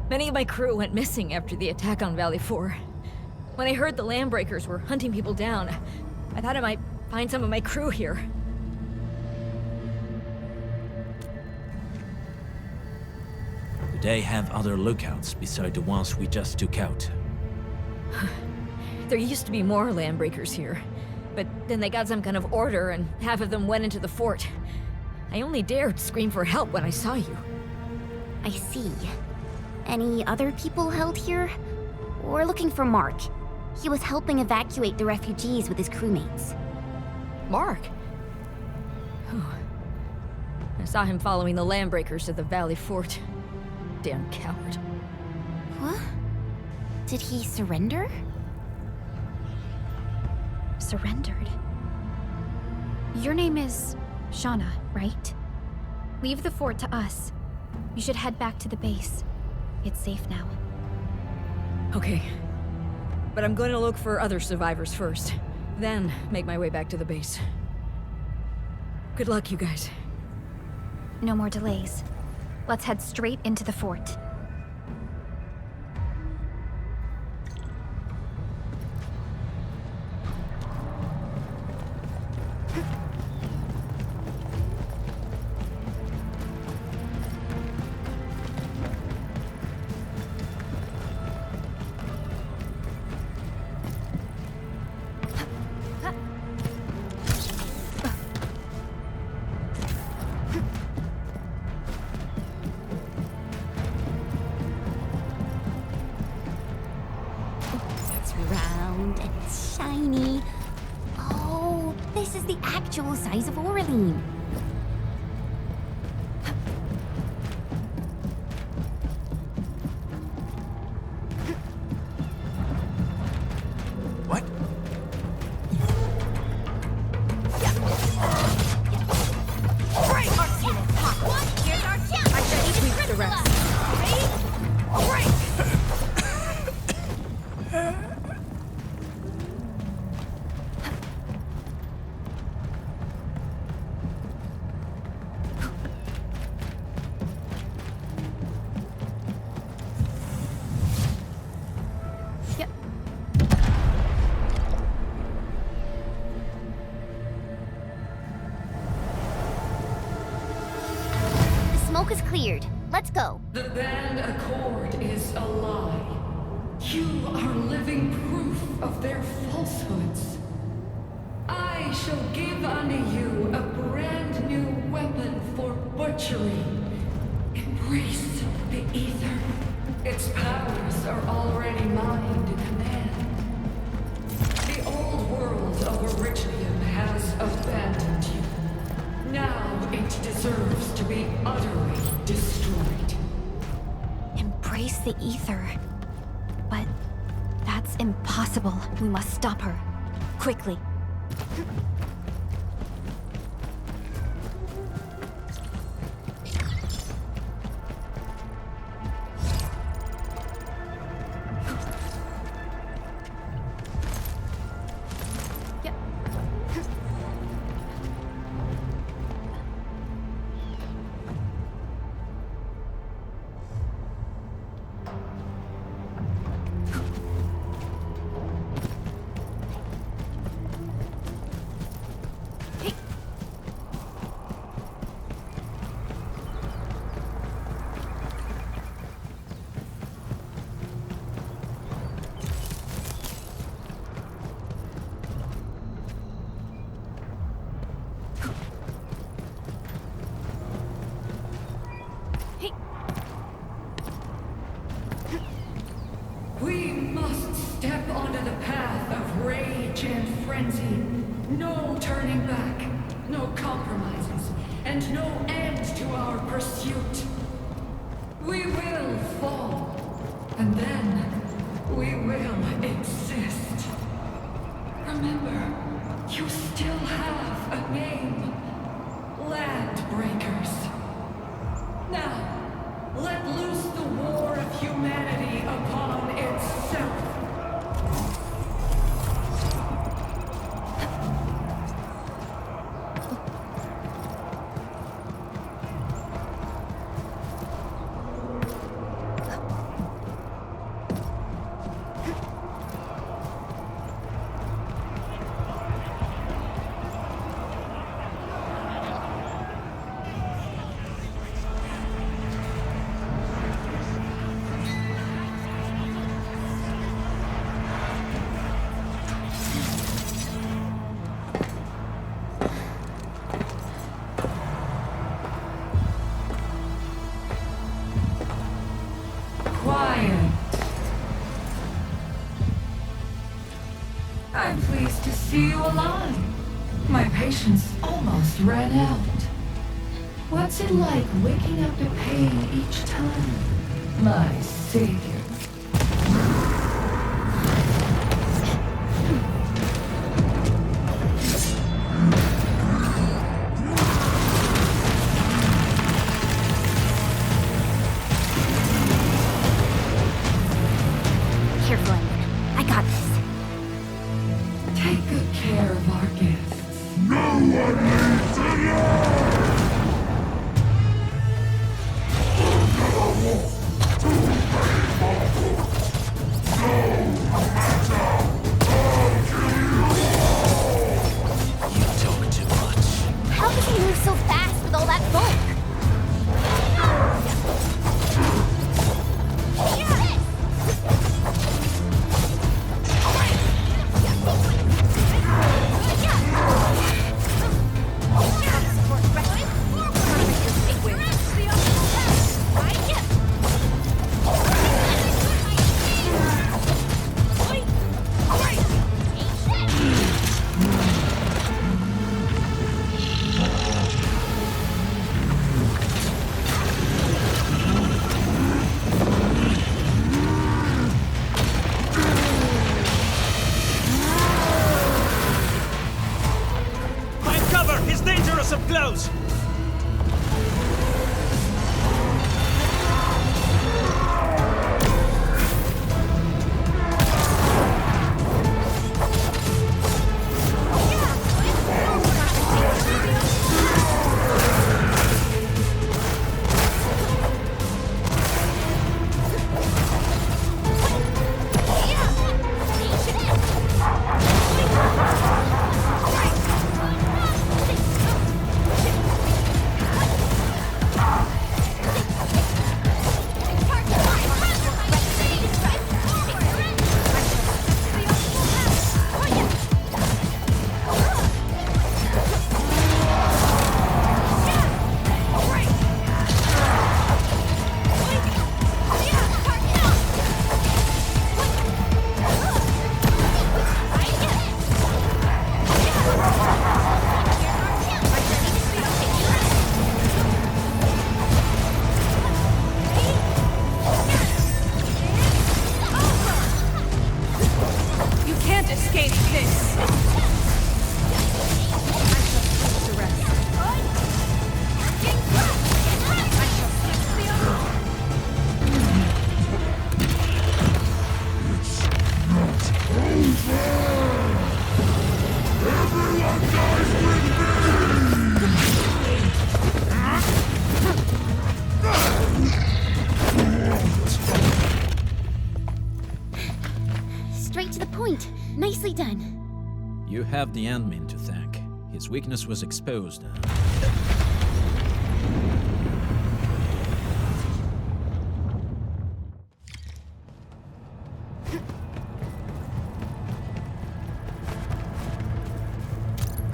Many of my crew went missing after the attack on Valley 4. When I heard the Landbreakers were hunting people down, I thought I might find some of my crew here. Do they have other lookouts beside the ones we just took out? There used to be more Landbreakers here, but then they got some kind of order and half of them went into the fort. I only dared scream for help when I saw you. I see. Any other people held here? We're looking for Mark. He was helping evacuate the refugees with his crewmates. Mark? I saw him following the Landbreakers to the Valley Fort. Damn coward. What? Did he surrender? Surrendered? Your name is Shauna, right? Leave the fort to us. You should head back to the base. It's safe now. Okay. But I'm going to look for other survivors first. Then make my way back to the base. Good luck, you guys. No more delays. Let's head straight into the fort. Round and shiny. Oh, this is the actual size of Oraline. What? Break! Here's our chance! I'm ready to sweep the rest. Ready? Break! Let's go. The band accord is a lie. You are living proof of their falsehoods. I shall give unto you a brand new weapon for butchery. Embrace the ether. Its powers are already mine to command. The old world of Origium has abandoned you. Now it deserves to be utterly destroyed. Embrace the ether. But that's impossible. We must stop her. Quickly. We must step onto the path of rage and frenzy. No turning back, no compromises, and no end to our pursuit. We will fall, and then we will exist. Remember, you still have a name. Landbreakers. Now, let loose the war of humanity upon itself. I'm pleased to see you alive. My patience almost ran out. What's it like waking up to pain each time? My savior. Careful, Endman. I got this. Take good care of our guests. No one leaves alive! Another wolf! Too painful! point. Nicely done. You have the admin to thank. His weakness was exposed.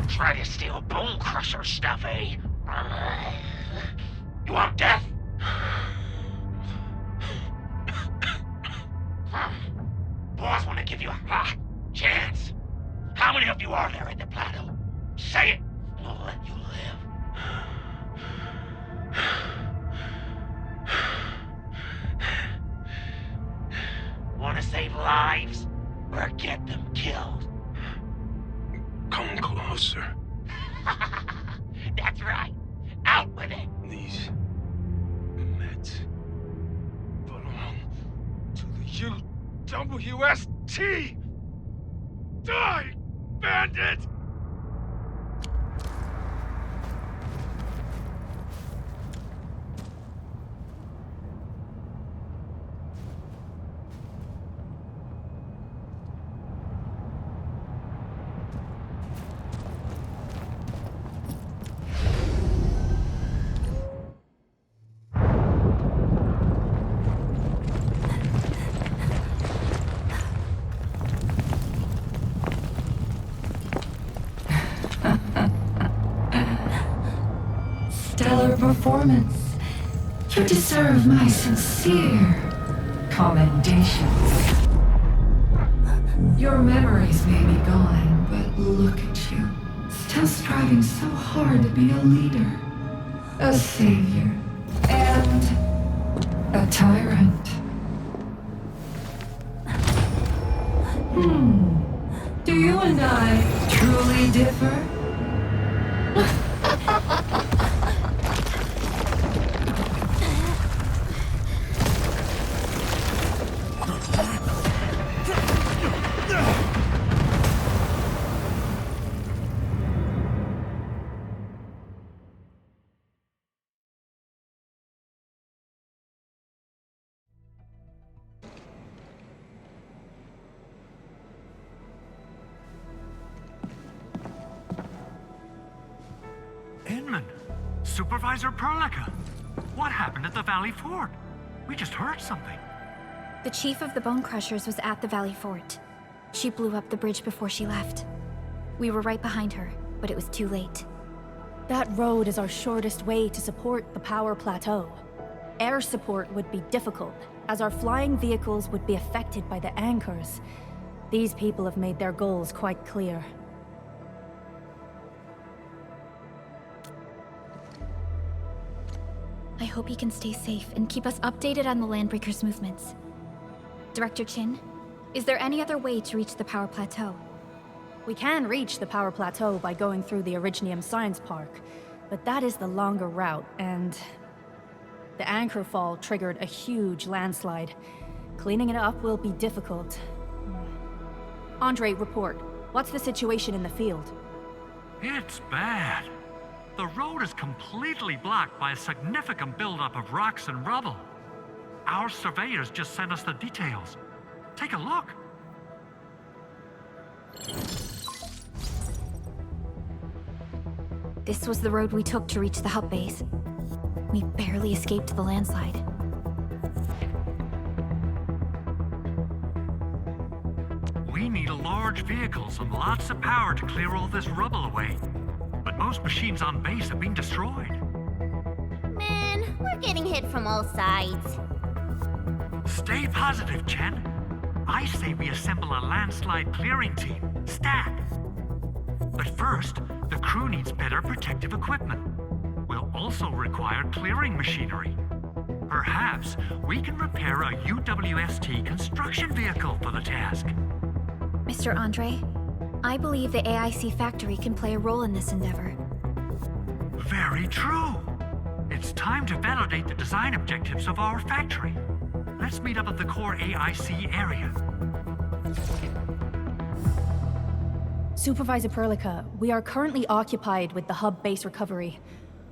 Try to steal Bone Crusher stuff, eh? You want death? Boss want to give you a chance. How many of you are there at the plateau? Say it, and I'll let you live. Want to save lives, or get them killed? Come closer. That's right. Out with it. These meds belong to the UWST! Die, bandit! Stellar performance. You deserve my sincere commendations. Your memories may be gone, but look at you. Still striving so hard to be a leader, a savior, and a tyrant. Do you and I truly differ? Supervisor Perlica, what happened at the Valley Fort? We just heard something. The chief of the Bone Crushers was at the Valley Fort. She blew up the bridge before she left. We were right behind her, but it was too late. That road is our shortest way to support the power plateau. Air support would be difficult, as our flying vehicles would be affected by the anchors. These people have made their goals quite clear. I hope he can stay safe and keep us updated on the Landbreakers' movements. Director Chen, is there any other way to reach the power plateau? We can reach the power plateau by going through the Originium Science Park, but that is the longer route, and the anchor fall triggered a huge landslide. Cleaning it up will be difficult. Andre, report. What's the situation in the field? It's bad. The road is completely blocked by a significant buildup of rocks and rubble. Our surveyors just sent us the details. Take a look. This was the road we took to reach the hub base. We barely escaped the landslide. We need large vehicles and lots of power to clear all this rubble away. But most machines on base have been destroyed. Man, we're getting hit from all sides. Stay positive, Chen. I say we assemble a landslide clearing team, stat. But first, the crew needs better protective equipment. We'll also require clearing machinery. Perhaps we can repair a UWST construction vehicle for the task. Mr. Andre, I believe the AIC factory can play a role in this endeavor. Very true. It's time to validate the design objectives of our factory. Let's meet up at the core AIC area. Supervisor Perlica, we are currently occupied with the hub base recovery.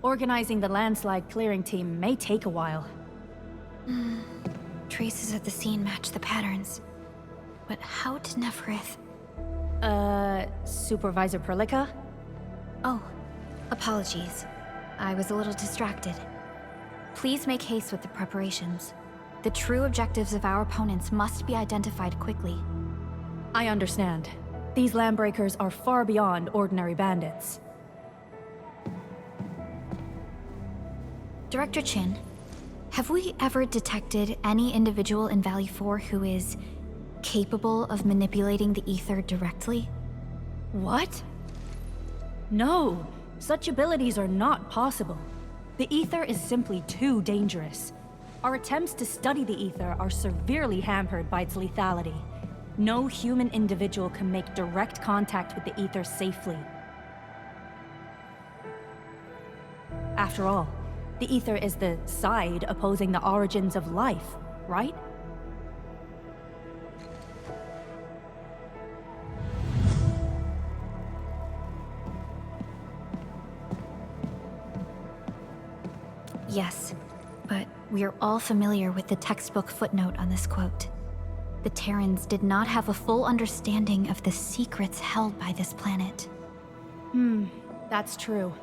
Organizing the landslide clearing team may take a while. Traces at the scene match the patterns. But how did Nefarith... Supervisor Perlica? Oh, apologies. I was a little distracted. Please make haste with the preparations. The true objectives of our opponents must be identified quickly. I understand. These landbreakers are far beyond ordinary bandits. Director Chen, have we ever detected any individual in Valley 4 who is capable of manipulating the ether directly? What? No, such abilities are not possible. The ether is simply too dangerous. Our attempts to study the ether are severely hampered by its lethality. No human individual can make direct contact with the ether safely. After all, the ether is the side opposing the origins of life, right? Yes, but we are all familiar with the textbook footnote on this quote. The Terrans did not have a full understanding of the secrets held by this planet. That's true.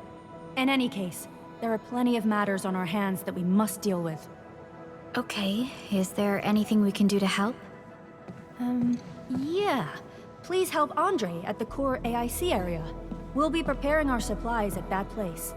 In any case, there are plenty of matters on our hands that we must deal with. Okay, is there anything we can do to help? Yeah. Please help Andre at the core AIC area. We'll be preparing our supplies at that place.